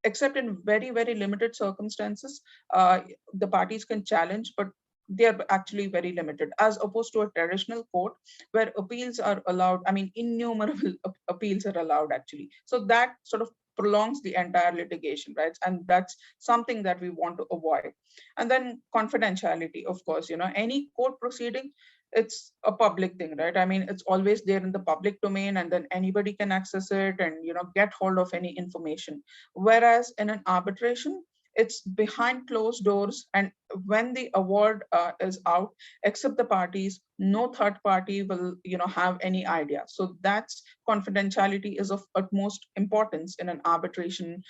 Except in very, very limited circumstances, the parties can challenge, but they are actually very limited, as opposed to a traditional court where appeals are allowed. I mean, innumerable appeals are allowed actually. So that sort of prolongs the entire litigation, right? And that's something that we want to avoid. And then confidentiality, of course, any court proceeding it's a public thing, right? I mean, it's always there in the public domain, and then anybody can access it and, you know, get hold of any information. Whereas in an arbitration, it's behind closed doors, and when the award is out, except the parties, no third party will, you know, have any idea. So that's confidentiality is of utmost importance in an arbitration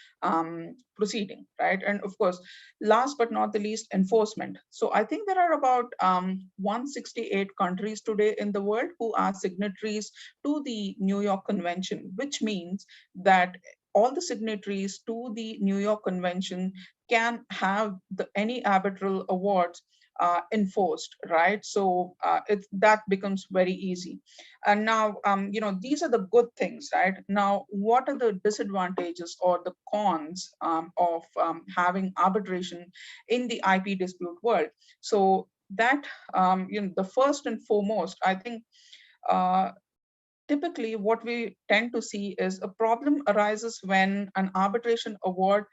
proceeding, right? And of course, last but not the least, enforcement. So I think there are about 168 countries today in the world who are signatories to the New York Convention, which means that all the signatories to the New York Convention can have any arbitral awards enforced, right? So that becomes very easy. And now, you know, these are the good things, right? Now, what are the disadvantages or the cons of having arbitration in the IP dispute world? So that, you know, the first and foremost, I think, typically what we tend to see is a problem arises when an arbitration award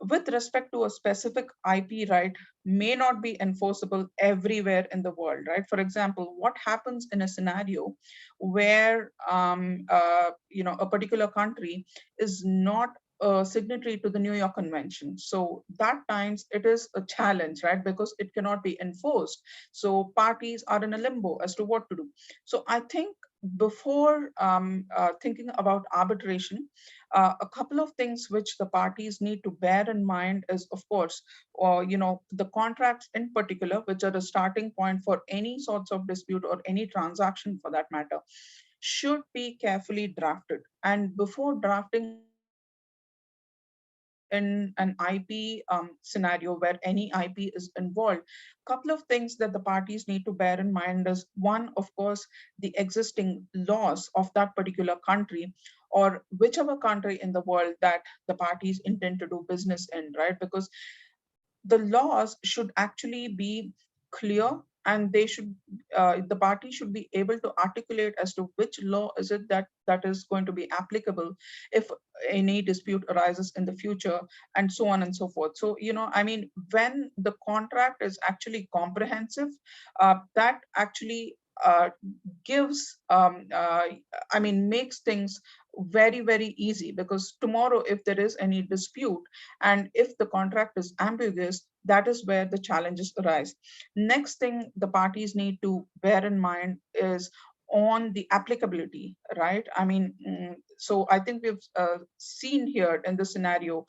with respect to a specific IP right may not be enforceable everywhere in the world, right? For example, what happens in a scenario where you know, a particular country is not a signatory to the New York Convention? So that times it is a challenge, right? Because it cannot be enforced. So parties are in a limbo as to what to do. So I think before thinking about arbitration, a couple of things which the parties need to bear in mind is, of course, you know, the contracts in particular, which are the starting point for any sorts of dispute or any transaction for that matter, should be carefully drafted. And before drafting in an IP scenario where any IP is involved, a couple of things that the parties need to bear in mind is, one, of course, the existing laws of that particular country or whichever country in the world that the parties intend to do business in, right? Because the laws should actually be clear, and they should the party should be able to articulate as to which law is it that is going to be applicable if any dispute arises in the future, and so on and so forth. So, you know, I mean, when the contract is actually comprehensive, that actually gives I mean, makes things very, very easy, because tomorrow if there is any dispute and if the contract is ambiguous, that is where the challenges arise. Next thing the parties need to bear in mind is on the applicability, right? I mean, so I think we've seen here in this scenario,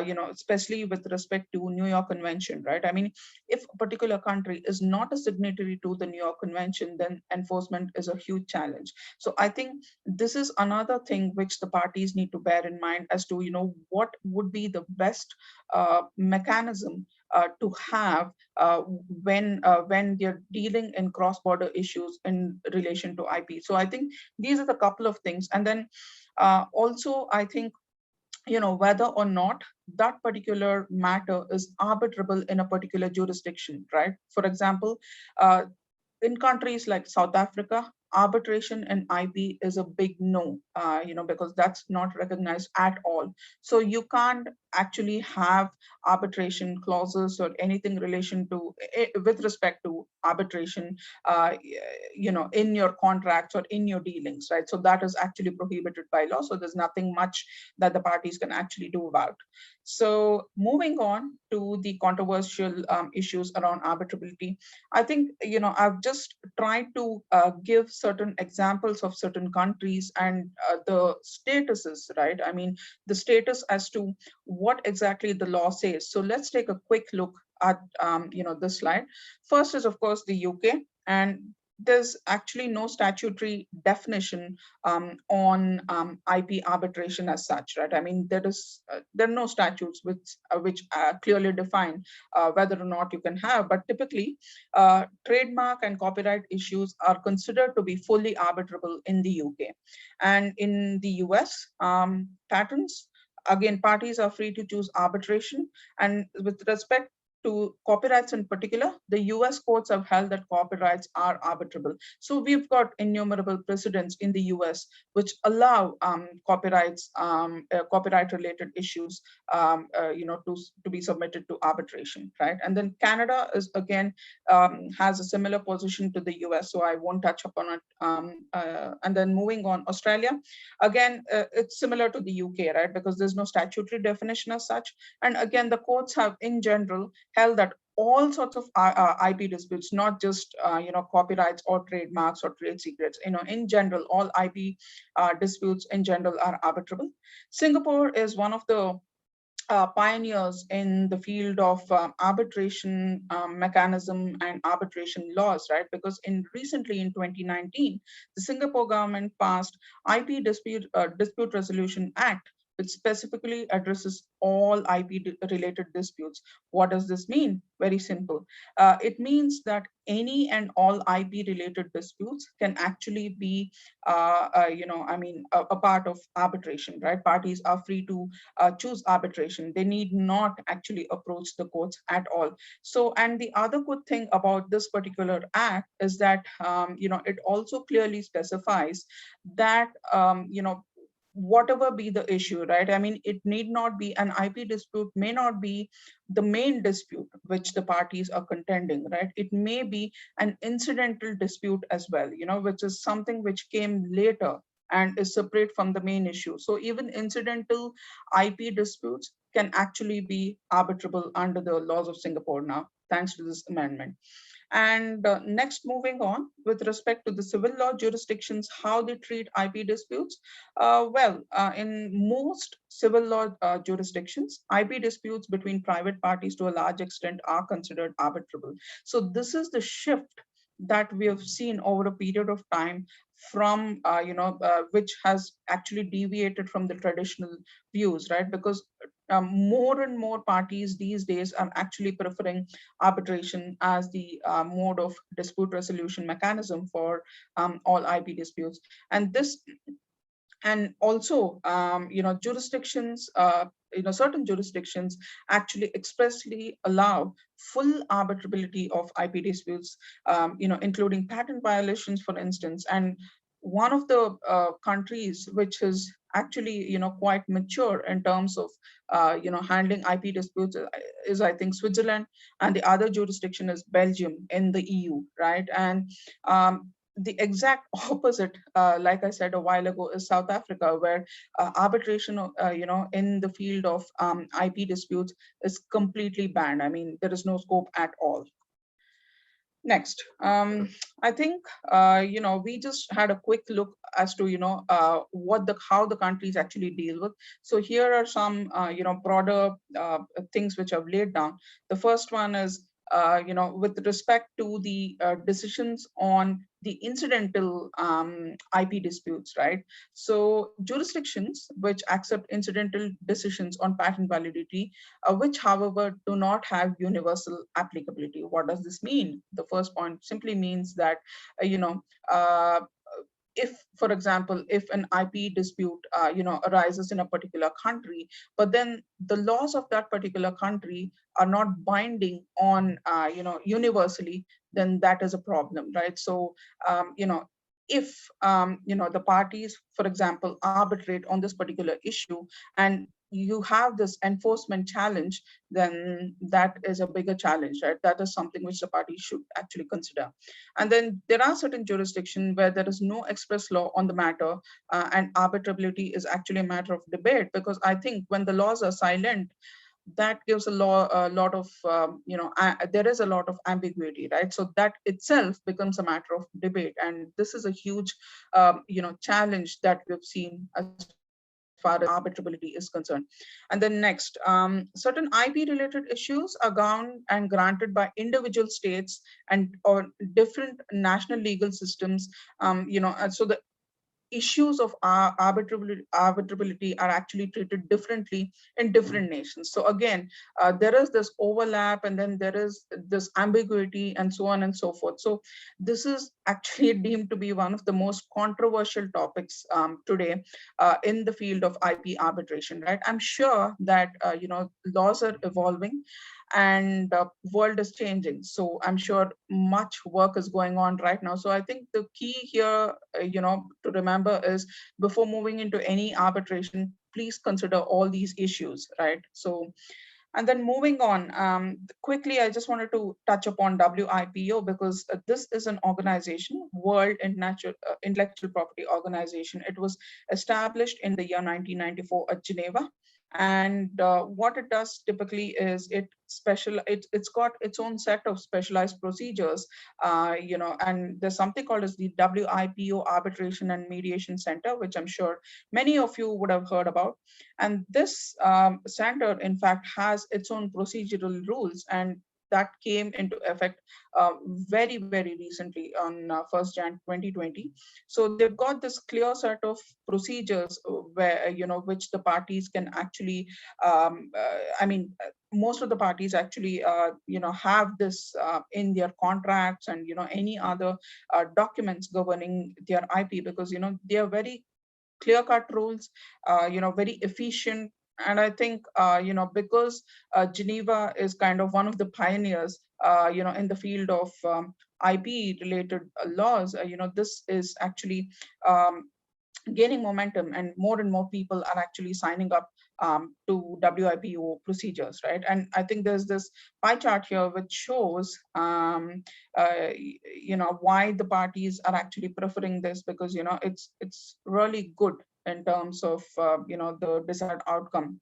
you know, especially with respect to New York Convention, right? I mean, if a particular country is not a signatory to the New York Convention, then enforcement is a huge challenge. So I think this is another thing which the parties need to bear in mind as to, you know, what would be the best mechanism to have when they're dealing in cross-border issues in relation to IP. So I think these are the couple of things. And then also, I think, you know, whether or not that particular matter is arbitrable in a particular jurisdiction, right? For example, in countries like South Africa, arbitration and IP is a big no, you know, because that's not recognized at all. So you can't actually have arbitration clauses or anything relation to with respect to arbitration, you know, in your contracts or in your dealings, right? So that is actually prohibited by law. So there's nothing much that the parties can actually do about. So moving on to the controversial issues around arbitrability, I think, you know, I've just tried to give certain examples of certain countries and the statuses, right? I mean, the status as to what exactly the law says. So let's take a quick look at, you know, this slide. First is, of course, the UK, and there's actually no statutory definition on IP arbitration as such, right? I mean, there are no statutes which clearly define whether or not you can have, but typically trademark and copyright issues are considered to be fully arbitrable in the UK. And in the US, patents, again, parties are free to choose arbitration. And with respect to copyrights in particular, the US courts have held that copyrights are arbitrable. So we've got innumerable precedents in the US which allow copyrights, copyright-related issues, to be submitted to arbitration, right? And then Canada is again has a similar position to the US, so I won't touch upon it. And then moving on, Australia, again, it's similar to the UK, right? Because there's no statutory definition as such. And again, the courts have in general held that all sorts of IP disputes, not just copyrights or trademarks or trade secrets, in general, all IP disputes in general are arbitrable. Singapore is one of the pioneers in the field of arbitration mechanism and arbitration laws, right? Because recently in 2019, the Singapore government passed IP Dispute Resolution Act, which specifically addresses all IP related disputes. What does this mean? Very simple. It means that any and all IP related disputes can actually be, a part of arbitration, right? Parties are free to choose arbitration. They need not actually approach the courts at all. So, and the other good thing about this particular act is that, it also clearly specifies that, whatever be the issue, right? I mean, it need not be an IP dispute, may not be the main dispute which the parties are contending, right? It may be an incidental dispute as well, which is something which came later and is separate from the main issue. So even incidental IP disputes can actually be arbitrable under the laws of Singapore now, thanks to this amendment. And next, moving on, with respect to the civil law jurisdictions, how they treat IP disputes. In most civil law jurisdictions, IP disputes between private parties to a large extent are considered arbitrable. So this is the shift that we have seen over a period of time from, which has actually deviated from the traditional views, right? Because more and more parties these days are actually preferring arbitration as the mode of dispute resolution mechanism for all IP disputes. And this, and also, jurisdictions, certain jurisdictions actually expressly allow full arbitrability of IP disputes, including patent violations, for instance. And one of the countries which is actually, quite mature in terms of, handling IP disputes is, I think, Switzerland, and the other jurisdiction is Belgium in the EU, right? And the exact opposite, like I said a while ago, is South Africa, where arbitration, in the field of IP disputes is completely banned. I mean, there is no scope at all. Next, I think, we just had a quick look as to, how the countries actually deal with. So here are some, broader things which I've laid down. The first one is, with respect to the decisions on the incidental IP disputes, right? So jurisdictions which accept incidental decisions on patent validity, which, however, do not have universal applicability. What does this mean? The first point simply means that, if, for example, if an IP dispute, arises in a particular country, but then the laws of that particular country are not binding on, universally, then that is a problem, right? So, if, the parties, for example, arbitrate on this particular issue and you have this enforcement challenge, then that is a bigger challenge, right? That is something which the party should actually consider. And then there are certain jurisdictions where there is no express law on the matter, and arbitrability is actually a matter of debate, because I think when the laws are silent, that gives a lot of, there is a lot of ambiguity, right? So that itself becomes a matter of debate. And this is a huge, challenge that we've seen as far as arbitrability is concerned. And then next, certain IP related issues are granted and granted by individual states and or different national legal systems, so the issues of arbitrability are actually treated differently in different nations. So again, there is this overlap, and then there is this ambiguity, and so on and so forth. So this is actually deemed to be one of the most controversial topics today in the field of IP arbitration, right? I'm sure that laws are evolving, and world is changing. So I'm sure much work is going on right now. So I think the key here, to remember is before moving into any arbitration, please consider all these issues, right? So, and then moving on, quickly, I just wanted to touch upon WIPO because this is an organization, World Intellectual Property Organization. It was established in the year 1994 at Geneva. And what it does typically is it's got its own set of specialized procedures, and there's something called as the WIPO Arbitration and Mediation Center, which I'm sure many of you would have heard about. And this center, in fact, has its own procedural rules, and that came into effect very, very recently on 1st Jan 2020. So they've got this clear set of procedures where, which the parties can actually, most of the parties actually, have this in their contracts and, any other documents governing their IP, because, they are very clear-cut rules, very efficient. And I think, because Geneva is kind of one of the pioneers, in the field of IP-related laws, this is actually gaining momentum, and more people are actually signing up to WIPO procedures, right? And I think there's this pie chart here which shows, why the parties are actually preferring this, because it's really good in terms of the desired outcome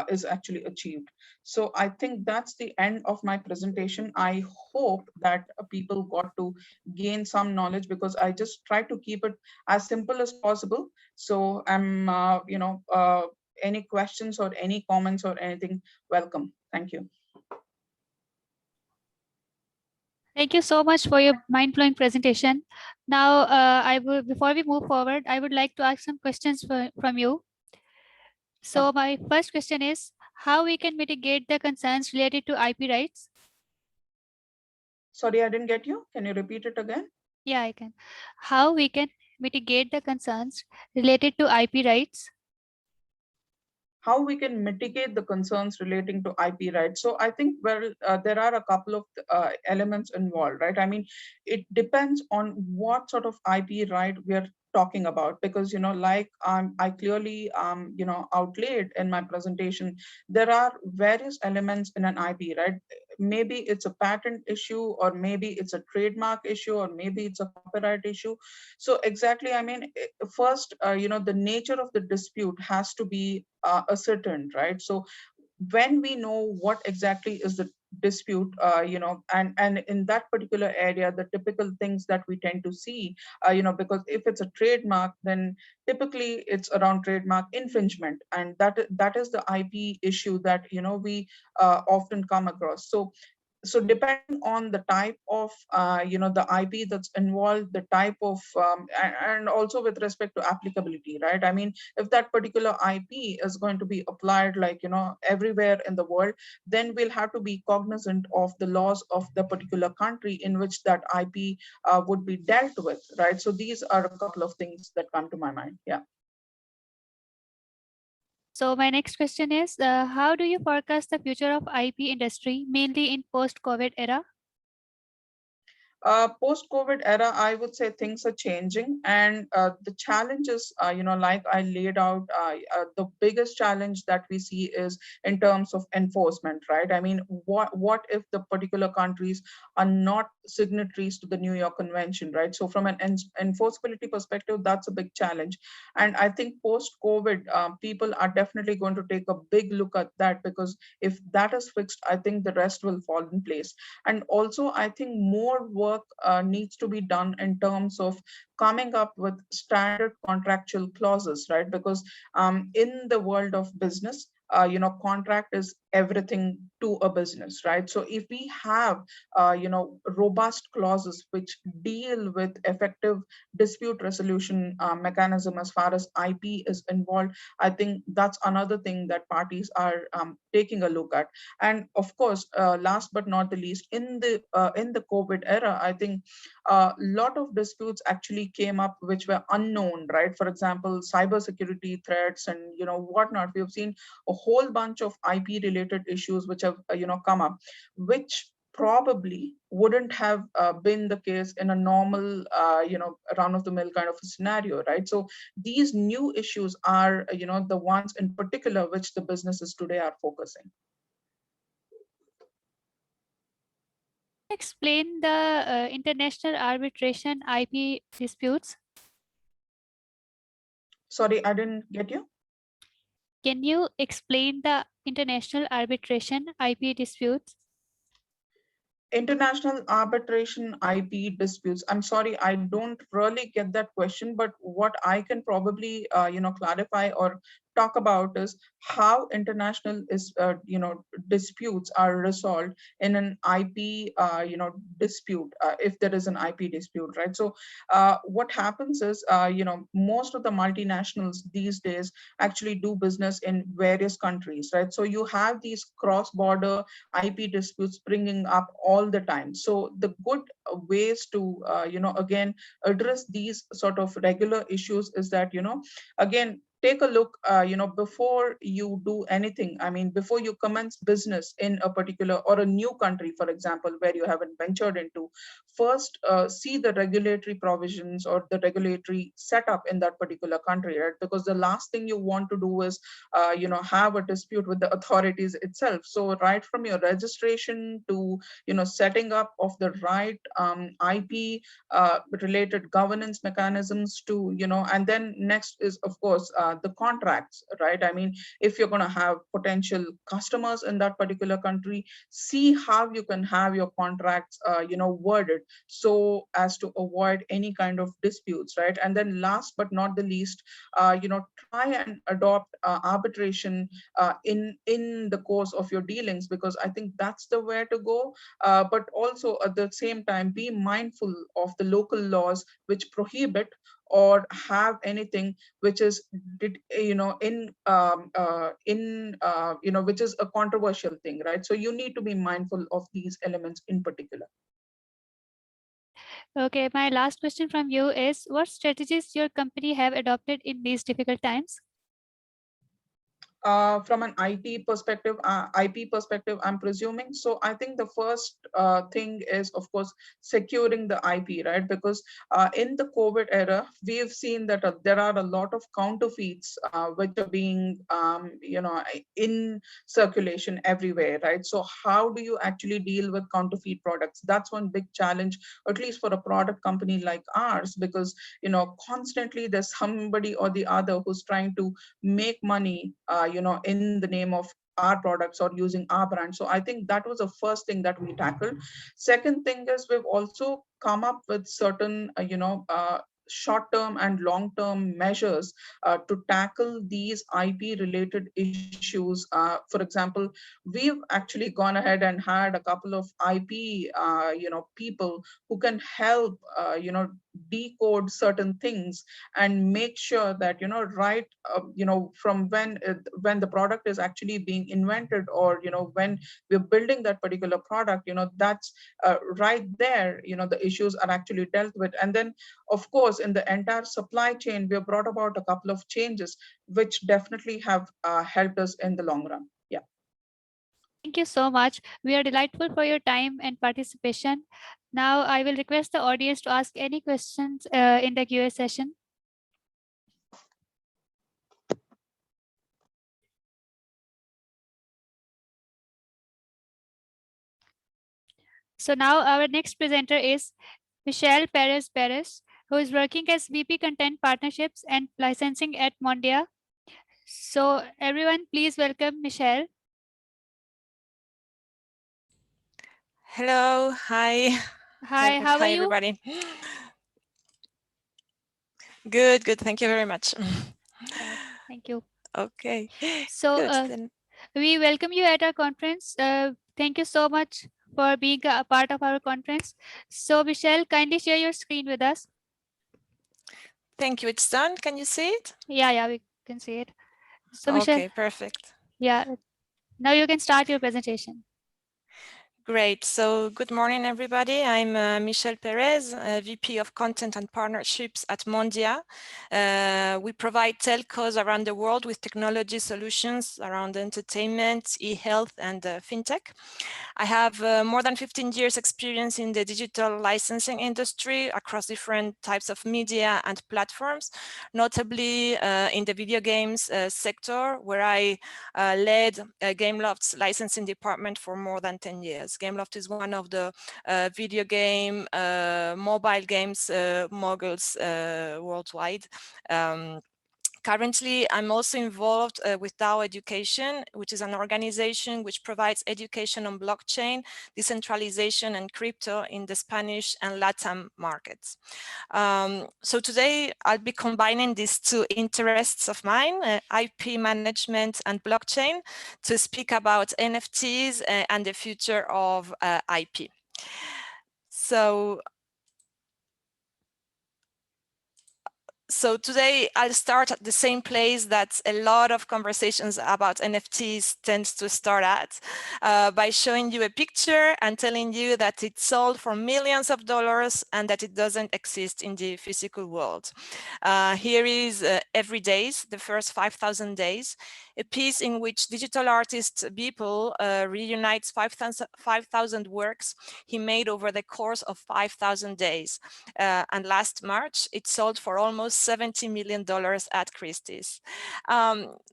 is actually achieved. So I think that's the end of my presentation. I hope that people got to gain some knowledge, because I just try to keep it as simple as possible. So I'm, any questions or any comments or anything, welcome. Thank you. Thank you so much for your mind-blowing presentation. Now, before we move forward, I would like to ask some questions from you. So my first question is, how we can mitigate the concerns related to IP rights? Sorry, I didn't get you. Can you repeat it again? Yeah, I can. How we can mitigate the concerns related to IP rights? How we can mitigate the concerns relating to IP rights. So I think, well, there are a couple of elements involved, right? I mean, it depends on what sort of IP right we are talking about, because like I clearly outlaid in my presentation, there are various elements in an IP, right? Maybe it's a patent issue, or maybe it's a trademark issue, or maybe it's a copyright issue. So exactly, I mean, first, the nature of the dispute has to be ascertained, right? So when we know what exactly is the dispute, and in that particular area, the typical things that we tend to see, because if it's a trademark, then typically it's around trademark infringement, and that is the IP issue that we often come across. So depending on the type of the IP that's involved, the type of and also with respect to applicability, right? I mean, if that particular IP is going to be applied like everywhere in the world, then we'll have to be cognizant of the laws of the particular country in which that IP would be dealt with, right? So these are a couple of things that come to my mind. Yeah. So my next question is, how do you forecast the future of IP industry, mainly in post-COVID era? Post-COVID era, I would say things are changing, and the challenges, like I laid out, the biggest challenge that we see is in terms of enforcement, right? I mean, what if the particular countries are not signatories to the New York Convention, right? So from an enforceability perspective, that's a big challenge. And I think post-COVID, people are definitely going to take a big look at that, because if that is fixed, I think the rest will fall in place. And also, I think more work needs to be done in terms of coming up with standard contractual clauses, right? Because in the world of business, contract is everything to a business, right? So if we have, robust clauses which deal with effective dispute resolution mechanism as far as IP is involved, I think that's another thing that parties are taking a look at. And of course, last but not the least, in the COVID era, I think a lot of disputes actually came up which were unknown, right? For example, cybersecurity threats and whatnot. We have seen a whole bunch of IP related related issues which have come up, which probably wouldn't have been the case in a normal run-of-the-mill kind of a scenario, right? So these new issues are the ones in particular which the businesses today are focusing. Explain the international arbitration IP disputes. Sorry, I didn't get you. Can you explain the international arbitration IP disputes? International arbitration IP disputes. I'm sorry, I don't really get that question, but what I can probably clarify or talk about is how international disputes are resolved in an IP dispute, if there is an IP dispute, right? So what happens is most of the multinationals these days actually do business in various countries, right? So you have these cross-border IP disputes springing up all the time. So the good ways to again address these sort of regular issues is that again take a look before you do anything. I mean, before you commence business in a particular or a new country, for example, where you haven't ventured into, first see the regulatory provisions or the regulatory setup in that particular country, right? Because the last thing you want to do is have a dispute with the authorities itself. So right from your registration to setting up of the right IP related governance mechanisms to and then next is of course the contracts, right? I mean, if you're going to have potential customers in that particular country, see how you can have your contracts worded so as to avoid any kind of disputes, right? And then last but not the least, try and adopt arbitration in the course of your dealings, because I think that's the way to go. But also at the same time, be mindful of the local laws which prohibit or have anything which is which is a controversial thing, right? So you need to be mindful of these elements in particular. Okay, my last question from you is, what strategies your company have adopted in these difficult times? From an IP perspective, I'm presuming. So I think the first thing is, of course, securing the IP, right? Because in the COVID era, we've seen that there are a lot of counterfeits which are being, in circulation everywhere, right? So how do you actually deal with counterfeit products? That's one big challenge, at least for a product company like ours, because constantly there's somebody or the other who's trying to make money in the name of our products or using our brand. So I think that was the first thing that we tackled. Second thing is we've also come up with certain short-term and long-term measures to tackle these IP related issues. For example, we've actually gone ahead and had a couple of IP people who can help decode certain things and make sure that right from when the product is actually being invented, or when we're building that particular product, that's right there, the issues are actually dealt with. And then of course in the entire supply chain, we have brought about a couple of changes which definitely have helped us in the long run. Yeah. Thank you so much. We are delightful for your time and participation. Now I will request the audience to ask any questions in the QA session. So now our next presenter is Michelle Perez, who is working as VP Content Partnerships and Licensing at Mondia. So everyone, please welcome Michelle. Hello, hi. Hi, how are hi you? everybody. Good, good. Thank you very much. Thank you. Okay. So we welcome you at our conference. Thank you so much for being a part of our conference. So Michelle, kindly share your screen with us. Thank you. It's done. Can you see it? Yeah, we can see it. So okay, Michelle, perfect. Yeah, now you can start your presentation. Great. So good morning, everybody. I'm Michelle Perez, VP of Content and Partnerships at Mondia. We provide telcos around the world with technology solutions around entertainment, e-health, and fintech. I have more than 15 years experience in the digital licensing industry across different types of media and platforms, notably in the video games sector, where I led Gameloft's licensing department for more than 10 years. Gameloft is one of the video game, mobile games moguls worldwide. Currently, I'm also involved with DAO Education, which is an organization which provides education on blockchain, decentralization, and crypto in the Spanish and Latin markets. So today, I'll be combining these two interests of mine, IP management and blockchain, to speak about NFTs and the future of IP. So today I'll start at the same place that a lot of conversations about NFTs tends to start at, by showing you a picture and telling you that it's sold for millions of dollars and that it doesn't exist in the physical world. Here is Every Days, the first 5,000 days, a piece in which digital artist Beeple reunites 5,000 works he made over the course of 5,000 days. And last March, it sold for almost $70 million at Christie's.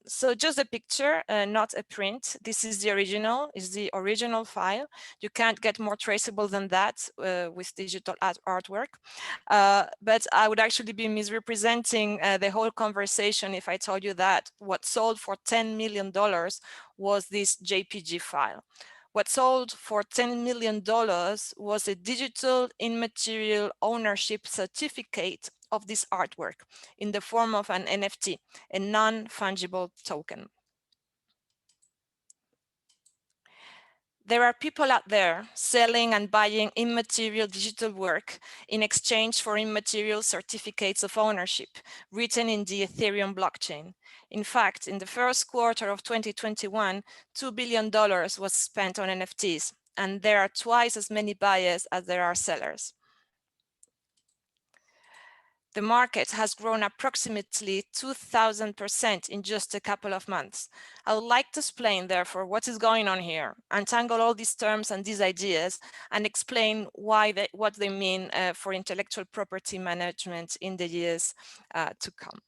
So just a picture, not a print. This is the original file. You can't get more traceable than that with digital artwork. But I would actually be misrepresenting the whole conversation if I told you that what sold for $10 million was this JPG file. What sold for $10 million was a digital immaterial ownership certificate of this artwork in the form of an NFT, a non-fungible token. There are people out there selling and buying immaterial digital work in exchange for immaterial certificates of ownership written in the Ethereum blockchain. In fact, in the first quarter of 2021, $2 billion was spent on NFTs, and there are twice as many buyers as there are sellers. The market has grown approximately 2,000% in just a couple of months. I would like to explain, therefore, what is going on here, untangle all these terms and these ideas, and explain what they mean for intellectual property management in the years to come.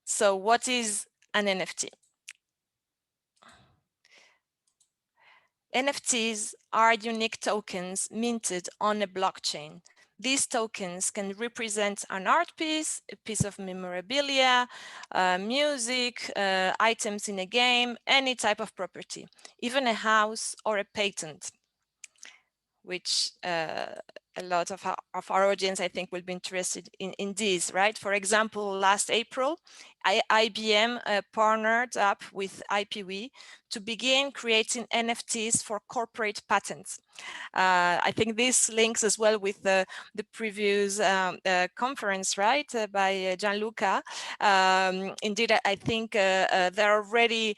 So what is an NFT? NFTs are unique tokens minted on a blockchain. These tokens can represent an art piece, a piece of memorabilia, music, items in a game, any type of property, even a house or a patent, which a lot of our audience, I think, will be interested in these, right? For example, last April, IBM partnered up with IPW to begin creating NFTs for corporate patents. I think this links as well with the previous conference, right, by Gianluca. Indeed, I think there are already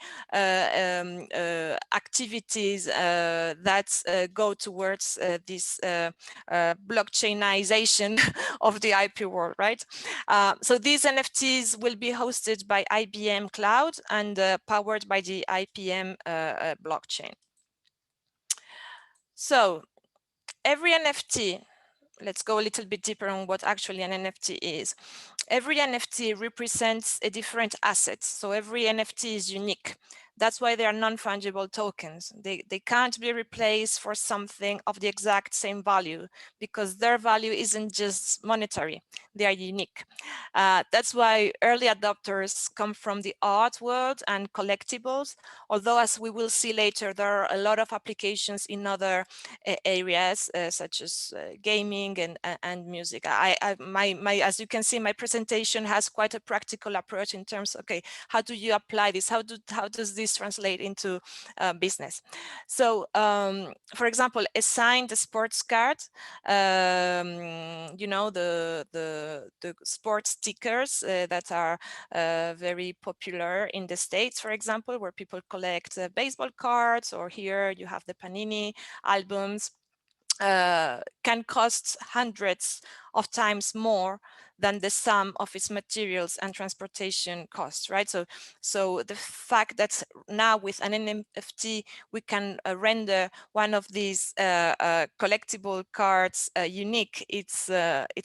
activities that go towards this blockchainization of the IP world, right? So these NFTs will be hosted by IBM Cloud and powered by the IBM blockchain. So every NFT, let's go a little bit deeper on what actually an NFT is. Every NFT represents a different asset. So every NFT is unique. That's why they are non-fungible tokens. They can't be replaced for something of the exact same value because their value isn't just monetary, they are unique. That's why early adopters come from the art world and collectibles, although as we will see later, there are a lot of applications in other areas such as gaming and music. As you can see, my presentation has quite a practical approach in terms of, okay, how do you apply this? How does this this translate into business. So, for example, a signed sports card, you know, the sports stickers that are very popular in the States, for example, where people collect baseball cards, or here you have the Panini albums, can cost hundreds of times more than the sum of its materials and transportation costs, right? So the fact that now with an NFT we can render one of these collectible cards unique, it's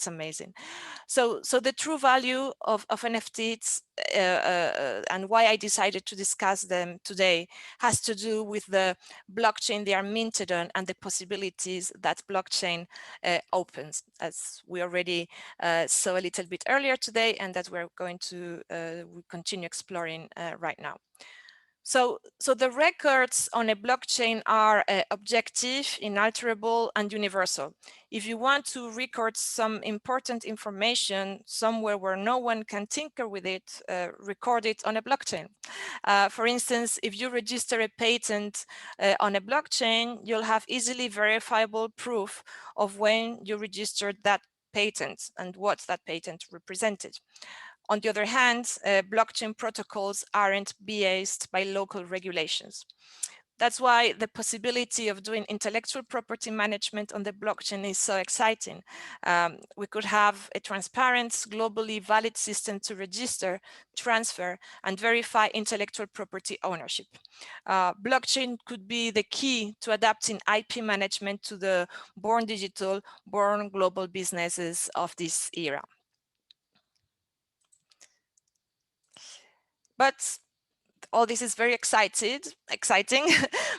amazing. So the true value of NFTs and why I decided to discuss them today has to do with the blockchain they are minted on and the possibilities that blockchain opens, as we already saw a little bit earlier today, and that we're going to continue exploring right now. So the records on a blockchain are objective, inalterable, and universal. If you want to record some important information somewhere where no one can tinker with it, record it on a blockchain. For instance, if you register a patent on a blockchain, you'll have easily verifiable proof of when you registered that patent and what that patent represented. On the other hand, blockchain protocols aren't biased by local regulations. That's why the possibility of doing intellectual property management on the blockchain is so exciting. We could have a transparent, globally valid system to register, transfer, and verify intellectual property ownership. Blockchain could be the key to adapting IP management to the born digital, born global businesses of this era. But all this is very exciting,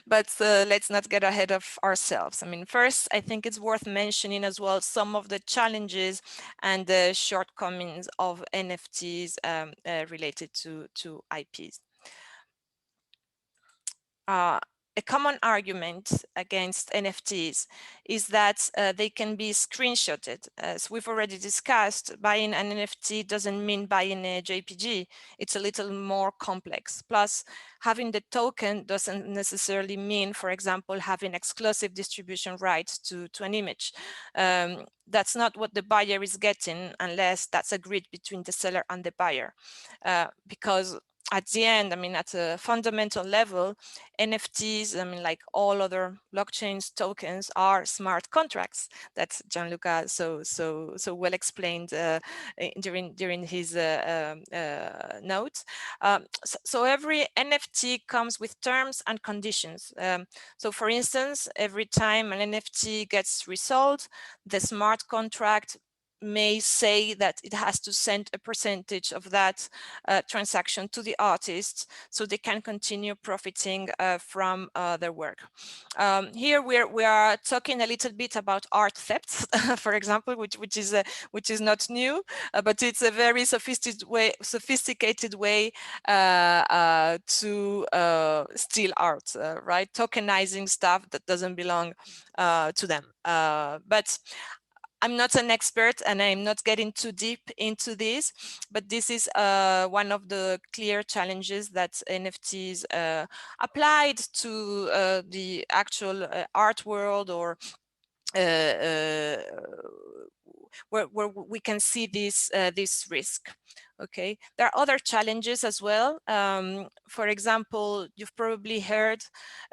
but let's not get ahead of ourselves. I mean, first, I think it's worth mentioning as well some of the challenges and the shortcomings of NFTs related to IPs. A common argument against NFTs is that they can be screenshotted. As we've already discussed, buying an NFT doesn't mean buying a JPG. It's a little more complex. Plus, having the token doesn't necessarily mean, for example, having exclusive distribution rights to an image. That's not what the buyer is getting unless that's agreed between the seller and the buyer. Because at the end, I mean, at a fundamental level, NFTs, I mean, like all other blockchains, tokens are smart contracts that Gianluca so well explained during his note. So every NFT comes with terms and conditions. So for instance, every time an NFT gets resold, the smart contract may say that it has to send a percentage of that transaction to the artists so they can continue profiting from their work. Here we are talking a little bit about art theft, for example, which is not new, but it's a very sophisticated way to steal art, right? Tokenizing stuff that doesn't belong to them. But I'm not an expert and I'm not getting too deep into this, but this is one of the clear challenges that NFTs applied to the actual art world, or where we can see this risk. Okay, there are other challenges as well. For example, you've probably heard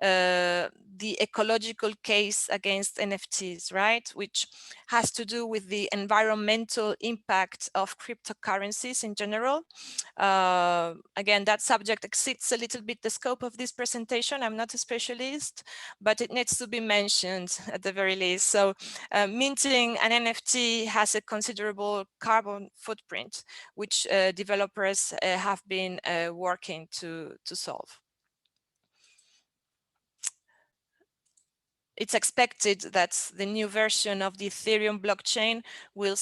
the ecological case against NFTs, right? Which has to do with the environmental impact of cryptocurrencies in general. Again, that subject exceeds a little bit the scope of this presentation. I'm not a specialist, but it needs to be mentioned at the very least. So minting an NFT has a considerable carbon footprint, which developers have been working to solve. It's expected that the new version of the Ethereum blockchain will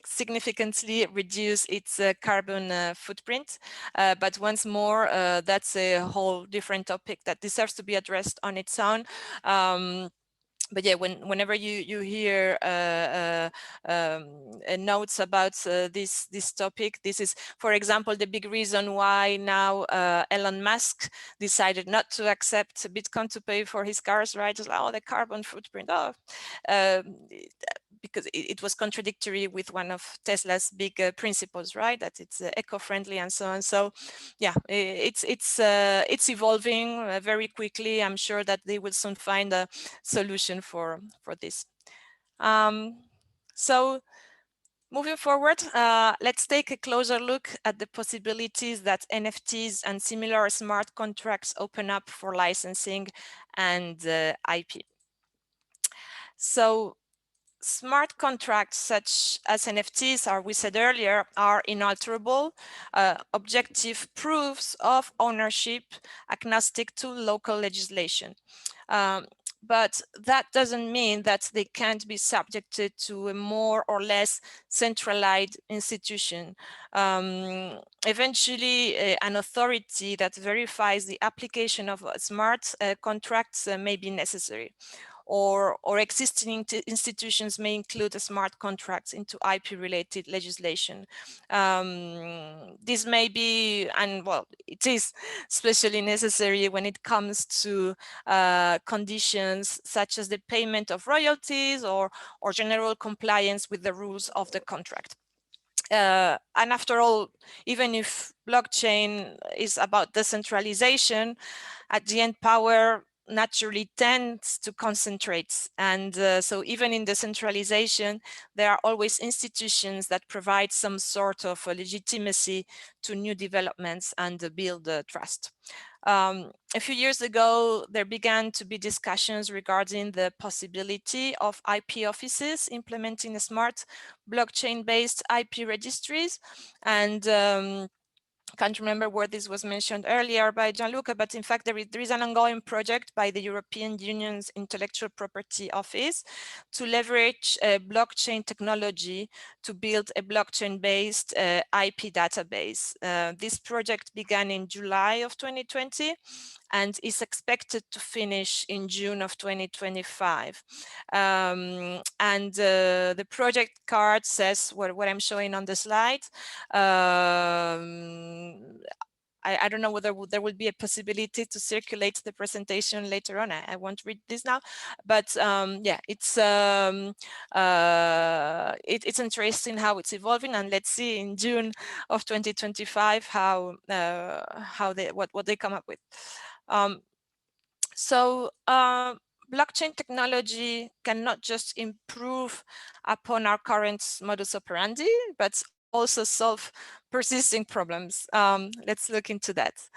significantly reduce its carbon footprint. But once more, that's a whole different topic that deserves to be addressed on its own. but yeah, whenever you hear notes about this topic, this is, for example, the big reason why now Elon Musk decided not to accept Bitcoin to pay for his cars, right? It's like, oh, the carbon footprint, because it was contradictory with one of Tesla's big principles, right? That it's eco-friendly and so on. So, yeah, it's evolving very quickly. I'm sure that they will soon find a solution for this. So, moving forward, let's take a closer look at the possibilities that NFTs and similar smart contracts open up for licensing and IP. So, smart contracts such as NFTs, as we said earlier, are inalterable, objective proofs of ownership agnostic to local legislation. But that doesn't mean that they can't be subjected to a more or less centralized institution. Eventually, an authority that verifies the application of smart contracts may be necessary. Or existing institutions may include smart contracts into IP-related legislation. This may be, and well, it is especially necessary when it comes to conditions such as the payment of royalties or general compliance with the rules of the contract. And after all, even if blockchain is about decentralization, at the end, power naturally tends to concentrate. And so even in decentralization, there are always institutions that provide some sort of legitimacy to new developments and build trust. A few years ago, there began to be discussions regarding the possibility of IP offices implementing a smart blockchain-based IP registries. And can't remember where this was mentioned earlier by Gianluca, but in fact, there is an ongoing project by the European Union's Intellectual Property Office to leverage blockchain technology to build a blockchain-based IP database. This project began in July of 2020 and is expected to finish in June of 2025. The project card says what I'm showing on the slide. I don't know whether there will be a possibility to circulate the presentation later on. I won't read this now, but yeah, it's interesting how it's evolving, and let's see in June of 2025 what they come up with. Blockchain technology can not just improve upon our current modus operandi, but also solve persisting problems. Let's look into that.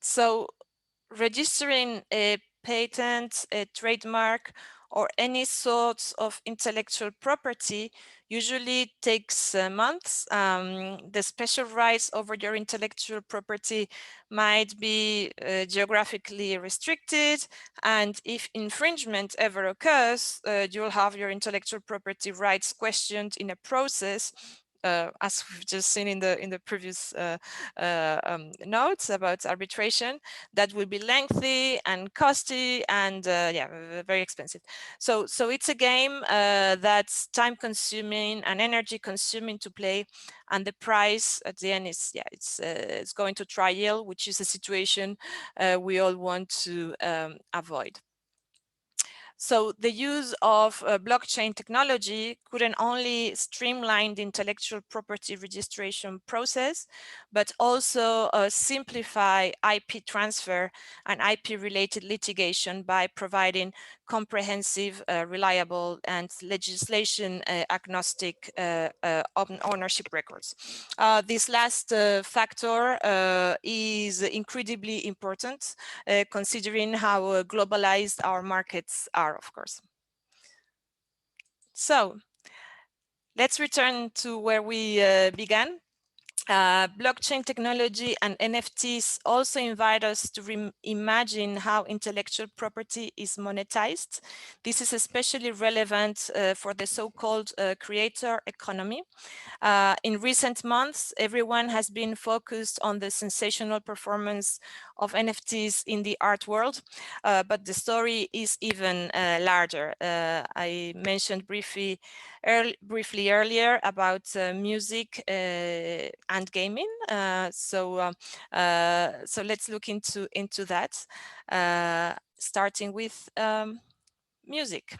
So registering a patent, a trademark, or any sorts of intellectual property usually takes months. The special rights over your intellectual property might be geographically restricted, and if infringement ever occurs, you'll have your intellectual property rights questioned in a process, as we've just seen in the previous notes about arbitration, that will be lengthy and costly and yeah, very expensive. So it's a game that's time consuming and energy consuming to play, and the price at the end is, yeah, it's going to trial, which is a situation we all want to avoid. So the use of blockchain technology couldn't only streamline the intellectual property registration process, but also simplify IP transfer and IP-related litigation by providing comprehensive, reliable, and legislation-agnostic ownership records. This last factor is incredibly important, considering how globalized our markets are, of course. So let's return to where we began. Blockchain technology and NFTs also invite us to imagine how intellectual property is monetized. This is especially relevant for the so-called creator economy. In recent months, everyone has been focused on the sensational performance of NFTs in the art world, but the story is even larger. I mentioned briefly earlier about music and gaming. So let's look into that, starting with music.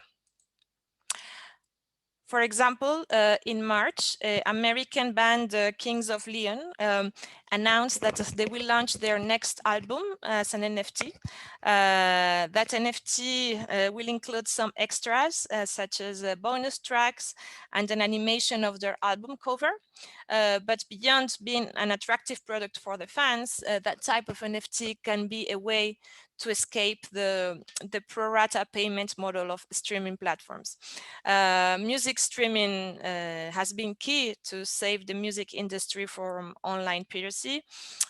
For example, in March, American band Kings of Leon announced that they will launch their next album as an NFT. That NFT will include some extras, such as bonus tracks and an animation of their album cover. But beyond being an attractive product for the fans, that type of NFT can be a way to escape the pro rata payment model of streaming platforms. Music streaming has been key to save the music industry from online piracy.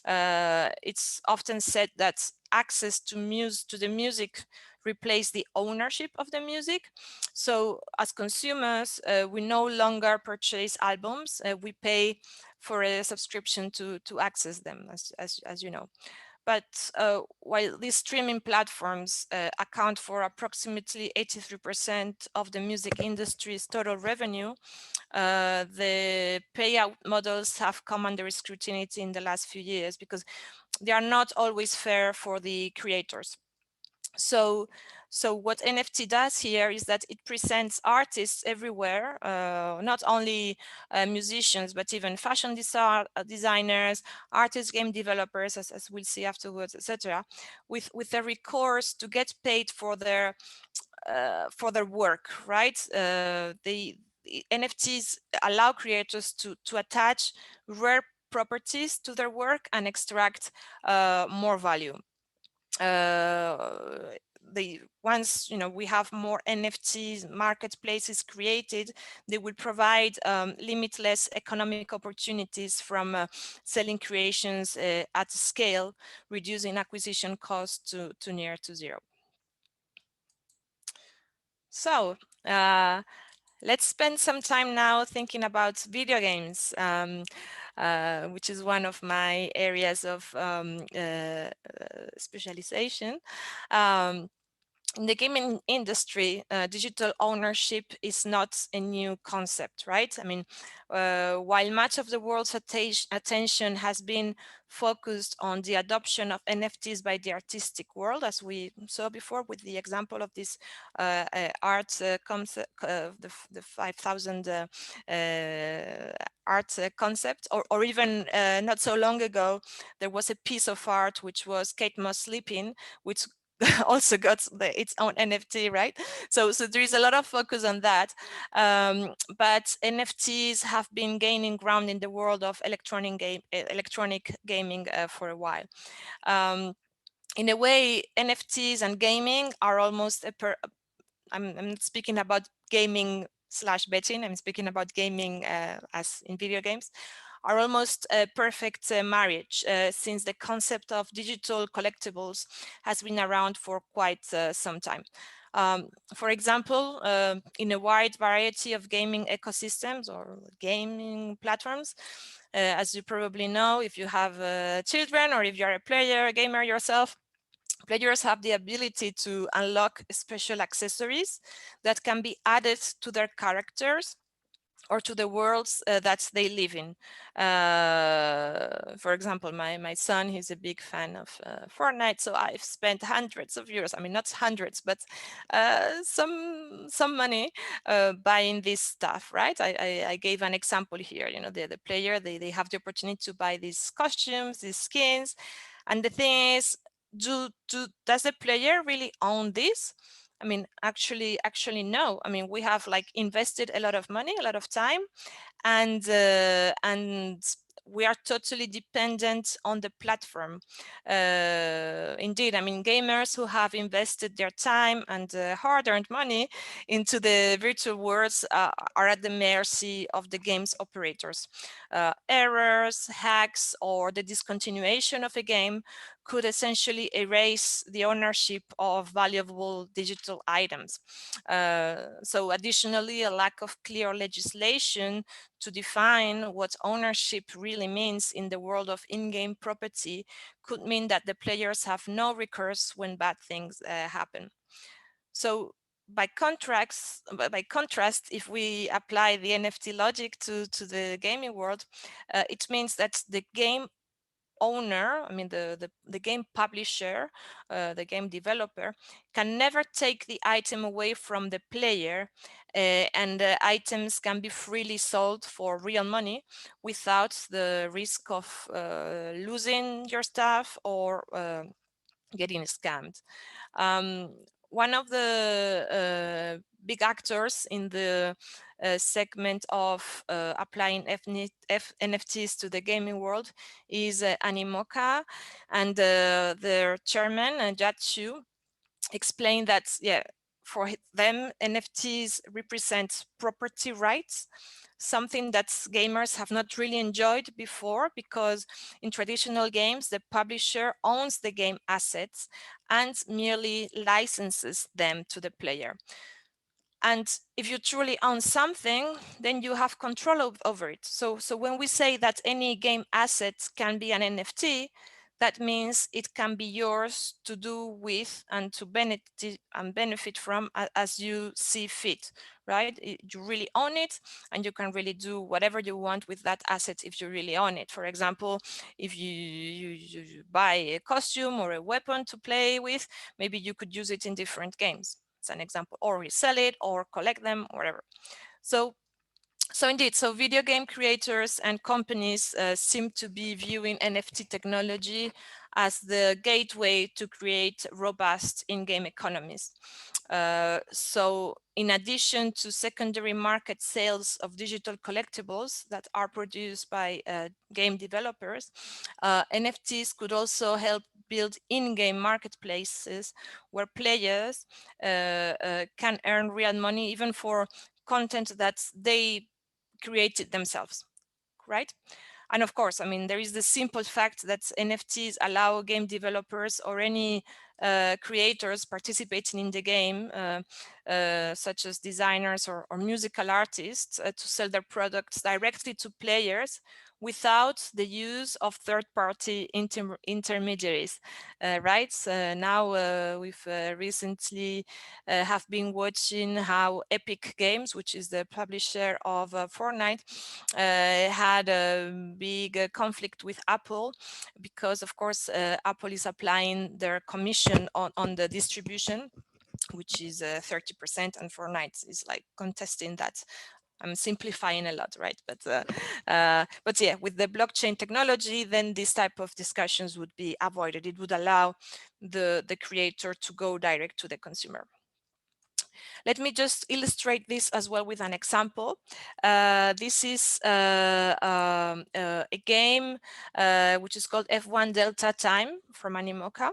It's often said that access to the music replace the ownership of the music. So as consumers, we no longer purchase albums, we pay for a subscription to access them, as you know. But while these streaming platforms account for approximately 83% of the music industry's total revenue, the payout models have come under scrutiny in the last few years because they are not always fair for the creators. So what NFT does here is that it presents artists everywhere, not only musicians, but even fashion designers, artists, game developers, as we'll see afterwards, etc., with a recourse to get paid for their work, right? The NFTs allow creators to attach rare properties to their work and extract more value. Once we have more NFTs marketplaces created, they will provide limitless economic opportunities from selling creations at scale, reducing acquisition costs to near to zero. So let's spend some time now thinking about video games, which is one of my areas of specialization. In the gaming industry, digital ownership is not a new concept, right? I mean, while much of the world's attention has been focused on the adoption of NFTs by the artistic world, as we saw before with the example of this art concept, the 5,000 art concept, or even not so long ago, there was a piece of art which was Kate Moss sleeping, which also got its own NFT, right? So there is a lot of focus on that, but NFTs have been gaining ground in the world of electronic gaming for a while. In a way, NFTs and gaming are almost I'm not speaking about gaming / betting. I'm speaking about gaming as in video games, are almost a perfect marriage, since the concept of digital collectibles has been around for quite some time. For example, in a wide variety of gaming ecosystems or gaming platforms, as you probably know, if you have children or if you're a player, a gamer yourself, players have the ability to unlock special accessories that can be added to their characters or to the worlds that they live in. For example, my son, he's a big fan of Fortnite, so I've spent hundreds of euros, I mean, not hundreds, but some money buying this stuff, right? I gave an example here, the player, they have the opportunity to buy these costumes, these skins, and the thing is, does the player really own this? I mean, actually no. I mean, we have invested a lot of money, a lot of time, and we are totally dependent on the platform. Indeed, I mean, gamers who have invested their time and hard-earned money into the virtual worlds are at the mercy of the game's operators. Errors, hacks, or the discontinuation of a game could essentially erase the ownership of valuable digital items. So additionally, a lack of clear legislation to define what ownership really means in the world of in-game property could mean that the players have no recourse when bad things happen. So by contrast, if we apply the NFT logic to the gaming world, it means that the game owner, I mean the game publisher, the game developer, can never take the item away from the player, and the items can be freely sold for real money without the risk of losing your stuff or getting scammed. One of the big actors in the segment of applying NFTs to the gaming world is Animoca, and their chairman, Jat Chu, explained that, yeah, for them, NFTs represent property rights, something that gamers have not really enjoyed before, because in traditional games, the publisher owns the game assets and merely licenses them to the player. And if you truly own something, then you have control over it. So when we say that any game asset can be an NFT, that means it can be yours to do with and to benefit from as you see fit, right? You really own it, and you can really do whatever you want with that asset if you really own it. For example, if you buy a costume or a weapon to play with, maybe you could use it in different games. It's an example, or resell it or collect them, or whatever. So indeed, so video game creators and companies seem to be viewing NFT technology as the gateway to create robust in-game economies. So in addition to secondary market sales of digital collectibles that are produced by game developers, NFTs could also help build in-game marketplaces where players can earn real money even for content that they created themselves, right? And of course, I mean, there is the simple fact that NFTs allow game developers or any creators participating in the game, such as designers or musical artists, to sell their products directly to players without the use of third-party intermediaries, right? So now we've recently have been watching how Epic Games, which is the publisher of Fortnite, had a big conflict with Apple because, of course, Apple is applying their commission on the distribution, which is 30%, and Fortnite is like contesting that. I'm simplifying a lot, right? But yeah, with the blockchain technology, then this type of discussions would be avoided. It would allow the creator to go direct to the consumer. Let me just illustrate this as well with an example. This is a game which is called F1 Delta Time from Animoca.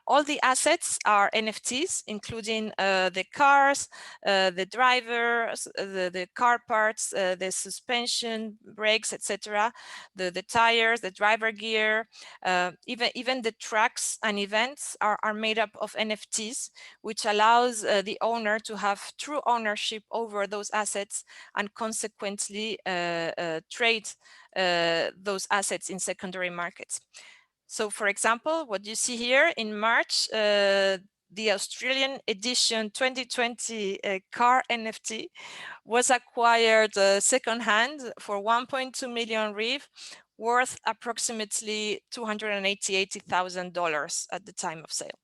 All the assets are NFTs, including the cars, the drivers, the car parts, the suspension, brakes, etc., the tires, the driver gear, even the tracks and events are made up of NFTs, which allows the owner to have true ownership over those assets and consequently trade those assets in secondary markets. So for example, what you see here in March, the Australian edition 2020 car NFT was acquired secondhand for 1.2 million REEV, worth approximately $280,000 at the time of sale,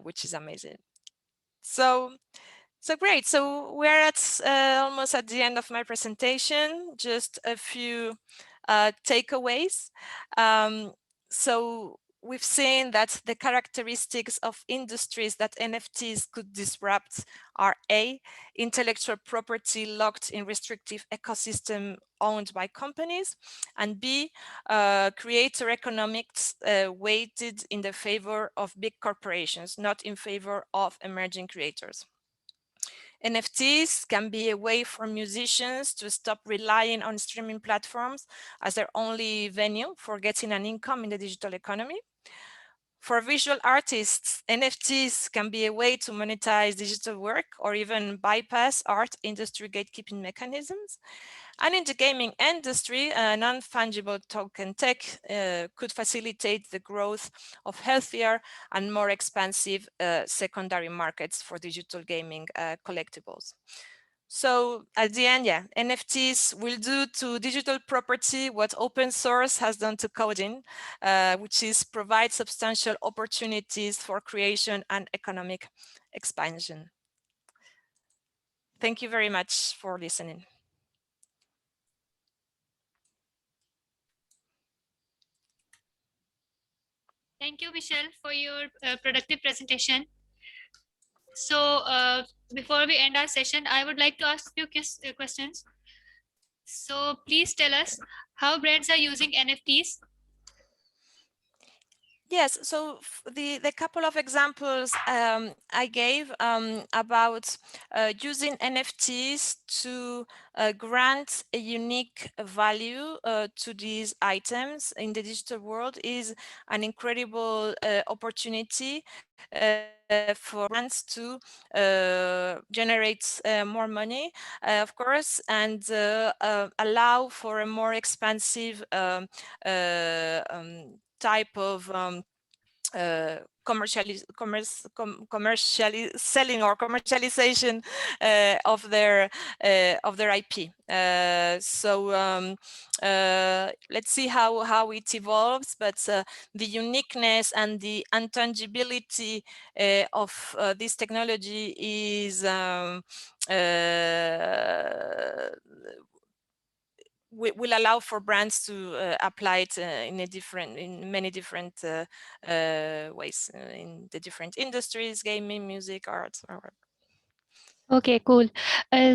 which is amazing. So great. So we're at almost at the end of my presentation. Just a few takeaways. So we've seen that the characteristics of industries that NFTs could disrupt are A, intellectual property locked in restrictive ecosystem owned by companies, and B, creator economics weighted in the favor of big corporations, not in favor of emerging creators. NFTs can be a way for musicians to stop relying on streaming platforms as their only venue for getting an income in the digital economy. For visual artists, NFTs can be a way to monetize digital work or even bypass art industry gatekeeping mechanisms. And in the gaming industry, non-fungible token tech could facilitate the growth of healthier and more expansive secondary markets for digital gaming collectibles. So at the end, yeah, NFTs will do to digital property what open source has done to coding, which is provide substantial opportunities for creation and economic expansion. Thank you very much for listening. Thank you, Michelle, for your productive presentation. So before we end our session, I would like to ask a few questions. So please tell us how brands are using NFTs. Yes, so the couple of examples I gave about using NFTs to grant a unique value to these items in the digital world is an incredible opportunity for brands to generate more money, of course, and allow for a more expansive type of selling or commercialization of their IP. Let's see how it evolves, but the uniqueness and the intangibility of this technology is will allow for brands to apply it in many different ways in the different industries, gaming, music, arts, or whatever. Okay, cool.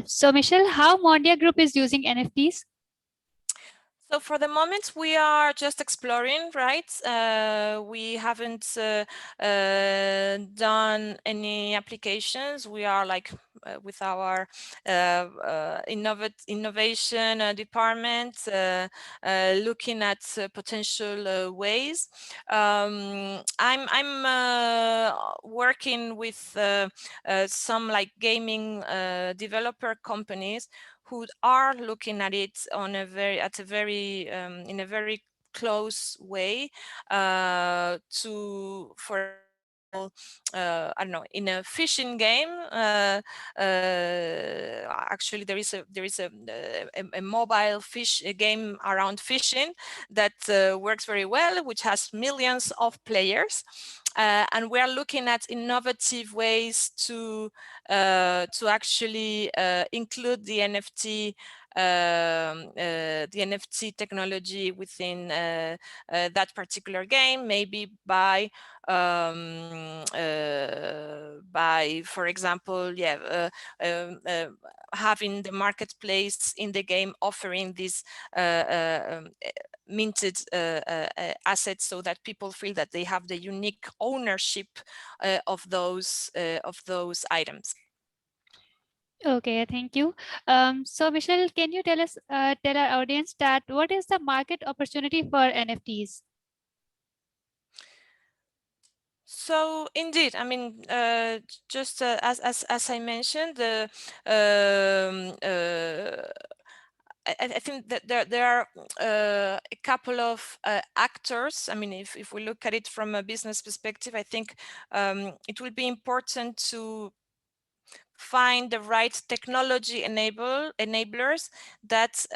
So Michelle, how Mondia Group is using NFTs? So for the moment, we are just exploring, right? We haven't done any applications. We are like with our innovation department, looking at potential ways. I'm working with some like gaming developer companies who are looking at it on a very in a very close way to, for I don't know, in a fishing game. Actually, there is a mobile game around fishing that works very well, which has millions of players, and we are looking at innovative ways to actually include the NFT. The NFT technology within that particular game, maybe by, for example, having the marketplace in the game offering these minted assets, so that people feel that they have the unique ownership of those items. Okay, thank you. So Michelle, can you tell us, tell our audience that what is the market opportunity for NFTs? So indeed, I mean, just as I mentioned, I think that there are a couple of actors. I mean, if we look at it from a business perspective, I think it will be important find the right technology enablers that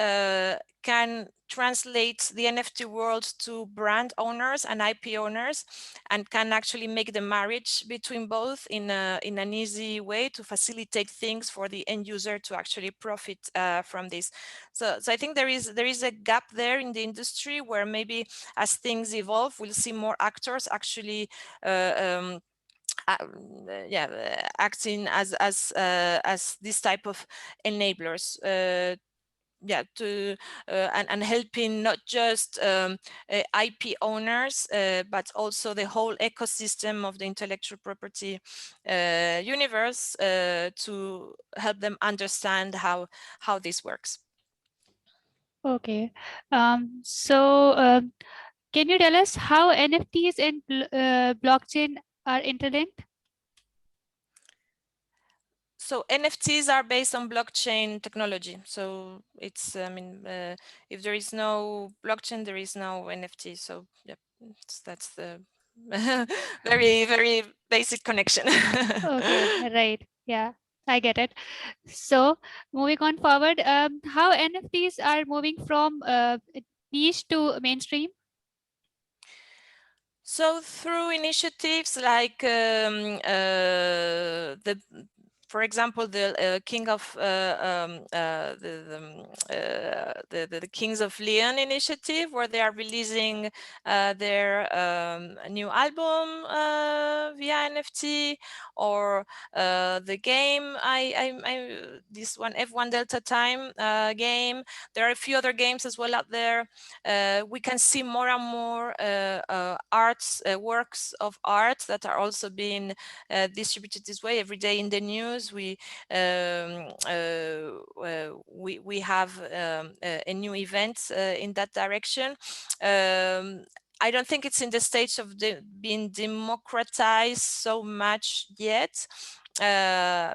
can translate the NFT world to brand owners and IP owners, and can actually make the marriage between both in an easy way to facilitate things for the end user to actually profit from this. So I think there is a gap there in the industry where maybe as things evolve, we'll see more actors actually acting as this type of enablers. And helping not just IP owners, but also the whole ecosystem of the intellectual property universe to help them understand how this works. Okay. Can you tell us how NFTs and blockchain are interlinked? So NFTs are based on blockchain technology. So it's, if there is no blockchain, there is no NFT. So yeah, that's the very, very basic connection. Okay, right. Yeah, I get it. So moving on forward, how NFTs are moving from niche to mainstream? So through initiatives like for example, the King of the Kings of Leon initiative, where they are releasing their new album via NFT, or the game this one F1 Delta Time game. There are a few other games as well out there. We can see more and more works of art that are also being distributed this way. Every day in the news, we have a new event in that direction. I don't think it's in the stage of being democratized so much yet.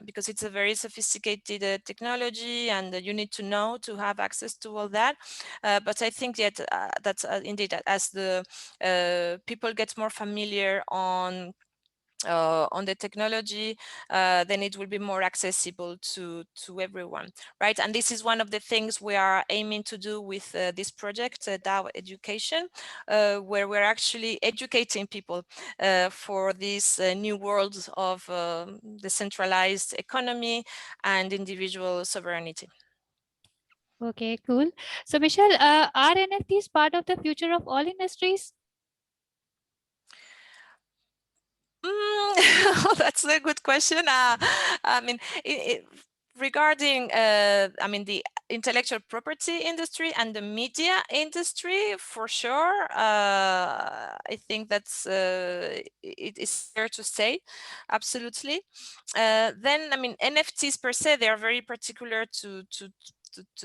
Because it's a very sophisticated technology, and you need to know to have access to all that. But I think that's indeed, as the people get more familiar on the technology, then it will be more accessible to everyone, right? And this is one of the things we are aiming to do with this project, DAO Education, where we're actually educating people for this new world of decentralized economy and individual sovereignty. Okay, cool. So Michelle, are NFTs part of the future of all industries? That's a good question. Regarding, the intellectual property industry and the media industry, for sure, I think that's it is fair to say, absolutely. Then, NFTs per se, they are very particular to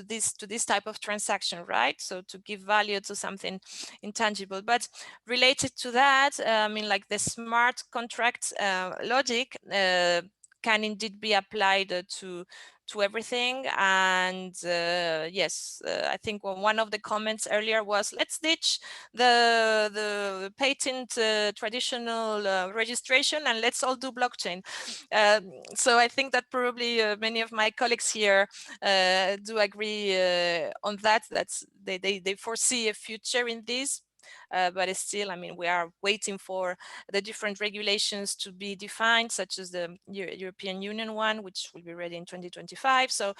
this type of transaction, right? So to give value to something intangible. But related to that, like the smart contract logic can indeed be applied to everything. And yes, I think one of the comments earlier was, let's ditch the patent traditional registration and let's all do blockchain. So I think that probably many of my colleagues here do agree on that. They foresee a future in this. But still, we are waiting for the different regulations to be defined, such as the European Union one, which will be ready in 2025. So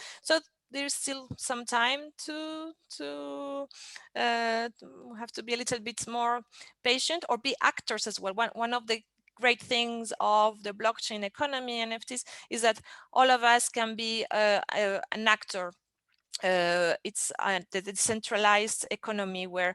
there's still some time to have to be a little bit more patient, or be actors as well. One of the great things of the blockchain economy, NFTs, is that all of us can be an actor. It's the decentralized economy where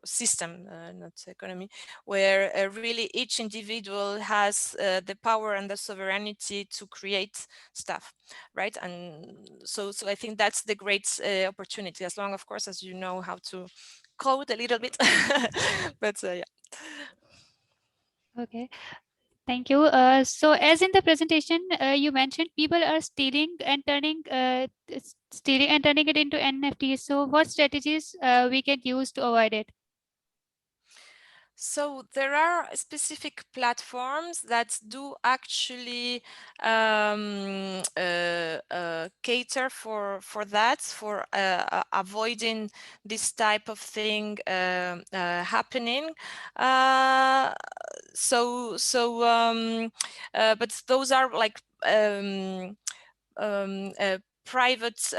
system, not economy, where really each individual has the power and the sovereignty to create stuff, right? And so I think that's the great opportunity, as long, of course, as you know how to code a little bit. But yeah. Okay. Thank you. So as in the presentation, you mentioned people are stealing and turning it into NFTs. So what strategies we can use to avoid it? So there are specific platforms that do actually cater for that, for avoiding this type of thing happening. But those are like private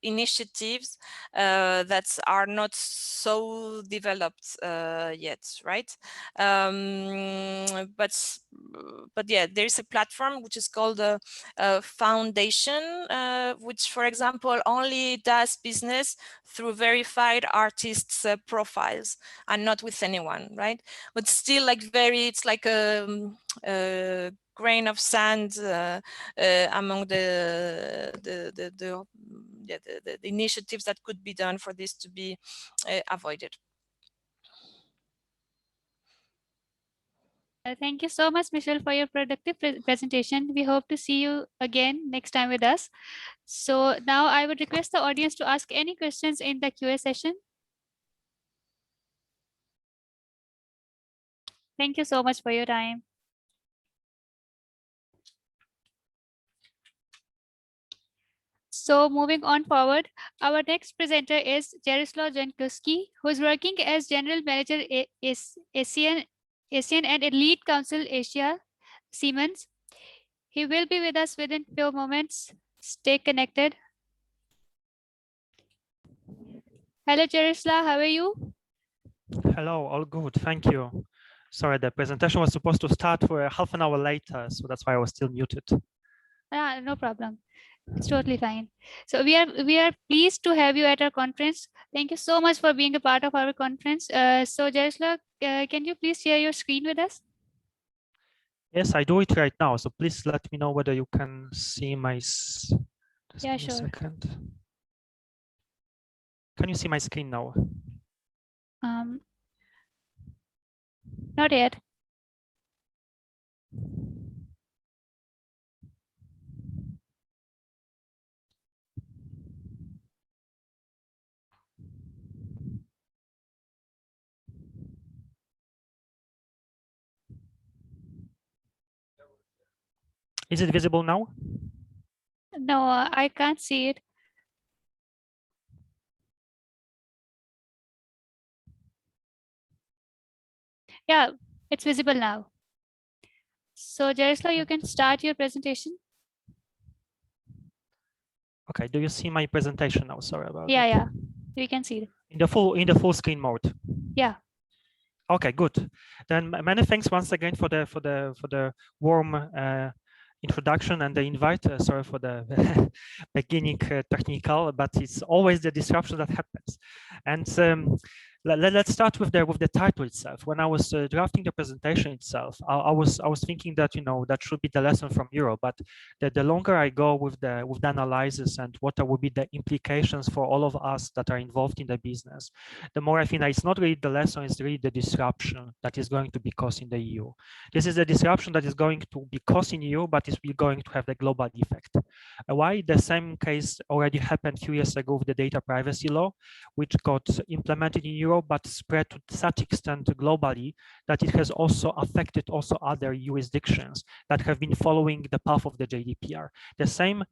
initiatives that are not so developed yet, right? But yeah, there's a platform which is called a foundation, which, for example, only does business through verified artists' profiles and not with anyone, right? But still, like it's like a grain of sand among the initiatives that could be done for this to be avoided. Thank you so much, Michelle, for your productive presentation. We hope to see you again next time with us. So now I would request the audience to ask any questions in the QA session. Thank you so much for your time. So moving on forward, our next presenter is Jaroslaw Jankowski, who is working as General Manager ASEAN and Elite Council Asia Siemens. He will be with us within few moments. Stay connected. Hello, Jaroslaw, how are you? Hello, all good, thank you. Sorry, the presentation was supposed to start for half an hour later, so that's why I was still muted. No problem. It's totally fine. So we are pleased to have you at our conference. Thank you so much for being a part of our conference. So Jaroslaw, can you please share your screen with us? Yes, I do it right now. So please let me know whether you can see my. Just yeah, give me sure. a second. Can you see my screen now? Not yet. Is it visible now? No, I can't see it. Yeah, it's visible now. So Jaroslaw, you can start your presentation. Okay, do you see my presentation now? Sorry about that. Yeah, we can see it. In the full screen mode. Yeah. Okay, good. Then many thanks once again for the warm introduction and the invite. Sorry for the beginning technical, but it's always the disruption that happens. And let's start with the title itself. When I was drafting the presentation itself, I was thinking that that should be the lesson from Europe. But the longer I go with the analysis and what would be the implications for all of us that are involved in the business, the more I think that it's not really the lesson, it's really the disruption that is going to be caused in the EU. This is a disruption that is going to be caused in EU, but is going to have a global effect. Why? The same case already happened a few years ago with the data privacy law, which got implemented in Europe, but spread to such extent globally that it has also affected also other jurisdictions that have been following the path of the GDPR. The same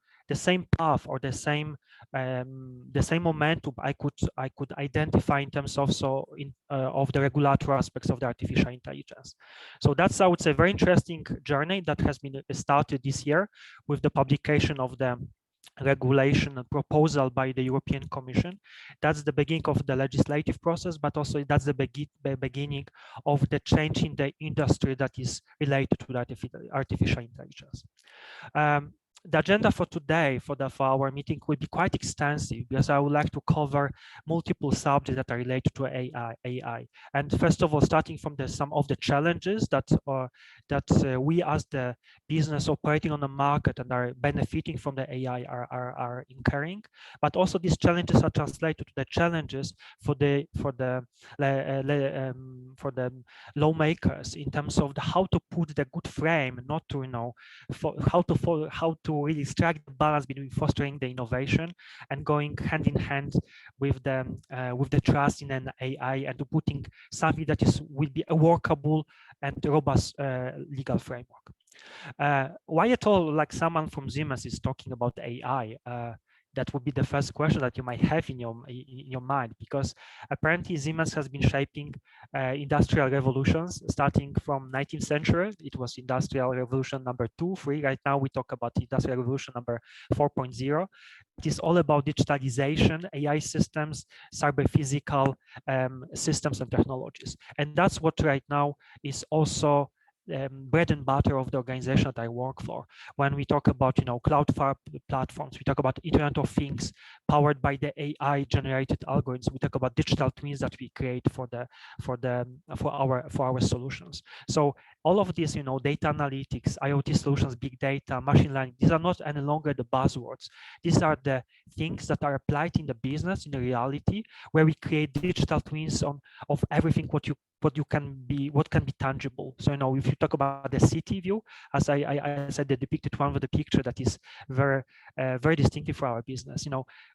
path or the same momentum I could identify in terms also of the regulatory aspects of the artificial intelligence. So that's, I would say, a very interesting journey that has been started this year with the publication of the regulation proposal by the European Commission. That's the beginning of the legislative process, but also that's the beginning of the change in the industry that is related to the artificial intelligence. The agenda for today, for our meeting, will be quite extensive because I would like to cover multiple subjects that are related to AI. And first of all, starting from some of the challenges that we as the business operating on the market and are benefiting from the AI are incurring, but also these challenges are translated to the challenges for the lawmakers in terms of how to put the good frame, not to how to really strike the balance between fostering the innovation and going hand in hand with the trust in an AI, and to putting something that will be a workable and robust legal framework. Why at all, like someone from Siemens is talking about AI? That would be the first question that you might have in your mind, because apparently Siemens has been shaping industrial revolutions starting from 19th century. It was Industrial Revolution number 2, 3. Right now we talk about Industrial Revolution number 4.0. It is all about digitalization, AI systems, cyber physical systems and technologies. And that's what right now is also bread and butter of the organization that I work for. When we talk about, cloud platforms, we talk about Internet of Things powered by the AI generated algorithms. We talk about digital twins that we create for our solutions. So all of this, data analytics, IoT solutions, big data, machine learning, these are not any longer the buzzwords. These are the things that are applied in the business, in the reality, where we create digital twins of everything what can be tangible. So if you talk about the city view, as I said, they depicted one of the picture that is very distinctive for our business.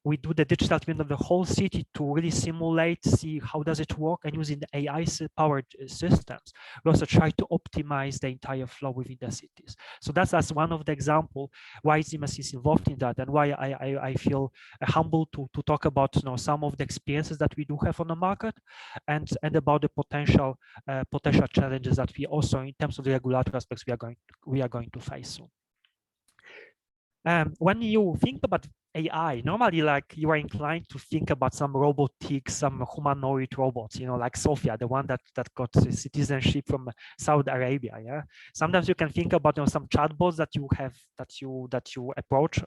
We do the digital twin of the whole city to really simulate, see how does it work, and using the AI powered systems, we also try to optimize the entire flow within the cities. So that's one of the example why Siemens is involved in that, and why I feel humble to talk about some of the experiences that we do have on the market, and about the potential challenges that we also, in terms of the regulatory aspects, we are going to face soon. When you think about AI, normally, like, you are inclined to think about some robotics, some humanoid robots, like Sophia, the one that got citizenship from Saudi Arabia. Yeah. Sometimes you can think about some chatbots that you have, that you approach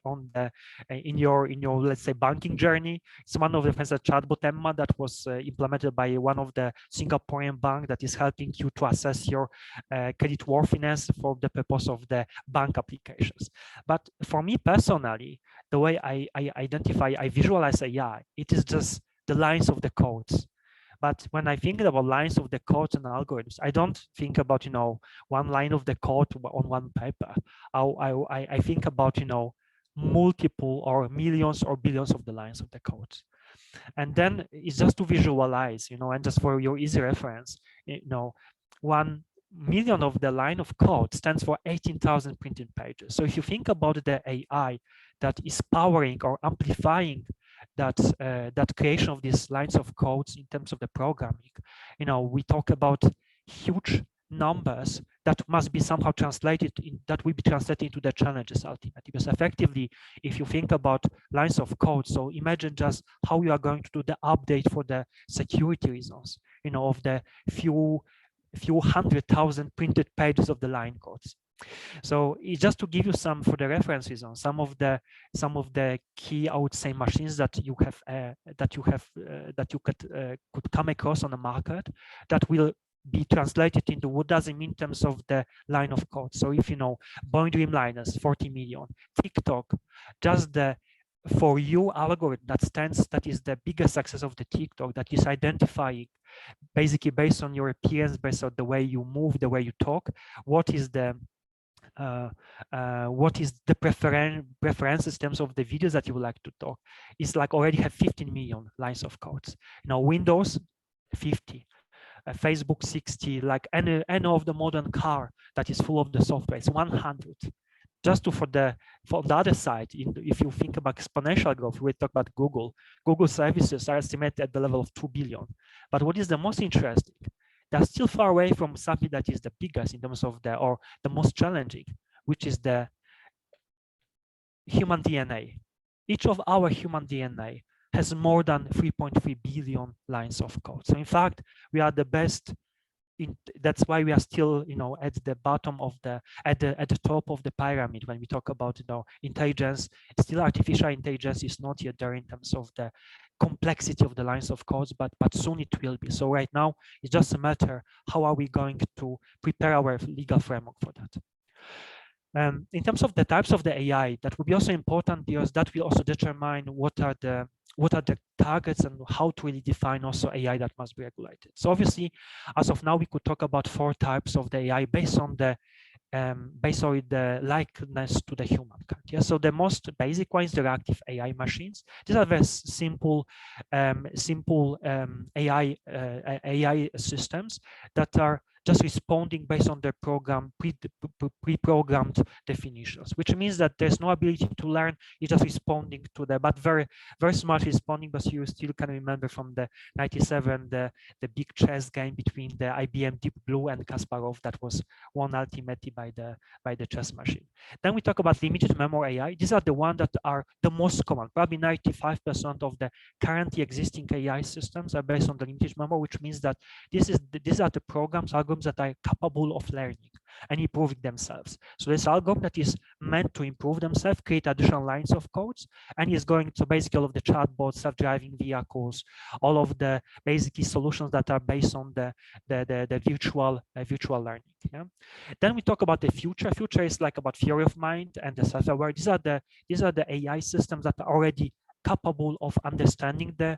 in your let's say banking journey. It's one of the things, chatbot Emma, that was implemented by one of the Singaporean bank that is helping you to assess your credit worthiness for the purpose of the bank applications. But for me personally, the way I visualize AI, it is just the lines of the codes. But when I think about lines of the codes and algorithms, I don't think about, one line of the code on one paper. I think about, multiple or millions or billions of the lines of the codes. And then it's just to visualize, and just for your easy reference, 1 million of the line of code stands for 18,000 printed pages. So if you think about the AI that is powering or amplifying that creation of these lines of codes in terms of the programming, we talk about huge numbers that must be somehow translated that will be translated into the challenges ultimately. Because effectively, if you think about lines of code, so imagine just how you are going to do the update for the security reasons, of the few 100,000 printed pages of the line codes. So it's just to give you some for the references on some of the key, I would say, machines that you could come across on the market that will be translated into what does it mean in terms of the line of code. So if Boeing Dreamliners, 40 million, TikTok, just the For You algorithm that is the biggest success of the TikTok, that is identifying basically based on your appearance, based on the way you move, the way you talk, what is the preferences in terms of the videos that you would like to talk. It's like already have 15 million lines of codes. Windows 50, Facebook 60, like any of the modern car that is full of the software, it's 100. Just for the other side, if you think about exponential growth, we talk about Google services are estimated at the level of 2 billion. But what is the most interesting? They're still far away from something that is the biggest in terms of the most challenging, which is the human DNA. Each of our human DNA has more than 3.3 billion lines of code. So in fact, we are the best. That's why we are still, at the bottom of at the top of the pyramid when we talk about, intelligence. Still, artificial intelligence is not yet there in terms of the complexity of the lines of codes, but soon it will be. So right now, it's just a matter how are we going to prepare our legal framework for that. In terms of the types of the AI, that will be also important because that will also determine what are the targets and how to really define also AI that must be regulated. So obviously, as of now, we could talk about 4 types of the AI based on the based on the likeness to the human kind. Yeah, so the most basic one is the reactive AI machines. These are very simple, AI systems that are just responding based on the program pre-programmed definitions, which means that there's no ability to learn. It's just responding to the, but very smart responding. But you still can remember from the 97 the big chess game between the IBM Deep Blue and Kasparov that was won ultimately by the chess machine. Then we talk about limited memory AI. These are the ones that are the most common. Probably 95% of the currently existing AI systems are based on the limited memory, which means that these are the programs, algorithms that are capable of learning and improving themselves. So this algorithm that is meant to improve themselves, create additional lines of codes, and is going to basically all of the chatbots, self-driving vehicles, all of the basically solutions that are based on the virtual learning. Yeah. Then we talk about the future. Future is like about theory of mind and the self-aware. These are the AI systems that are already capable of understanding the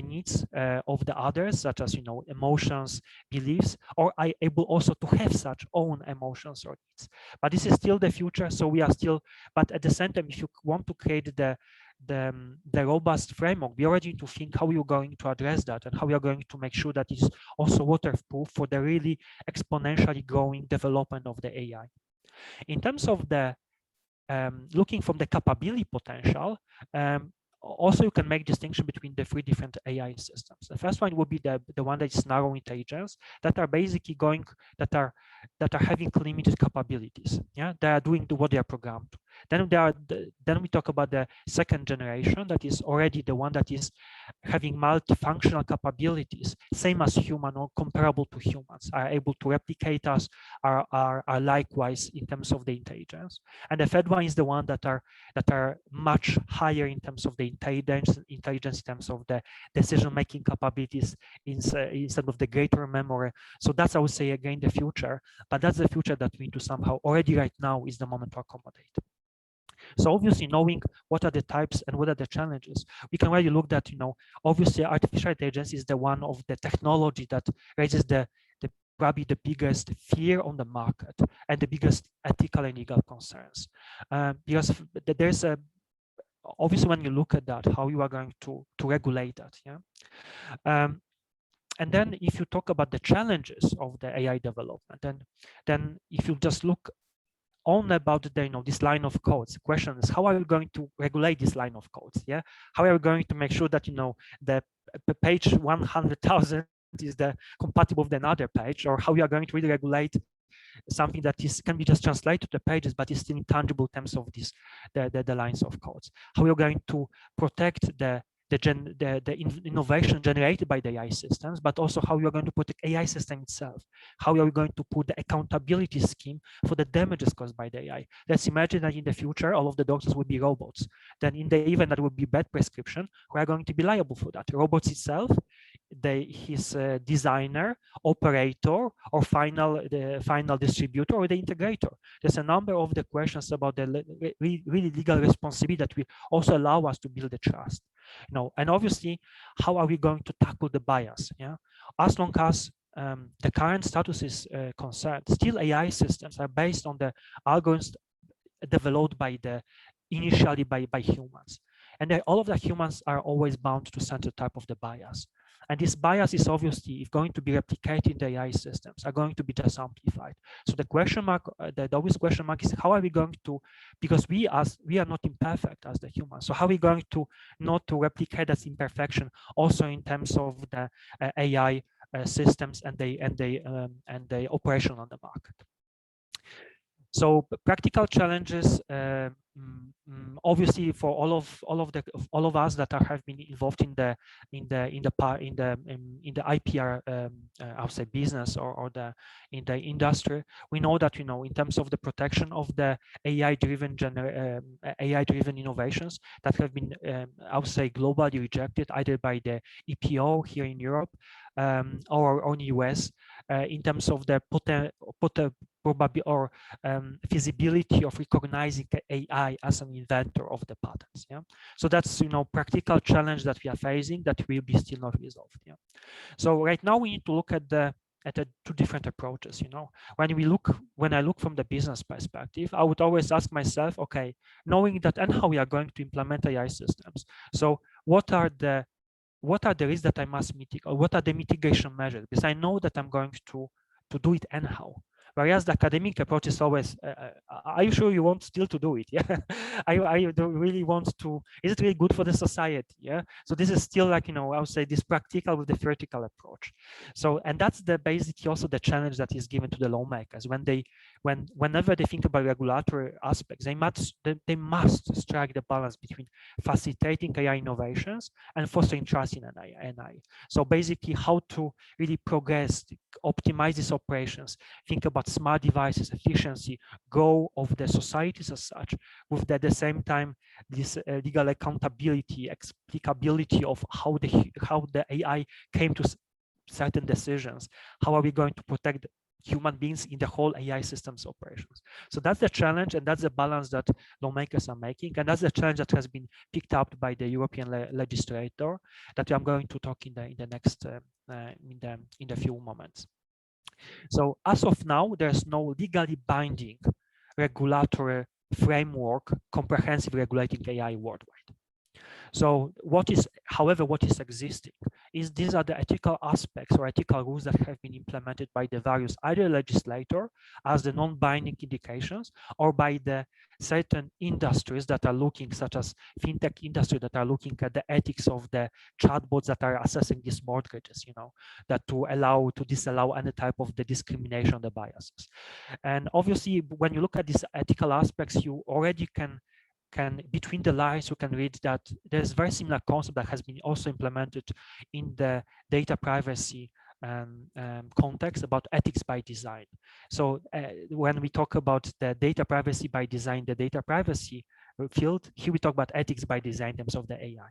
needs of the others, such as emotions, beliefs, or are able also to have such own emotions or needs. But this is still the future, so we are still. But at the same time, if you want to create the robust framework, we already need to think how you're going to address that and how we are going to make sure that it's also waterproof for the really exponentially growing development of the AI. In terms of the looking from the capability potential, also you can make distinction between the three different AI systems. The first one would be the one that is narrow intelligence, that are basically that are having limited capabilities. Yeah, they are doing what they are programmed to. Then we talk about the second generation, that is already the one that is having multifunctional capabilities, same as human or comparable to humans, are able to replicate us, are likewise in terms of the intelligence. And the third one is the one that are much higher in terms of the intelligence in terms of the decision-making capabilities instead of the greater memory. So that's, I would say, again, the future, but that's the future that we need to somehow already right now is the moment to accommodate. So obviously, knowing what are the types and what are the challenges, we can really look at, obviously artificial intelligence is the one of the technology that raises probably the biggest fear on the market and the biggest ethical and legal concerns. Because there's obviously, when you look at that, how you are going to regulate that, yeah. And then if you talk about the challenges of the AI development, then if you just look on about this line of codes, the question is, how are you going to regulate this line of codes? Yeah, how are you going to make sure that the page 100,000 is compatible with another page, or how you are going to really regulate something that can be just translated to the pages, but is still intangible in terms of the lines of codes? How you're going to protect the innovation generated by the AI systems, but also how you're going to protect AI system itself. How are we going to put the accountability scheme for the damages caused by the AI? Let's imagine that in the future, all of the doctors will be robots. Then in the event that will be bad prescription, we are going to be liable for that. Robots itself, his designer, operator, or the final distributor, or the integrator. There's a number of the questions about the really legal responsibility that will also allow us to build the trust. And obviously, how are we going to tackle the bias? Yeah, as long as the current status is concerned, still AI systems are based on the algorithms developed initially by humans, and all of the humans are always bound to certain type of the bias. And this bias is obviously, if going to be replicated in the AI systems, are going to be just amplified. So the question mark, the obvious question mark is, how are we going to, because we are not imperfect as the humans, so how are we going to not to replicate that imperfection also in terms of the AI systems and the operation on the market? So practical challenges, obviously, for all of us that have been involved in the IPR, I would say, business or in the industry, we know that in terms of the protection of the AI-driven innovations that have been, I would say, globally rejected either by the EPO here in Europe or in the US, in terms of the probability or feasibility of recognizing AI as an inventor of the patents. Yeah, so that's practical challenge that we are facing that will be still not resolved. Yeah, so right now we need to look at the two different approaches. You know, when I look from the business perspective, I would always ask myself, okay, knowing that and how we are going to implement AI systems, so what are the risks that I must mitigate, or what are the mitigation measures? Because I know that I'm going to do it anyhow. Whereas the academic approach is always, are you sure you want still to do it? Yeah, I don't really want to, is it really good for the society? Yeah, so this is still like, you know, I would say this practical with the theoretical approach. So, and that's the basically also the challenge that is given to the lawmakers whenever they think about regulatory aspects, they must strike the balance between facilitating AI innovations and fostering trust in AI. So basically how to really progress, optimize these operations, think about smart devices, efficiency, goal of the societies as such, with at the same time this legal accountability, explicability of how the AI came to certain decisions. How are we going to protect human beings in the whole AI systems operations? So that's the challenge, and that's the balance that lawmakers are making, and that's the challenge that has been picked up by the European legislator that I'm going to talk in the next in the few moments. So as of now, there's no legally binding regulatory framework comprehensive regulating AI worldwide. So however, what is existing is these are the ethical aspects or ethical rules that have been implemented by the various either legislator as the non-binding indications, or by the certain industries that are looking, such as fintech industry, that are looking at the ethics of the chatbots that are assessing these mortgages, you know, that to disallow any type of the discrimination, the biases. And obviously, when you look at these ethical aspects, you already can between the lines, you can read that there's very similar concept that has been also implemented in the data privacy context about ethics by design. So when we talk about the data privacy by design, the data privacy field, here we talk about ethics by design in terms of the AI.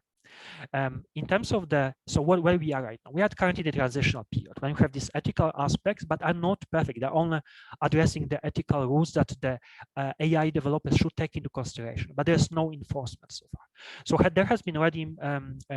In terms of where we are right now, we are currently in the transitional period when we have these ethical aspects, but are not perfect. They're only addressing the ethical rules that the AI developers should take into consideration, but there's no enforcement so far. So there has been already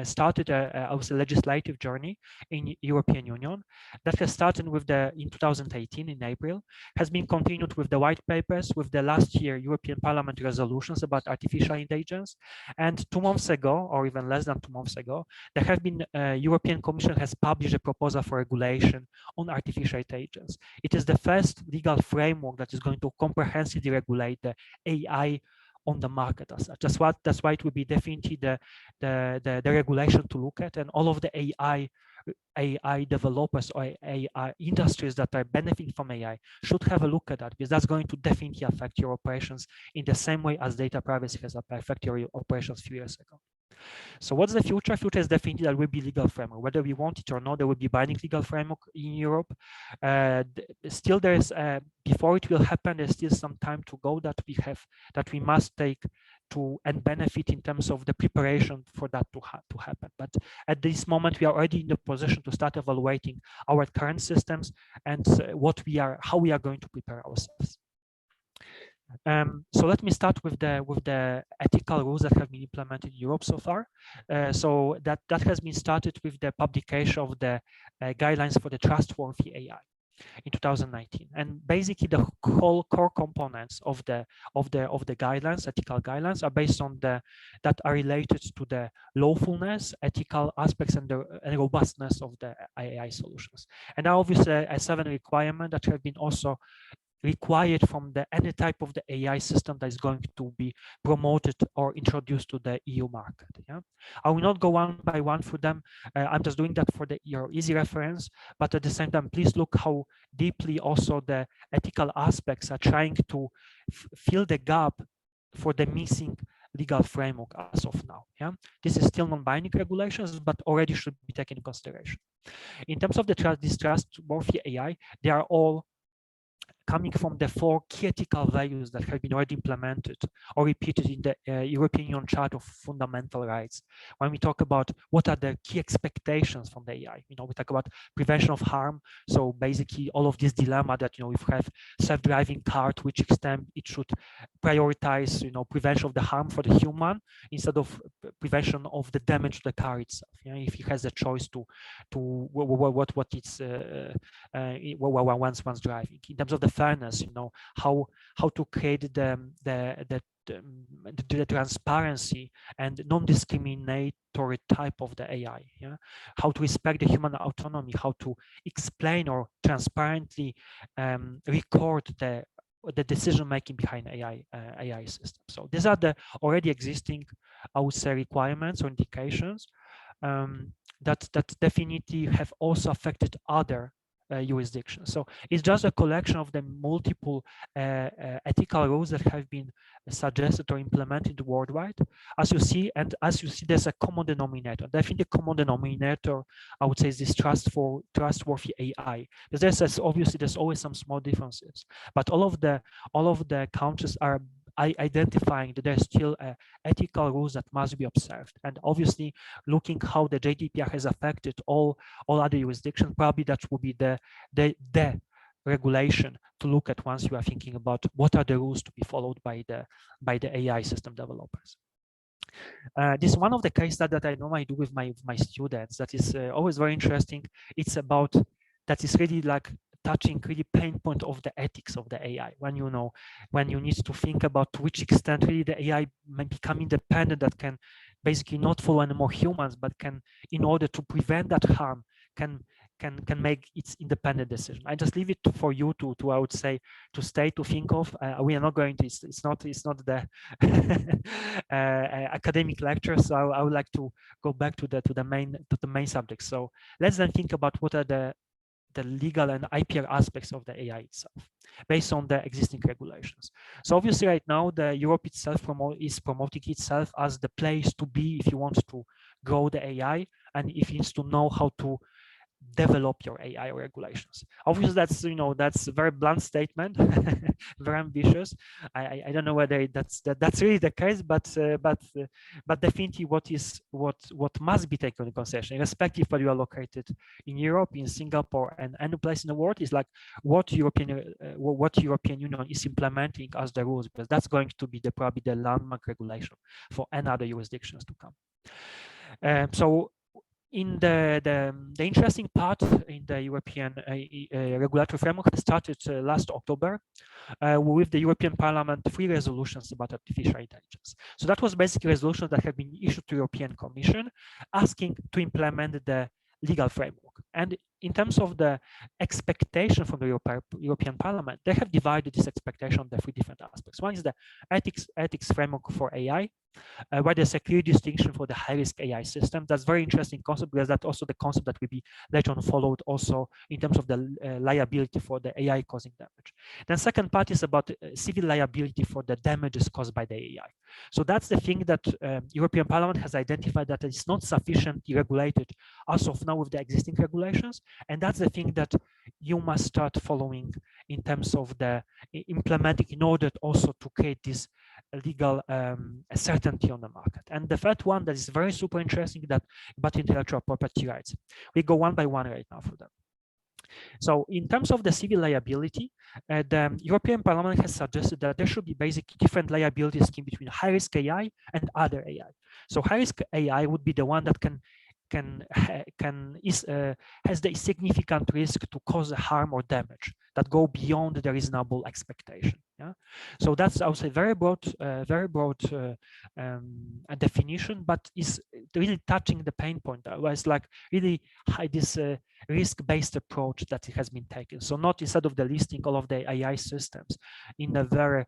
started a legislative journey in European Union that has started with in 2018 in April, has been continued with the white papers, with the last year European Parliament resolutions about artificial intelligence, and 2 months ago, or even less than 2 months ago, there have been European Commission has published a proposal for regulation on artificial intelligence. It is the first legal framework that is going to comprehensively regulate the AI on the market as such. That's why it would be definitely the regulation to look at, and all of the AI developers or AI industries that are benefiting from AI should have a look at that, because that's going to definitely affect your operations in the same way as data privacy has affected your operations a few years ago. So what's the future? Future is definitely there will be legal framework. Whether we want it or not, there will be binding legal framework in Europe. Still, there's before it will happen, there's still some time to go that we must take to and benefit in terms of the preparation for that to happen. But at this moment, we are already in the position to start evaluating our current systems and how we are going to prepare ourselves. So let me start with the ethical rules that have been implemented in Europe so far. So that has been started with the publication of the guidelines for the trustworthy AI in 2019, and basically the whole core components of the guidelines, ethical guidelines, are based on that are related to the lawfulness, ethical aspects, and the robustness of the AI solutions. And now obviously a 7 requirement that have been also required from any type of the AI system that is going to be promoted or introduced to the EU market. Yeah, I will not go one by one through them. I'm just doing that for your easy reference. But at the same time, please look how deeply also the ethical aspects are trying to fill the gap for the missing legal framework as of now. Yeah, this is still non-binding regulations, but already should be taken into consideration. In terms of this trustworthy AI, they are all coming from the 4 key ethical values that have been already implemented or repeated in the European Union Charter of Fundamental Rights. When we talk about what are the key expectations from the AI, we talk about prevention of harm. So basically all of this dilemma that, if we have self-driving car, to which extent it should prioritize, prevention of the harm for the human instead of prevention of the damage to the car itself. If he has a choice to what it's once driving. In terms of the fairness, how to create the transparency and non-discriminatory type of the AI, how to respect the human autonomy, how to explain or transparently record the decision making behind AI systems. So these are the already existing, I would say, requirements or indications that definitely have also affected other jurisdictions. So it's just a collection of the multiple ethical rules that have been suggested or implemented worldwide. As you see, there's a common denominator. Definitely the common denominator, I would say, is this trustworthy AI. Because there's always some small differences, but all of the countries are identifying that there's still ethical rules that must be observed, and obviously looking how the GDPR has affected all other jurisdictions. Probably that will be the regulation to look at once you are thinking about what are the rules to be followed by the AI system developers. This is one of the case studies that I normally do with my students. That is always very interesting. It's about that is really like touching really pain point of the ethics of the AI, when you need to think about to which extent really the AI may become independent, that can basically not follow any more humans, but can, in order to prevent that harm, can make its independent decision. I just leave it for you to I would say, to think of. We are not going to, it's not the academic lecture, so I would like to go back to the main subject. So let's then think about what are the legal and IPR aspects of the AI itself, based on the existing regulations. So obviously right now, the Europe itself is promoting itself as the place to be if you want to grow the AI, and if you need to know how to develop your AI regulations. Obviously, that's a very blunt statement, very ambitious. I don't know whether that's really the case, but definitely what must be taken into consideration, irrespective whether you are located in Europe, in Singapore, and any place in the world, is like what European Union is implementing as the rules, because that's going to be probably the landmark regulation for any other jurisdictions to come. So in the interesting part in the European regulatory framework started last October with the European Parliament 3 resolutions about artificial intelligence. So that was basically resolutions that have been issued to the European Commission asking to implement the legal framework. And in terms of the expectation from the European Parliament, they have divided this expectation on the 3 different aspects. One is the ethics framework for AI, where there's a clear distinction for the high-risk AI system. That's very interesting concept, because that's also the concept that will be later on followed also in terms of the liability for the AI causing damage. Then second part is about civil liability for the damages caused by the AI. So that's the thing that European Parliament has identified that it's not sufficiently regulated as of now with the existing regulations. And that's the thing that you must start following in terms of the implementing, in order also to create this legal certainty on the market. And the third one that is very super interesting, that about intellectual property rights. We go one by one right now for them. So in terms of the civil liability, the European Parliament has suggested that there should be basically different liability scheme between high-risk AI and other AI. So high-risk AI would be the one that has the significant risk to cause harm or damage that go beyond the reasonable expectation. Yeah, so that's, I would say, very broad definition, but is really touching the pain point. It's like really this risk-based approach that has been taken. So not, instead of the listing all of the AI systems in a very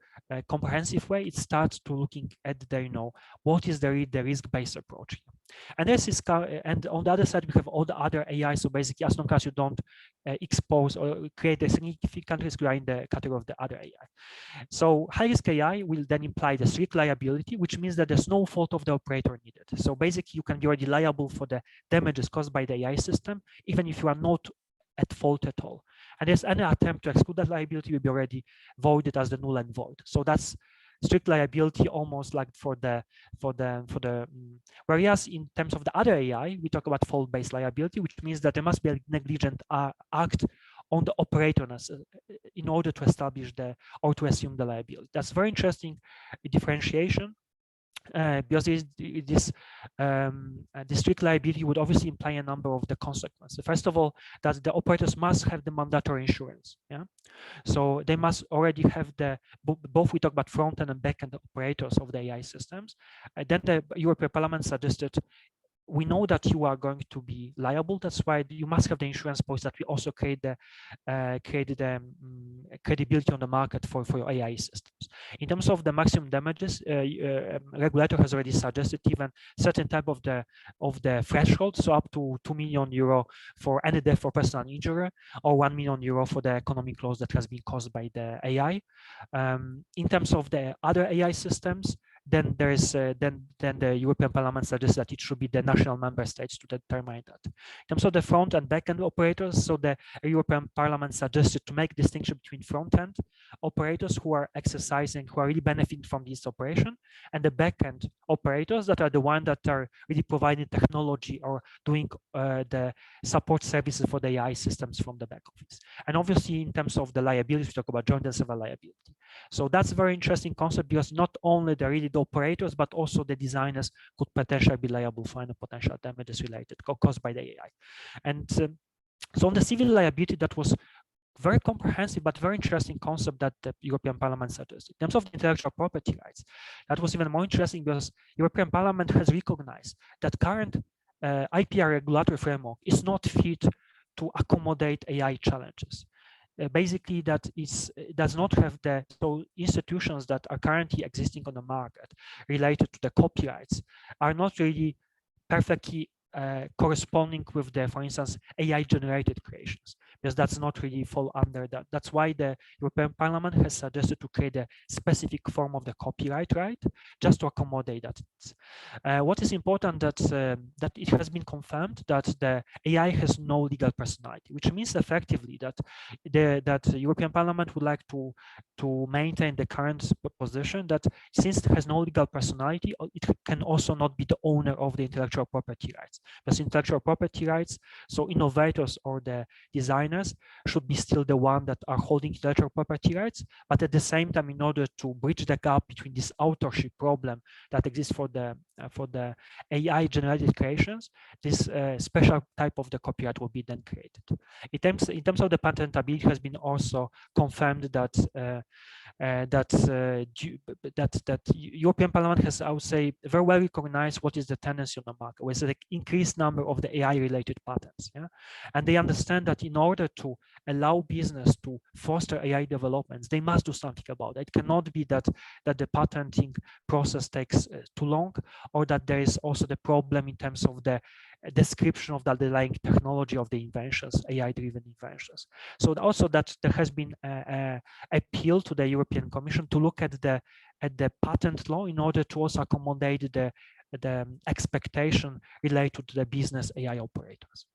comprehensive way, it starts to looking at the what is the risk-based approach. And this is, and on the other side we have all the other AI. So basically, as long as you don't expose or create a significant risk, you are in the category of the other AI. So high-risk AI will then imply the strict liability, which means that there's no fault of the operator needed. So basically, you can be already liable for the damages caused by the AI system, even if you are not at fault at all. And there's any attempt to exclude that liability will be already voided as the null and void. So that's strict liability, almost like whereas in terms of the other AI, we talk about fault-based liability, which means that there must be a negligent act on the operator in order to establish or to assume the liability. That's very interesting differentiation. Because this strict liability would obviously imply a number of the consequences. First of all, that the operators must have the mandatory insurance. Yeah, so they must already have both. We talk about front end and back end operators of the AI systems. Then the European Parliament suggested, we know that you are going to be liable. That's why you must have the insurance policy that we also create the credibility on the market for your AI systems. In terms of the maximum damages, regulator has already suggested even certain type of the threshold, so up to €2 million for any death or personal injury, or €1 million for the economic loss that has been caused by the AI. In terms of the other AI systems, then there is then the European Parliament suggests that it should be the national member states to determine that. In terms of the front and back end operators, so the European Parliament suggested to make distinction between front end operators who are really benefiting from this operation, and the back end operators that are the ones that are really providing technology or doing the support services for the AI systems from the back office. And obviously, in terms of the liability, we talk about joint and several liability. So that's a very interesting concept, because not only the operators, but also the designers could potentially be liable for any potential damages related caused by the AI. And so on the civil liability, that was very comprehensive but very interesting concept that the European Parliament suggested. In terms of the intellectual property rights, that was even more interesting, because European Parliament has recognized that current IPR regulatory framework is not fit to accommodate AI challenges. Basically, that does not have so institutions that are currently existing on the market related to the copyrights are not really perfectly corresponding with the, for instance, AI generated creations, because that's not really fall under that. That's why the European Parliament has suggested to create a specific form of the copyright right, just to accommodate that. What is important that it has been confirmed that the AI has no legal personality, which means effectively that the European Parliament would like to maintain the current position that since it has no legal personality, it can also not be the owner of the intellectual property rights. Because intellectual property rights, so innovators or the designers should be still the one that are holding intellectual property rights, but at the same time, in order to bridge the gap between this authorship problem that exists for the AI generated creations, this special type of the copyright will be then created. In terms of the patentability, it has been also confirmed that European Parliament has, I would say, very well recognized what is the tendency on the market, with the increased number of the AI-related patents. Yeah? And they understand that in order to allow business to foster AI developments, they must do something about it. It cannot be that the patenting process takes too long, or that there is also the problem in terms of the description of the underlying technology of the inventions, AI-driven inventions. So also that there has been an appeal to the European Commission to look at the patent law in order to also accommodate the expectation related to the business AI operators.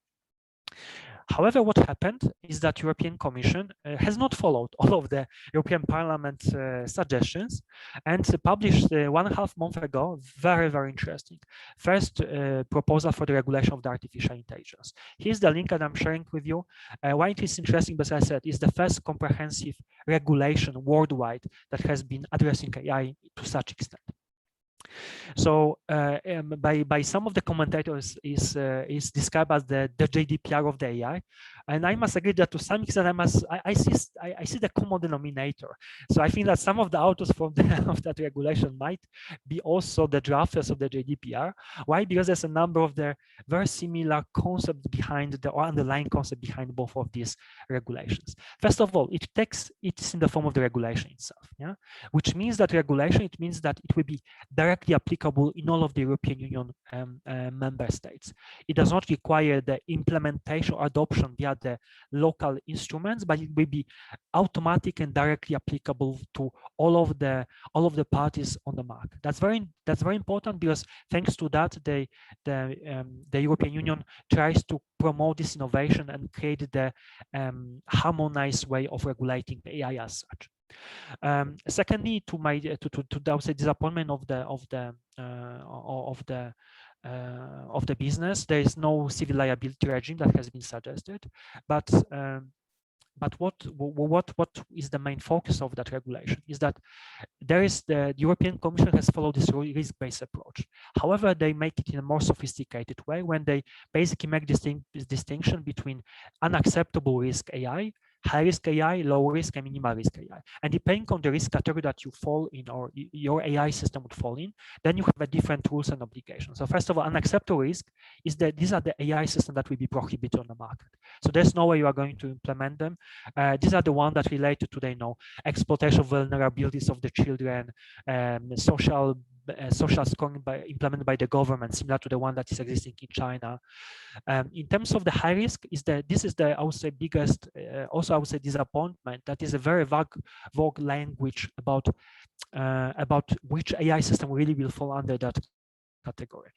However, what happened is that European Commission has not followed all of the European Parliament suggestions, and published 1.5 months ago, very, very interesting, first proposal for the regulation of the artificial intelligence. Here's the link that I'm sharing with you. Why it is interesting, as I said, is the first comprehensive regulation worldwide that has been addressing AI to such extent. So by some of the commentators is described as the GDPR of the AI, and I must agree that to some extent I see the common denominator. So I think that some of the authors of that regulation might be also the drafters of the GDPR. Why? Because there's a number of the very similar concepts behind or underlying concept behind both of these regulations. First of all, it's in the form of the regulation itself, yeah, which means that regulation, it means that it will be directly applicable in all of the European Union member states. It does not require the implementation or adoption via via the local instruments, but it will be automatic and directly applicable to all of the parties on the market. That's very important, because thanks to that, the European Union tries to promote this innovation and create the harmonized way of regulating the AI as such. Secondly, to I would say disappointment of the business, there is no civil liability regime that has been suggested, but what is the main focus of that regulation is that the European Commission has followed this risk-based approach. However, they make it in a more sophisticated way when they basically make this distinction between unacceptable risk AI, high risk AI, low risk, and minimal risk AI. And depending on the risk category that you fall in, or your AI system would fall in, then you have a different rules and obligations. So first of all, unacceptable risk is that these are the AI systems that will be prohibited on the market. So there's no way you are going to implement them. These are the ones that related to the exploitation of vulnerabilities of the children, social scoring implemented by the government, similar to the one that is existing in China. In terms of the high risk, this is the I would say biggest also I would say disappointment. That is a very vague language about which AI system really will fall under that category.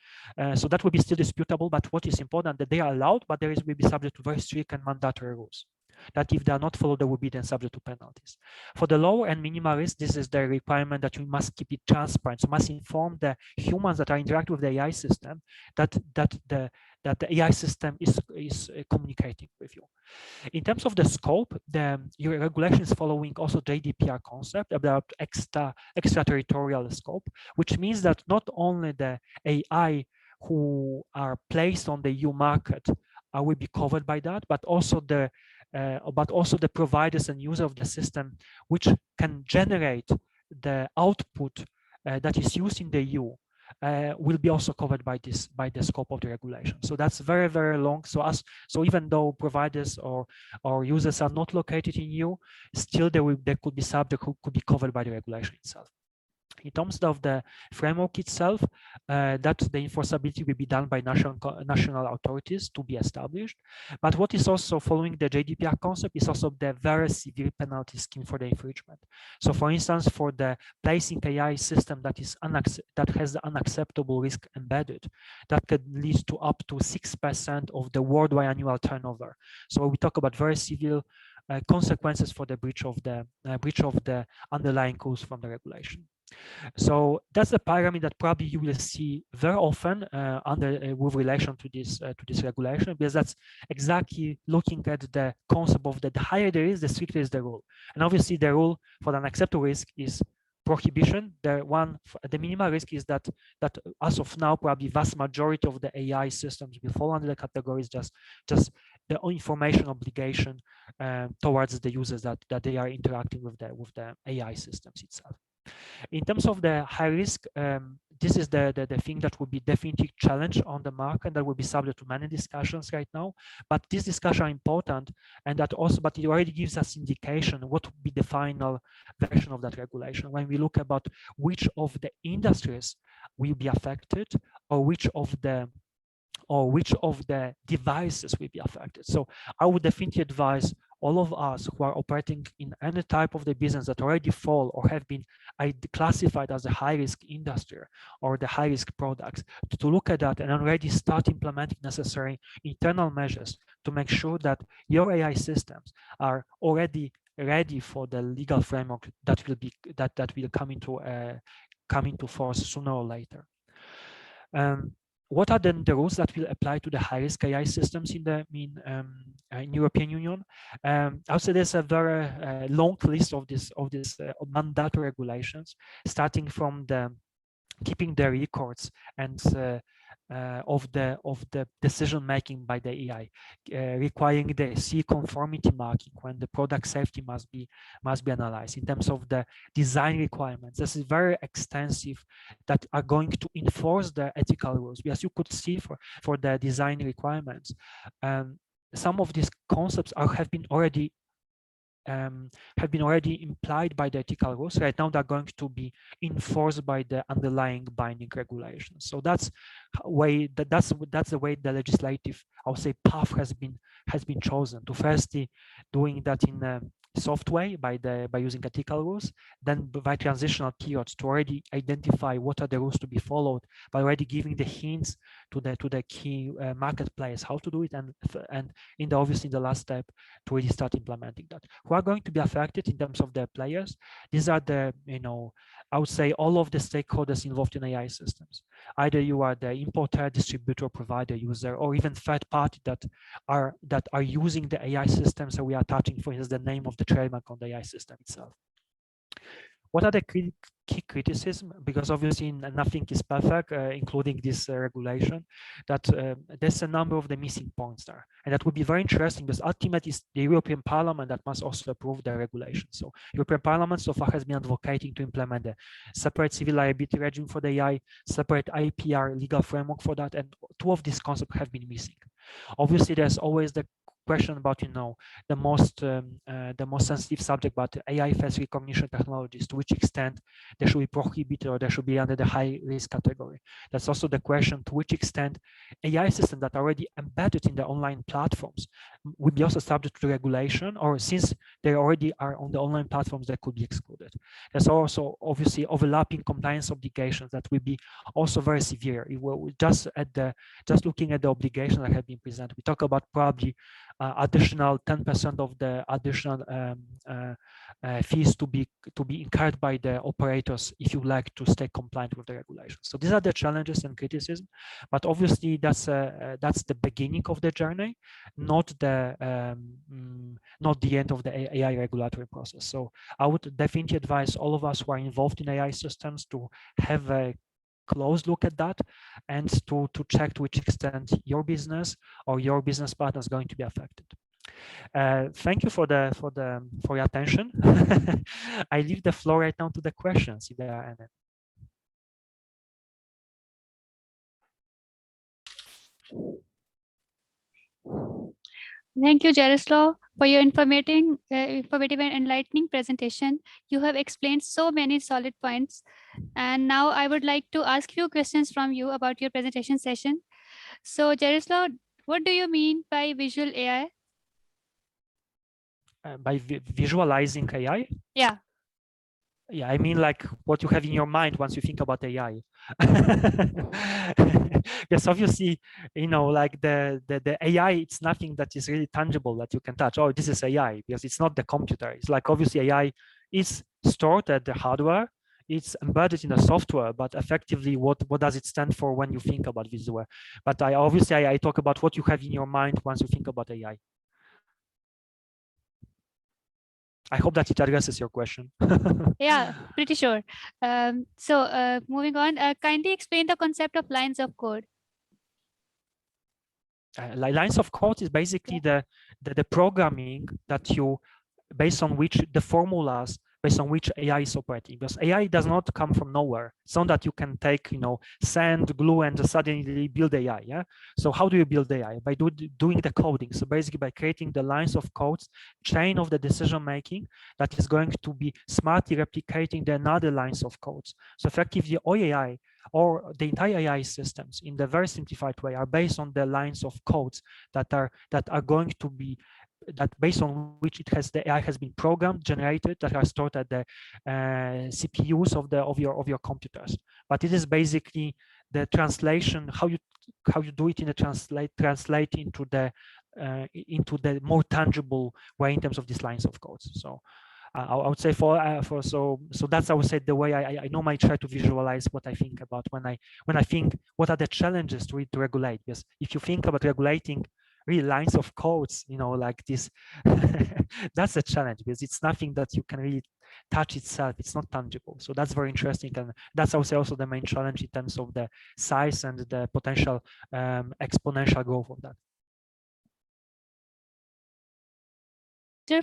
So that will be still disputable, but what is important that they are allowed, but will be subject to very strict and mandatory rules, that if they are not followed, they will be then subject to penalties. For the low and minimal risk, this is the requirement that you must keep it transparent. So must inform the humans that are interacting with the AI system that the AI system is communicating with you. In terms of the scope, your regulation is following also GDPR concept about extraterritorial scope, which means that not only the AI who are placed on the EU market will be covered by that, but also the providers and users of the system which can generate the output that is used in the EU will be also covered by the scope of the regulation. So that's very, very long. So even though providers or users are not located in EU, still they could be subject, who could be covered by the regulation itself. In terms of the framework itself, that the enforceability will be done by national authorities to be established. But what is also following the GDPR concept is also the very severe penalty scheme for the infringement. So for instance, for the placing AI system that has the unacceptable risk embedded, that could lead to up to 6% of the worldwide annual turnover. So we talk about very severe consequences for the breach of the underlying rules from the regulation. So that's a pyramid that probably you will see very often with relation to this regulation, because that's exactly looking at the concept of the higher there is, the stricter is the rule. And obviously the rule for the unacceptable risk is prohibition. The minimal risk is that as of now, probably vast majority of the AI systems will fall under the categories just the information obligation towards the users that they are interacting with the AI systems itself. In terms of the high risk, this is the thing that will be definitely challenged on the market, that will be subject to many discussions right now. But these discussions are important, and but it already gives us indication what would be the final version of that regulation when we look about which of the industries will be affected, or which of the devices will be affected. So I would definitely advise all of us who are operating in any type of the business that already fall or have been classified as a high-risk industry or the high-risk products to look at that and already start implementing necessary internal measures to make sure that your AI systems are already ready for the legal framework that will come into force sooner or later. What are then the rules that will apply to the high-risk AI systems in European Union? I would say there's a very long list of these mandatory regulations, starting from keeping the records and of the decision making by the AI, requiring the CE conformity marking when the product safety must be analyzed. In terms of the design requirements, this is very extensive, that are going to enforce the ethical rules. As you could see for the design requirements, some of these concepts have been already implied by the ethical rules. Right now, they're going to be enforced by the underlying binding regulations. So that's the way the legislative I would say, path has been chosen. To firstly doing that in a soft way by using ethical rules, then by transitional periods to already identify what are the rules to be followed, by already giving the hints to the key market players how to do it, and in the obviously in the last step to really start implementing that. Who are going to be affected in terms of the players? These are the, I would say, all of the stakeholders involved in AI systems. Either you are the importer, distributor, provider, user, or even third party that are using the AI system. So we are touching, for instance, the name of the trademark on the AI system itself. What are the key criticism? Because obviously nothing is perfect, including this regulation, that there's a number of the missing points there. And that would be very interesting because ultimately it's the European Parliament that must also approve the regulation. So European Parliament so far has been advocating to implement a separate civil liability regime for the AI, separate IPR legal framework for that. And two of these concepts have been missing. Obviously, there's always the question about the most sensitive subject about AI face recognition technologies, to which extent they should be prohibited or they should be under the high risk category. That's also the question, to which extent AI systems that are already embedded in the online platforms would be also subject to regulation, or since they already are on the online platforms, they could be excluded. There's also obviously overlapping compliance obligations that will be also very severe. Just looking at the obligations that have been presented, we talk about probably additional 10% of the additional fees to be incurred by the operators if you like to stay compliant with the regulations. So these are the challenges and criticism, but obviously that's the beginning of the journey, not the end of the AI regulatory process. So I would definitely advise all of us who are involved in AI systems to have a close look at that and to check to which extent your business or your business partner is going to be affected. Thank you for your attention. I leave the floor right now to the questions if there are any. Thank you, Jaroslav, for your informative and enlightening presentation. You have explained so many solid points. And now I would like to ask few questions from you about your presentation session. So, Jaroslav, what do you mean by visual AI? By visualizing AI? Yeah. Yeah, I mean like what you have in your mind once you think about AI. Yes, obviously, like the AI, it's nothing that is really tangible that you can touch. Oh, this is AI, because it's not the computer. It's like obviously AI is stored at the hardware, it's embedded in the software, but effectively what does it stand for when you think about visual? But I talk about what you have in your mind once you think about AI. I hope that it addresses your question. Yeah, pretty sure. So moving on, kindly explain the concept of lines of code. Lines of code is basically the programming that you, based on which the formulas, based on which AI is operating, because AI does not come from nowhere. It's not that you can take, sand, glue, and suddenly build AI. Yeah. So how do you build AI? By doing the coding. So basically by creating the lines of codes, chain of the decision making that is going to be smartly replicating the another lines of codes. So effectively, all AI or the entire AI systems, in the very simplified way, are based on the lines of codes that are going to be, that based on which the AI has been programmed, generated, that are stored at the CPUs of your computers. But it is basically the translation, how you do it in a translate into the more tangible way in terms of these lines of codes. So I would say so that's, I would say, the way I normally try to visualize what I think about when I think what are the challenges to regulate. Because if you think about regulating really lines of codes, like this, that's a challenge because it's nothing that you can really touch itself. It's not tangible. So that's very interesting. And that's, I would say, also the main challenge in terms of the size and the potential exponential growth of that.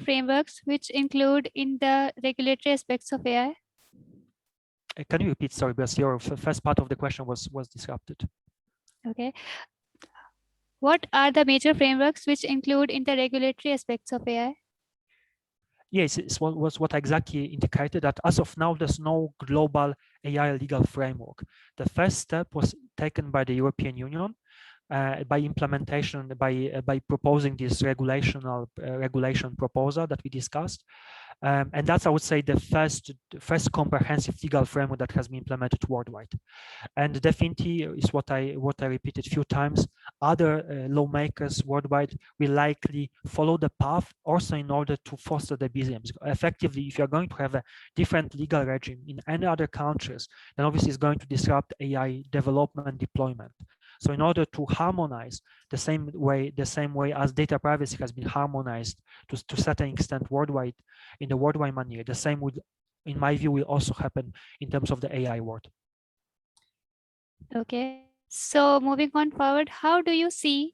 Frameworks which include in the regulatory aspects of AI? Can you repeat? Sorry, because your first part of the question was disrupted. Okay. What are the major frameworks which include in the regulatory aspects of AI? Yes, it was what I exactly indicated, that as of now, there's no global AI legal framework. The first step was taken by the European Union by implementation, by proposing this regulation proposal that we discussed. And that's, I would say, the first comprehensive legal framework that has been implemented worldwide. And definitely is what I repeated a few times. Other lawmakers worldwide will likely follow the path also in order to foster the BZMs. Effectively, if you're going to have a different legal regime in any other countries, then obviously it's going to disrupt AI development and deployment. So in order to harmonize the same way as data privacy has been harmonized to a certain extent worldwide, in the worldwide manner, the same would, in my view, will also happen in terms of the AI world. Okay, so moving on forward, how do you see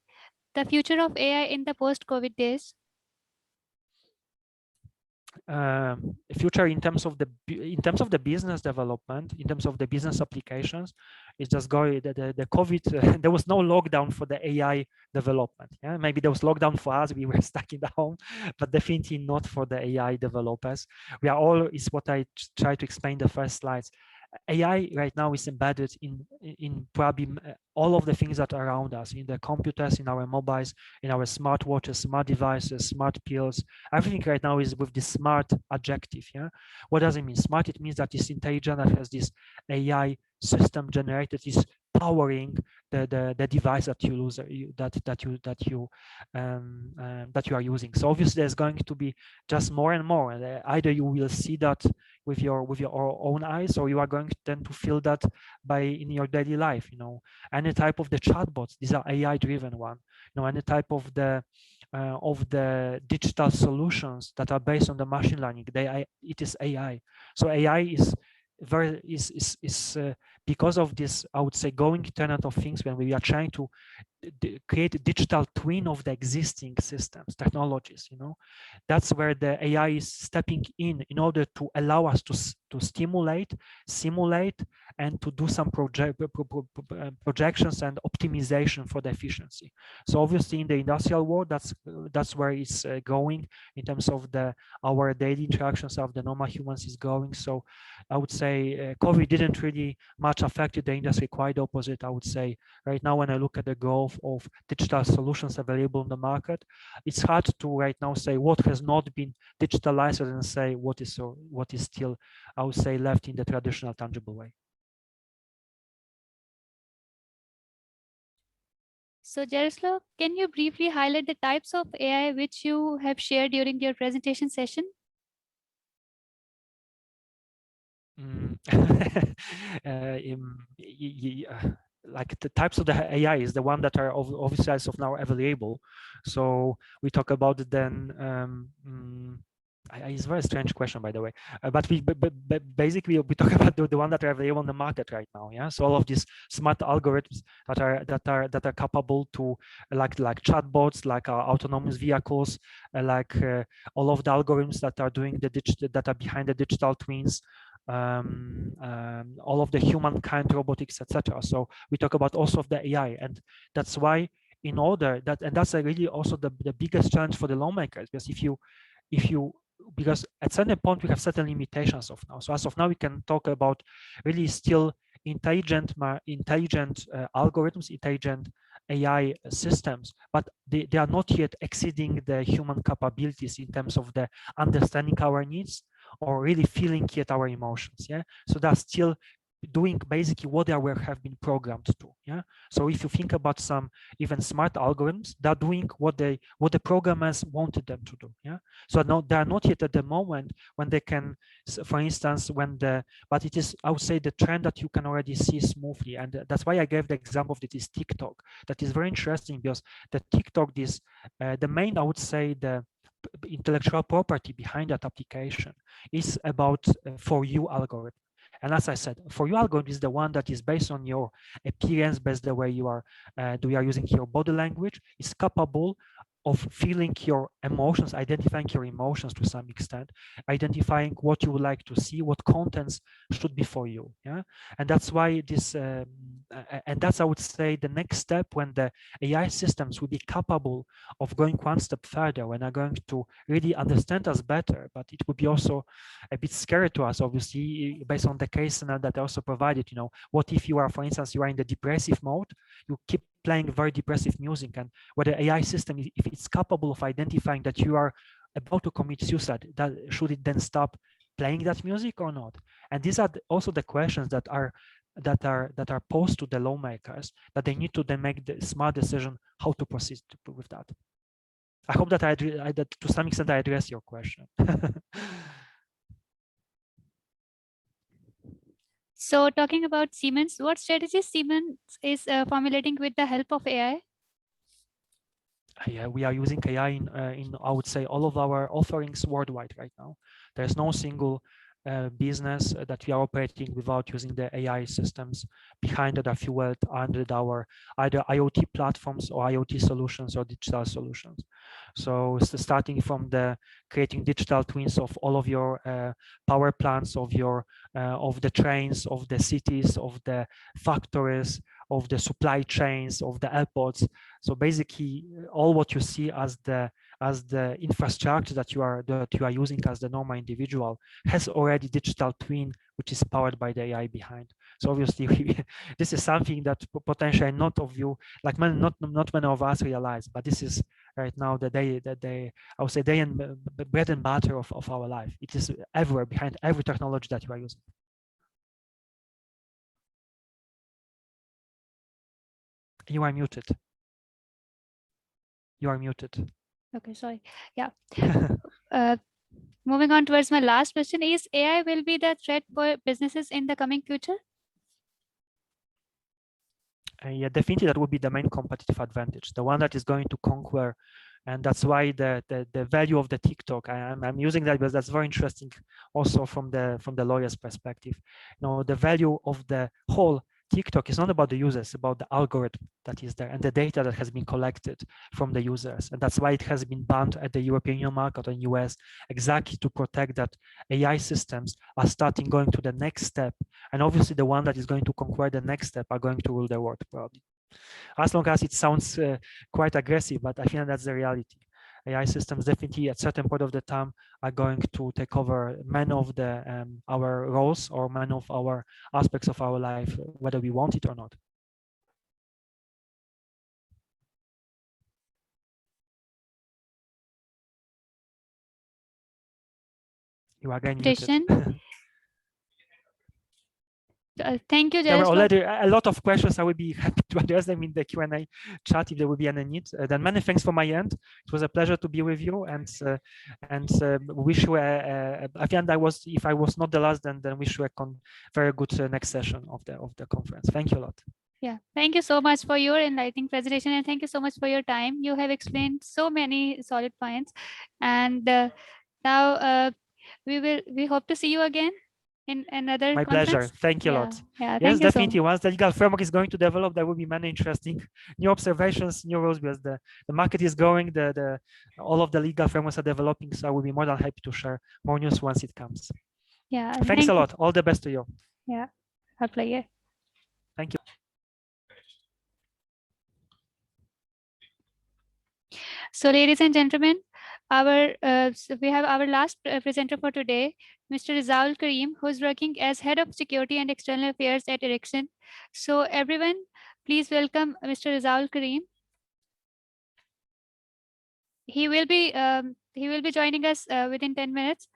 the future of AI in the post-COVID days? Future in terms of the business development, in terms of the business applications, it's just going the COVID. There was no lockdown for the AI development. Yeah, maybe there was lockdown for us. We were stuck in the home, but definitely not for the AI developers. We are all, is what I try to explain in the first slides. AI right now is embedded in probably all of the things that are around us, in the computers, in our mobiles, in our smartwatches, smart devices, smart pills. Everything right now is with this smart adjective. Yeah, what does it mean? Smart, it means that it's intelligent, that has this AI system generated, is powering the device that you use, that you are using. So obviously there's going to be just more and more. Either you will see that with your own eyes, or you are going then to feel that in your daily life. You know, any type of the chatbots, these are AI driven one. You know, any type of the digital solutions that are based on the machine learning, it is AI. So AI is because of this, I would say, going Internet of Things, when we are trying to create a digital twin of the existing systems, technologies, you know, that's where the AI is stepping in order to allow us to stimulate, simulate, and to do some projections and optimization for the efficiency. So obviously in the industrial world, that's where it's going in terms of our daily interactions of the normal humans is going. So I would say COVID didn't really much affect the industry, quite the opposite. I would say right now, when I look at the growth of digital solutions available in the market, it's hard to right now say what has not been digitalized and say what is still, I would say, left in the traditional tangible way. So Jaroslav, can you briefly highlight the types of AI which you have shared during your presentation session? Like the types of the AI is the one that are obviously as of now available. So we talk about then. It's a very strange question, by the way. But basically we talk about the one that are available on the market right now. Yeah. So all of these smart algorithms that are capable to like chatbots, like autonomous vehicles, like all of the algorithms that are doing that are behind the digital twins. All of the humankind robotics, etc. So we talk about also of the AI, and that's why in order that, and that's really also the biggest challenge for the lawmakers, because because at certain point we have certain limitations of now. So as of now, we can talk about really still intelligent algorithms, intelligent AI systems, but they are not yet exceeding the human capabilities in terms of the understanding our needs or really feeling yet our emotions. Yeah, so they're still doing basically what they have been programmed to. Yeah, so if you think about some even smart algorithms, they're doing what the programmers wanted them to do. Yeah, so they are not yet at the moment when they can, for instance, but it is, I would say, the trend that you can already see smoothly, and that's why I gave the example of this TikTok. That is very interesting, because the TikTok, the main, I would say, the intellectual property behind that application is about For You algorithm. And as I said, For You algorithm is the one that is based on your appearance, based the way you are using your body language, is capable of feeling your emotions, identifying your emotions to some extent, identifying what you would like to see, what contents should be for you. Yeah, and that's why this, and that's, I would say, the next step, when the AI systems will be capable of going one step further, when they're going to really understand us better. But it would be also a bit scary to us, obviously, based on the case scenario that I also provided. You know, what if you are, for instance, you are in the depressive mode, you keep playing very depressive music, and whether AI system, if it's capable of identifying that you are about to commit suicide, that should it then stop playing that music or not? And these are also the questions that are posed to the lawmakers, that they need to then make the smart decision how to proceed with that. I hope that that to some extent I address your question. So talking about Siemens, what strategies Siemens is formulating with the help of AI? Yeah, we are using AI in I would say all of our offerings worldwide right now. There's no single business that we are operating without using the AI systems behind that are fueled under our either IoT platforms or IoT solutions or digital solutions. So starting from the creating digital twins of all of your power plants, of the trains, of the cities, of the factories, of the supply chains, of the airports. So basically, all what you see as the infrastructure that you are using as the normal individual has already digital twin, which is powered by the AI behind. So obviously, this is something that potentially not many of us realize, but this is right now I would say day and bread and butter of our life. It is everywhere behind every technology that you are using. You are muted. You are muted. Okay, sorry. Yeah. Moving on towards my last question, is AI will be the threat for businesses in the coming future? Yeah, definitely that would be the main competitive advantage, the one that is going to conquer. And that's why the value of the TikTok, I'm using that because that's very interesting also from the lawyer's perspective. The value of the whole TikTok is not about the users, it's about the algorithm that is there and the data that has been collected from the users. And that's why it has been banned at the European Union market and US, exactly to protect that AI systems are starting going to the next step. And obviously the one that is going to conquer the next step are going to rule the world probably. As long as it sounds quite aggressive, but I think that's the reality. AI systems definitely at certain point of the time are going to take over many of our roles or many of our aspects of our life, whether we want it or not. You are again muted. Thank you, Jayesh. There were already a lot of questions. I would be happy to address them in the Q&A chat if there would be any need. Then many thanks for my end. It was a pleasure to be with you, and wish you I think if I was not the last, then wish you a very good next session of the conference. Thank you a lot. Yeah, thank you so much for your enlightening presentation, and thank you so much for your time. You have explained so many solid points, and now we hope to see you again in another My conference. pleasure. Thank you a lot. Yeah, yes, definitely. So once the legal framework is going to develop, there will be many interesting new observations, new rules, because the market is growing, all of the legal frameworks are developing. So I will be more than happy to share more news once it comes. Yeah. Thanks a lot. All the best to you. Yeah. Our pleasure. Thank you. So, ladies and gentlemen, we have our last presenter for today, Mr. Rizaul Karim, who's working as Head of Security and External Affairs at Ericsson. So, everyone, please welcome Mr. Rizaul Karim. He will be joining us within 10 minutes.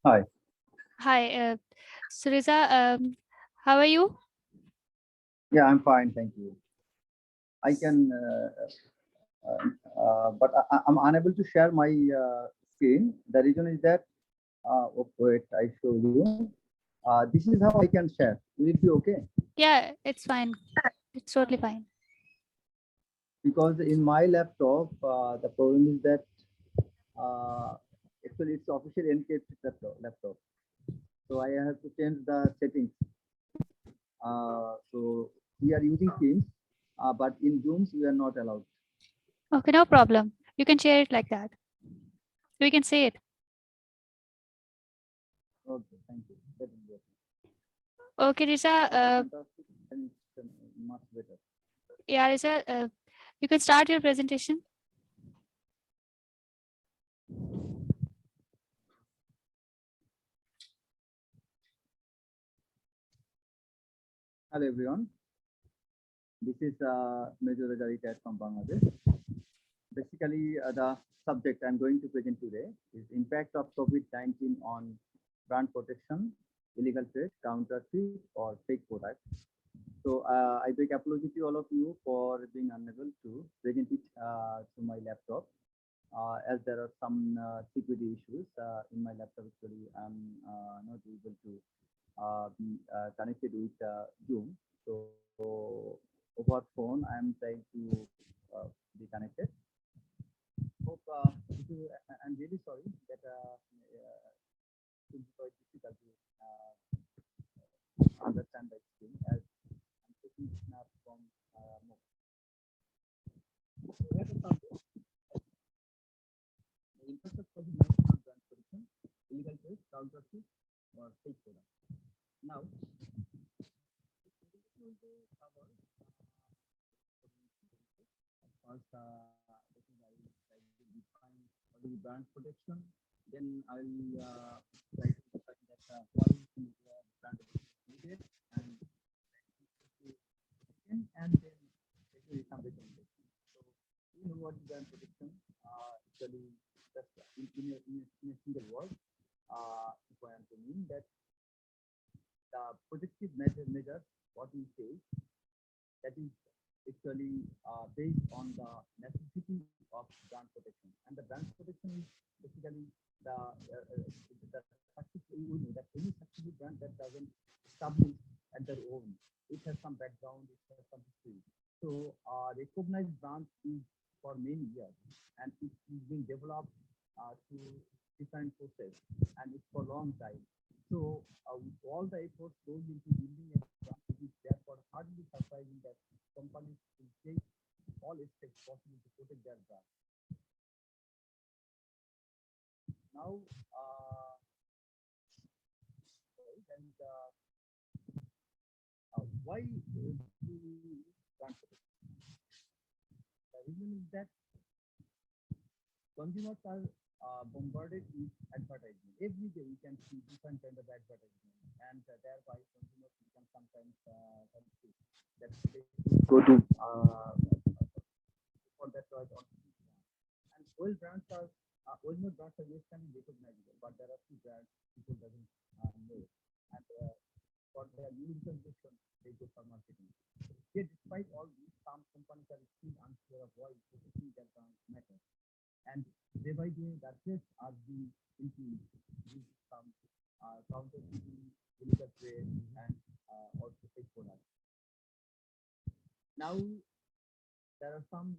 Hi. Hi, Suriza, how are you? Yeah, I'm fine. Thank you. I can, but I'm unable to share my screen. The reason is that, oh, wait, I show you. This is how I can share. Will it be okay? Yeah, it's fine. It's totally fine. Because in my laptop, the problem is that actually it's officially encrypted laptop. So I have to change the settings. So we are using Teams, but in Zooms we are not allowed. Okay, no problem. You can share it like that. We can say it. Okay, thank you. That will be okay. Okay, Riza, Fantastic, and it's much better. yeah, Riza, you can start your presentation. Hello everyone. This is Major Raja retired from Bangladesh. Basically, the subject I'm going to present today is impact of COVID-19 on brand protection, illegal trade, counterfeit, or fake products. So I beg apology to all of you for being unable to present it to my laptop, as there are some security issues in my laptop. Actually, I'm not able to be connected with Zoom. So over phone, I'm trying to be connected. Hope I'm really sorry that it's quite difficult to understand the screen as I'm taking snap from Mook. So here's the subject. The impact of COVID-19 on brand protection, illegal trade, counterfeit, or fake products. Now, first, this is I will try to define what is brand protection. Then I'll try to define that why is brand protection needed, and then actually some recommendation. So you know what is brand protection? Actually, just in a single word, if I am to mean that the protective measures, what we say, that is actually based on the necessity of brand protection. And the brand protection is basically the successful, we know that any successful brand that doesn't establish at their own, it has some background, it has some history. So recognized brand is for many years, and it's been developed through different process, and it's for a long time. So all the efforts goes into building a brand, it is therefore hardly surprising that companies will take all steps possible to protect their brand. Now, why do brand protection? The reason is that consumers are bombarded with advertising. Every day we can see different kind of advertising, and thereby consumers become sometimes confused that they go to for that choice on. And oil brands are original brands are yes can be recognizable, but there are few brands people doesn't know, and for their new recognition they go for marketing. Yet despite all these, some companies are still unsure of why protecting their brand matters. And day by day, the threats are being increased due to some counterfeiting, illegal trade, and also fake products. Now, there are some.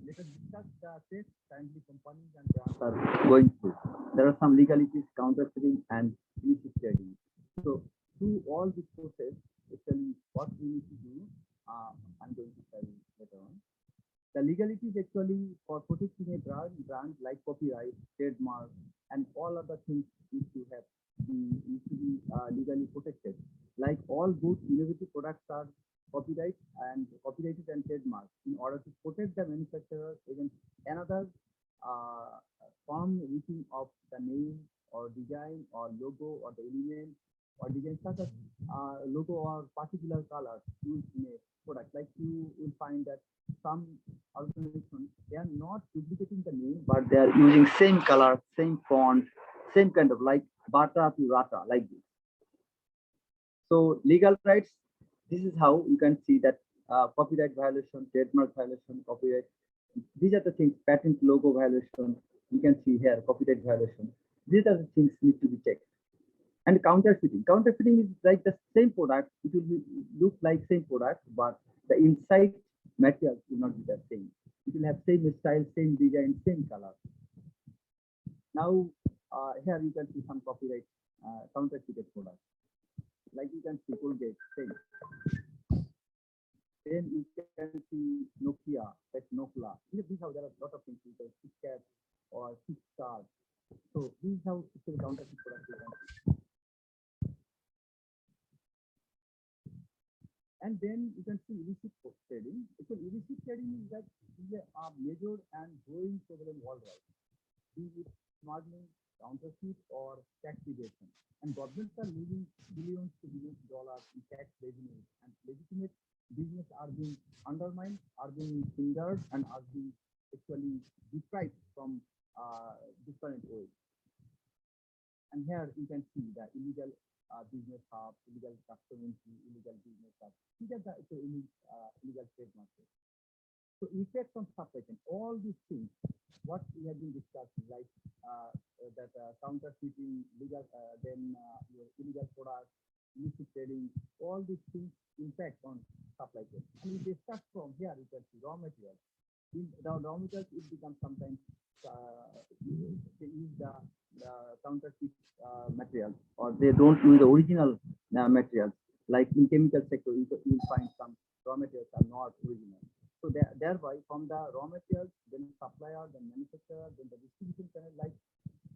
Let us discuss the threats currently companies and brands are going through. There are some legalities, counterfeiting, and illicit trading. So, through all this process, actually, what we need to do, I'm going to tell you later on. The legalities actually for protecting a brand like copyright, trademark, and all other things need to be legally protected. Like all good innovative products are copyrighted and trademarked in order to protect the manufacturer against another form reaching of the name or design or logo or the element or design such as logo or particular colors used in a product. Like you will find that some organizations, they are not duplicating the name, but they are using same color, same font, same kind of like Bata to Rata, like this. So legal rights, this is how you can see that copyright violation, trademark violation, copyright. These are the things, patent logo violation. You can see here, copyright violation. These are the things need to be checked. And counterfeiting. Counterfeiting is like the same product. It will look like same product, but the inside material will not be the same. It will have same style, same design, same color. Now, here you can see some copyright counterfeited products. Like you can see Colgate, same. Then you can see Nokia, like Nokia. These are there are a lot of things, like KitKat or Kickstar. So this is how it's a counterfeit product. And then you can see illicit trading. So illicit trading is that is a major and growing problem worldwide. Be it smuggling, counterfeit, or tax evasion. And governments are losing billions to billions of dollars in tax revenues, and legitimate business are being undermined, are being hindered, and are being actually deprived from different ways. And here you can see the illegal business hub, illegal custom entry, illegal business hub. These are the illegal trade market. So effects on supply chain, all these things, what we have been discussing, like that counterfeiting, legal, then your illegal products, illicit trading, all these things impact on supply chain. And if they start from here, you can see raw materials. In the raw materials, it becomes sometimes they use the counterfeit materials, or they don't use the original materials. Like in chemical sector, you will find some raw materials are not original. So thereby, from the raw materials, then supplier, then manufacturer, then the distribution channel, like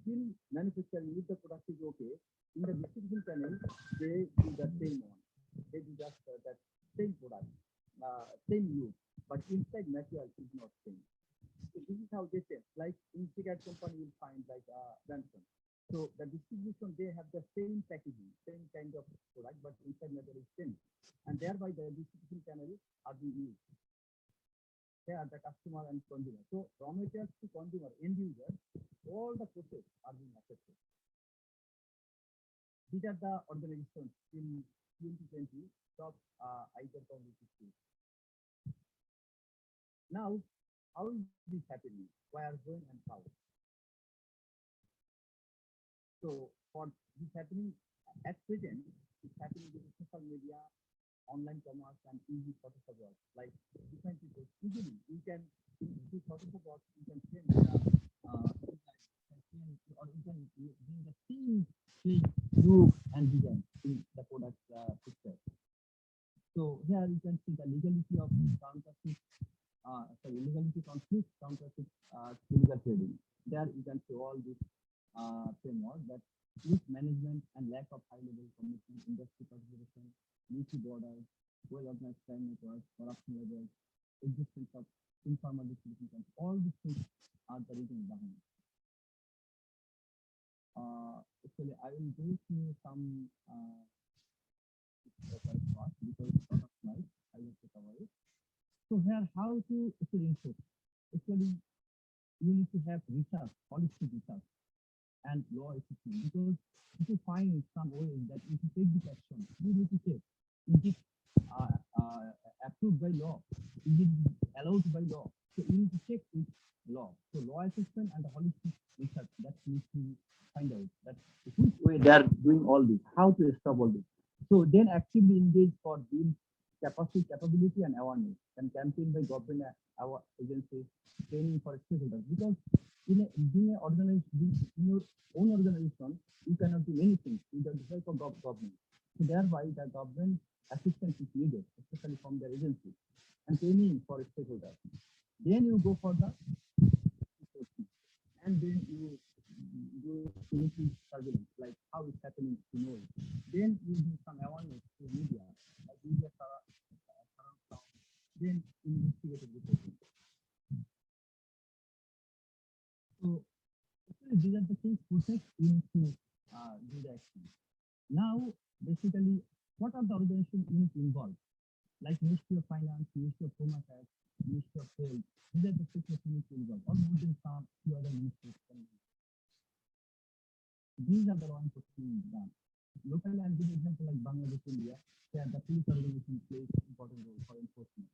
still manufacturing, if the product is okay, in the distribution channel, they do the same one. They do just that same product, same use, but inside material is not same. So this is how they say, like in cigarette company, you'll find like Benson. So the distribution, they have the same packaging, same kind of product, but inside material is same. And thereby the distribution channel are being used. They are the customer and consumer. So raw materials to consumer, end user, all the process are being affected. These are the organizations in 2020 top ITER community. Now, how is this happening? Why are going and how? So for this happening at present, it's happening with social media, online commerce, and easy Photoshop work. Like different people, easily you can do Photoshop work, you can change or you can bring the same shape, group, and design in the product picture. So here you can see the legality of counterfeit, legality conflict, counterfeit illegal trading. There you can see all this framework that risk management and lack of high-level commitment, industry participation, leaky borders, well-organized crime networks, corruption levels, existence of informal distribution, all these things are the reason behind. Actually, I will go through some because a lot of slides I have to cover it. So here, how to actually ensure? Actually, you need to have research, holistic research, and law assessment, because if you find some ways that if you take this action, you need to check, is it approved by law? Is it allowed by law? So you need to check with law. So law assessment and the holistic research, that needs to find out that which way they are doing all this, how to stop all this. So then actively engage for build capacity, capability, and awareness, and campaign by government our agencies, training for stakeholders. Because in your own organization, you cannot do many things without the help of government. So thereby the government assistance is needed, especially from their agencies, and training for stakeholders. Then you go for the and then you do community surveillance, like how it's happening to know it. Then you do some awareness to media, like media then investigative reporting. So these are the things process you need to do the action. Now, basically, what are the organization units involved? like Ministry of Finance, Ministry of Home Affairs, Ministry of Health. These are the sectors we need to involve, or more than some few other ministries. These are the law enforcement done. Locally, I'll give an example like Bangladesh, India, where the police organization plays an important role for enforcement.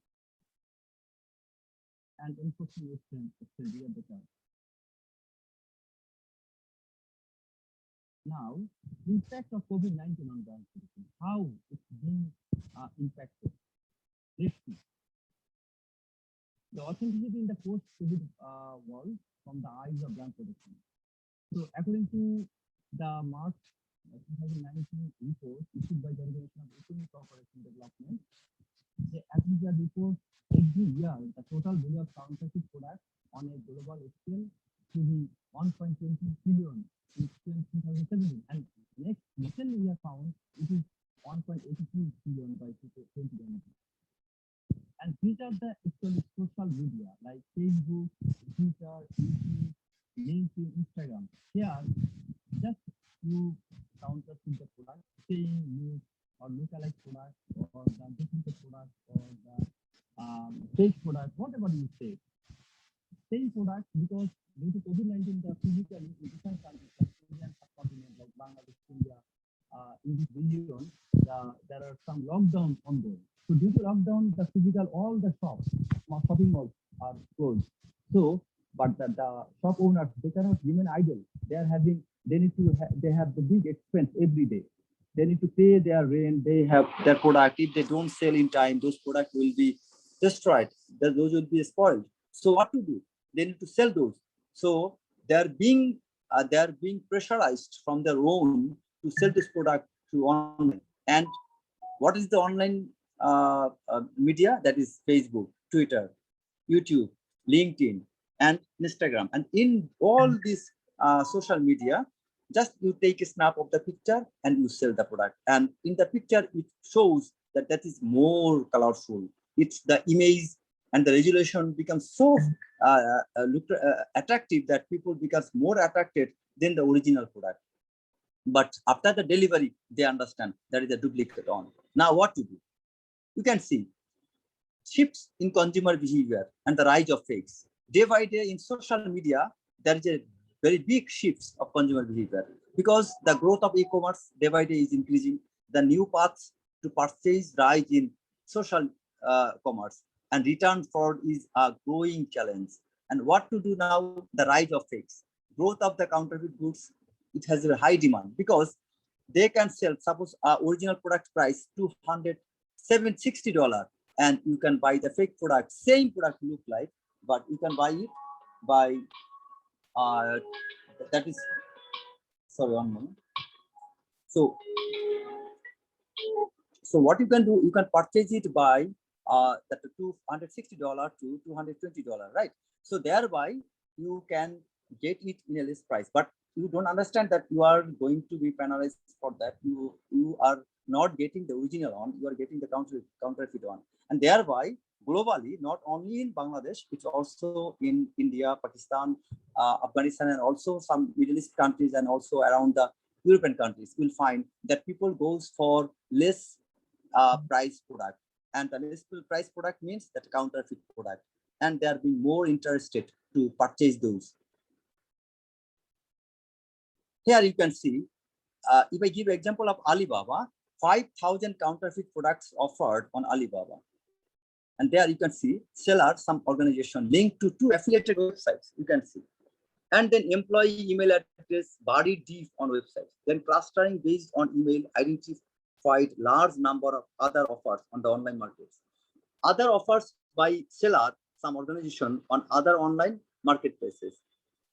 And enforcement is the better. Now, the impact of COVID-19 on the institution, how it's being impacted. Let's see. The authenticity in the post-COVID world from the eyes of brand protection. So, according to the March 2019 report issued by the Organization of Economic Cooperation Development, the Abuja report every year the total value of counterfeit products on a global scale to be 1.20 trillion in 2017, and next recently we have found it is 1.82 trillion by 2020. And these are the actually social media like Facebook, Twitter, YouTube, LinkedIn, Instagram. Here, just you counterfeit the product, saying you or lookalike product or the duplicate product or the fake product, whatever you say. Same product, because due to COVID-19, the physical in different countries, like Indian subcontinent, like Bangladesh, India, in this region, there are some lockdowns ongoing. So due to lockdown, the physical, all the shops, shopping malls are closed. So, but the shop owners, they cannot remain idle. They have the big expense every day. They need to pay their rent. They have their product. If they don't sell in time, those products will be destroyed. Those will be spoiled. So what to do? They need to sell those. So they are being pressurized from their own to sell this product to online. And what is the online media? That is Facebook, Twitter, YouTube, LinkedIn, and Instagram. And in all these social media, just you take a snap of the picture and you sell the product. And in the picture, it shows that is more colorful. It's the image and the resolution becomes so attractive that people becomes more attracted than the original product. But after the delivery, they understand that is a duplicate on. Now what to do? You can see shifts in consumer behavior and the rise of fakes. Day by day in social media, there is a very big shifts of consumer behavior because the growth of e-commerce day by day is increasing. The new paths to purchase rise in social commerce, and return fraud is a growing challenge. And what to do now? The rise of fakes. Growth of the counterfeit goods, it has a high demand because they can sell, suppose original product price $260, and you can buy the fake product, same product look like, but you can buy it by that is, sorry, 1 moment. So what you can do, you can purchase it by that $260 to $220, right? So thereby you can get it in a less price, but you don't understand that you are going to be penalized for that. You are not getting the original on, you are getting the counterfeit on, and thereby globally, not only in Bangladesh, it's also in India, Pakistan, Afghanistan, and also some Middle East countries, and also around the European countries, will find that people goes for less price product, and the less price product means that counterfeit product, and they are being more interested to purchase those. Here you can see, if I give example of Alibaba, 5,000 counterfeit products offered on Alibaba. And there you can see seller, some organization linked to 2 affiliated websites, you can see. And then employee email address, body diff on websites. Then clustering based on email identified large number of other offers on the online markets. Other offers by seller, some organization on other online marketplaces.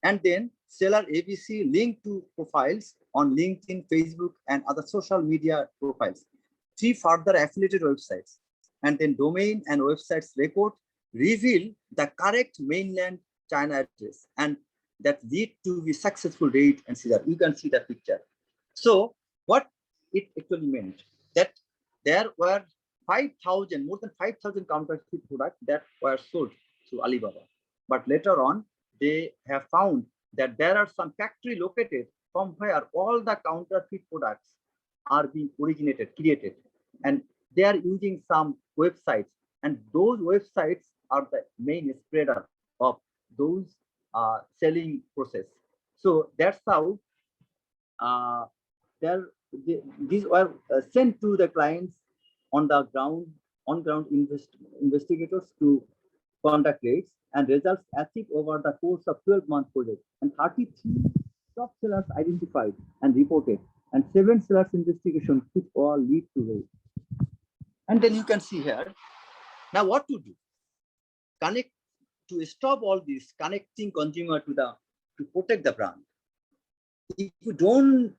And then seller ABC linked to profiles on LinkedIn, Facebook, and other social media profiles. 3 further affiliated websites. And then domain and websites record reveal the correct mainland China address, and that lead to the successful raid and seizure. You can see the picture. So what it actually meant, that there were 5,000, more than 5,000 counterfeit products that were sold to Alibaba. But later on, they have found that there are some factory located from where all the counterfeit products are being originated, created. And they are using some websites, and those websites are the main spreader of those selling process. So that's how these were sent to the clients on the ground, investigators to conduct raids, and results achieved over the course of 12-month project, and 33 top sellers identified and reported, and 7 sellers investigations which all lead to raid. And then you can see here, now what to do? Connect to stop all this, connecting consumer to protect the brand. If you don't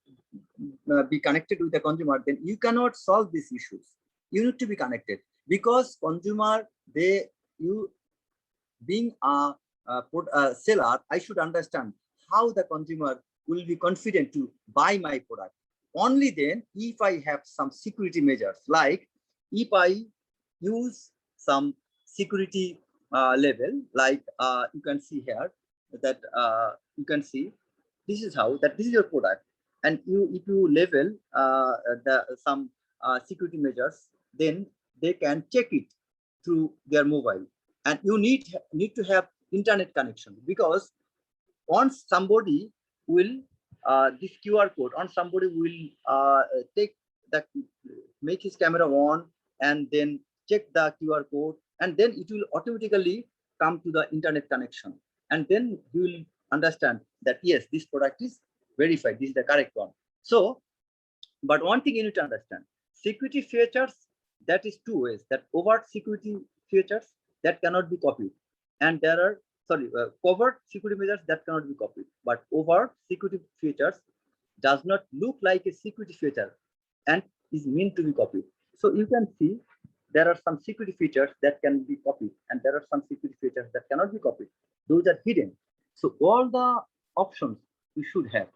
be connected with the consumer, then you cannot solve these issues. You need to be connected, because consumer, being a seller, I should understand how the consumer will be confident to buy my product. Only then, if I have some security measures, like if I use some security level, like you can see here, that you can see, this is how, that this is your product, and if you level some security measures, then they can check it through their mobile. And you need to have internet connection, because once somebody will this QR code, on somebody will make his camera on and then check the QR code, and then it will automatically come to the internet connection, and then you will understand that yes, this product is verified, this is the correct one. So, but one thing you need to understand, security features, that is two ways, that overt security features that cannot be copied, and there are covert security measures that cannot be copied, but overt security features does not look like a security feature and is meant to be copied. So you can see there are some security features that can be copied, and there are some security features that cannot be copied. Those are hidden. So all the options we should have.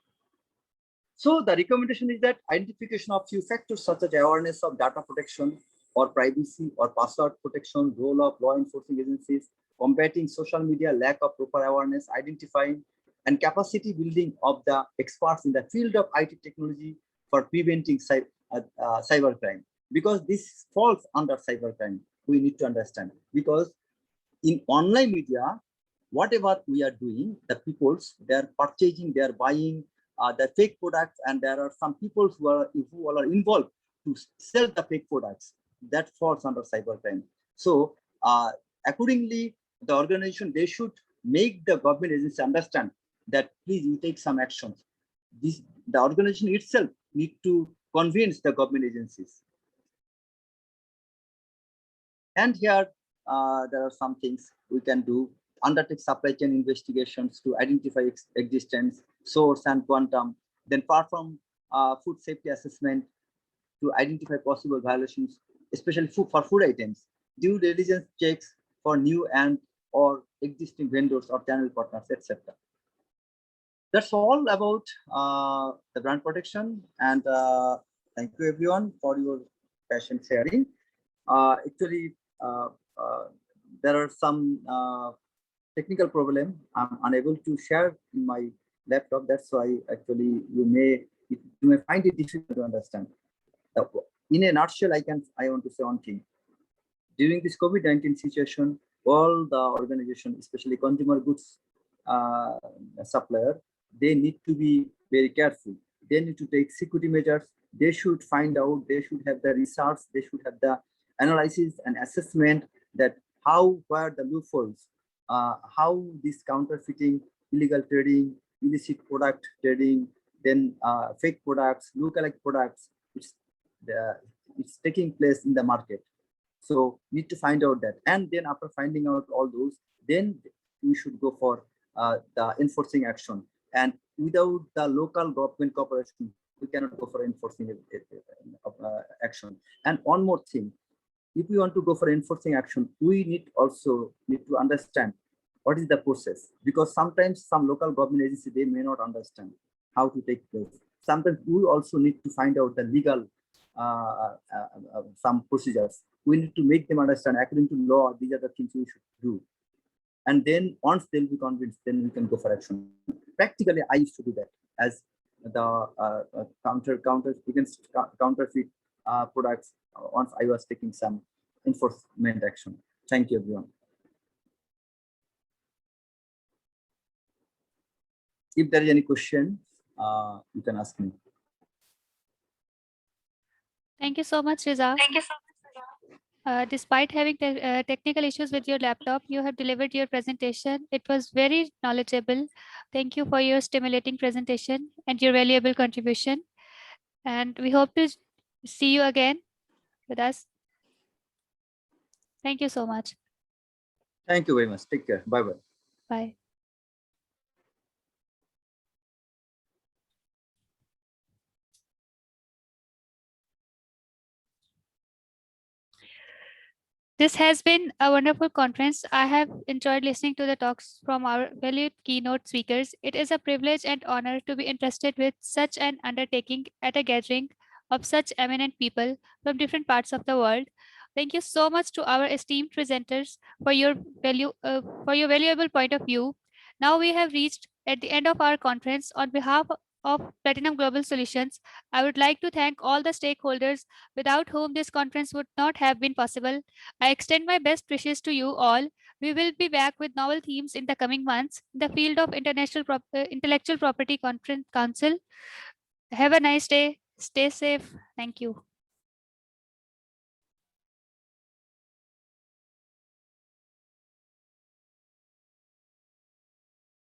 So the recommendation is that identification of few factors such as awareness of data protection or privacy or password protection, role of law enforcement agencies, combating social media, lack of proper awareness, identifying and capacity building of the experts in the field of IT technology for preventing cybercrime. Because this falls under cybercrime, we need to understand. Because in online media, whatever we are doing, the peoples, they are purchasing, they are buying the fake products, and there are some people who are involved to sell the fake products. That falls under cybercrime. So accordingly, the organization, they should make the government agency understand that please you take some actions. The organization itself need to convince the government agencies. And here there are some things we can do. Undertake supply chain investigations to identify existence, source, and quantum. Then perform food safety assessment to identify possible violations, especially for food items. Due diligence checks for new and or existing vendors or channel partners, etc. That's all about the brand protection. And thank you everyone for your passion sharing. Actually, there are some technical problem. I'm unable to share in my laptop. That's why actually you may find it difficult to understand. In a nutshell, I want to say one thing. During this COVID-19 situation, all the organizations, especially consumer goods supplier, they need to be very careful. They need to take security measures. They should find out, they should have the research, they should have the analysis and assessment that where the loopholes, how this counterfeiting, illegal trading, illicit product trading, then fake products, lookalike products, it's taking place in the market. So need to find out that, and then after finding out all those, then we should go for the enforcing action. And without the local government cooperation, we cannot go for enforcing action. And one more thing, if we want to go for enforcing action, we need to understand what is the process, because sometimes some local government agency, they may not understand how to take place. Sometimes we also need to find out the legal some procedures. We need to make them understand according to law, these are the things we should do. And then once they'll be convinced, then we can go for action. Practically, I used to do that as the counterfeit products. once I was taking some enforcement action. Thank you, everyone. If there is any question, you can ask me. Thank you so much, Riza. Thank you so much. Despite having technical issues with your laptop, you have delivered your presentation. It was very knowledgeable. Thank you for your stimulating presentation and your valuable contribution. And we hope to see you again with us. Thank you so much. Thank you very much. Take care. Bye-bye. Bye. This has been a wonderful conference. I have enjoyed listening to the talks from our valued keynote speakers. It is a privilege and honor to be entrusted with such an undertaking at a gathering of such eminent people from different parts of the world. Thank you so much to our esteemed presenters for your valuable point of view. Now we have reached at the end of our conference. On behalf of Platinum Global Solutions, I would like to thank all the stakeholders without whom this conference would not have been possible. I extend my best wishes to you all. We will be back with novel themes in the coming months in the field of intellectual property council. Have a nice day. Stay safe. Thank you.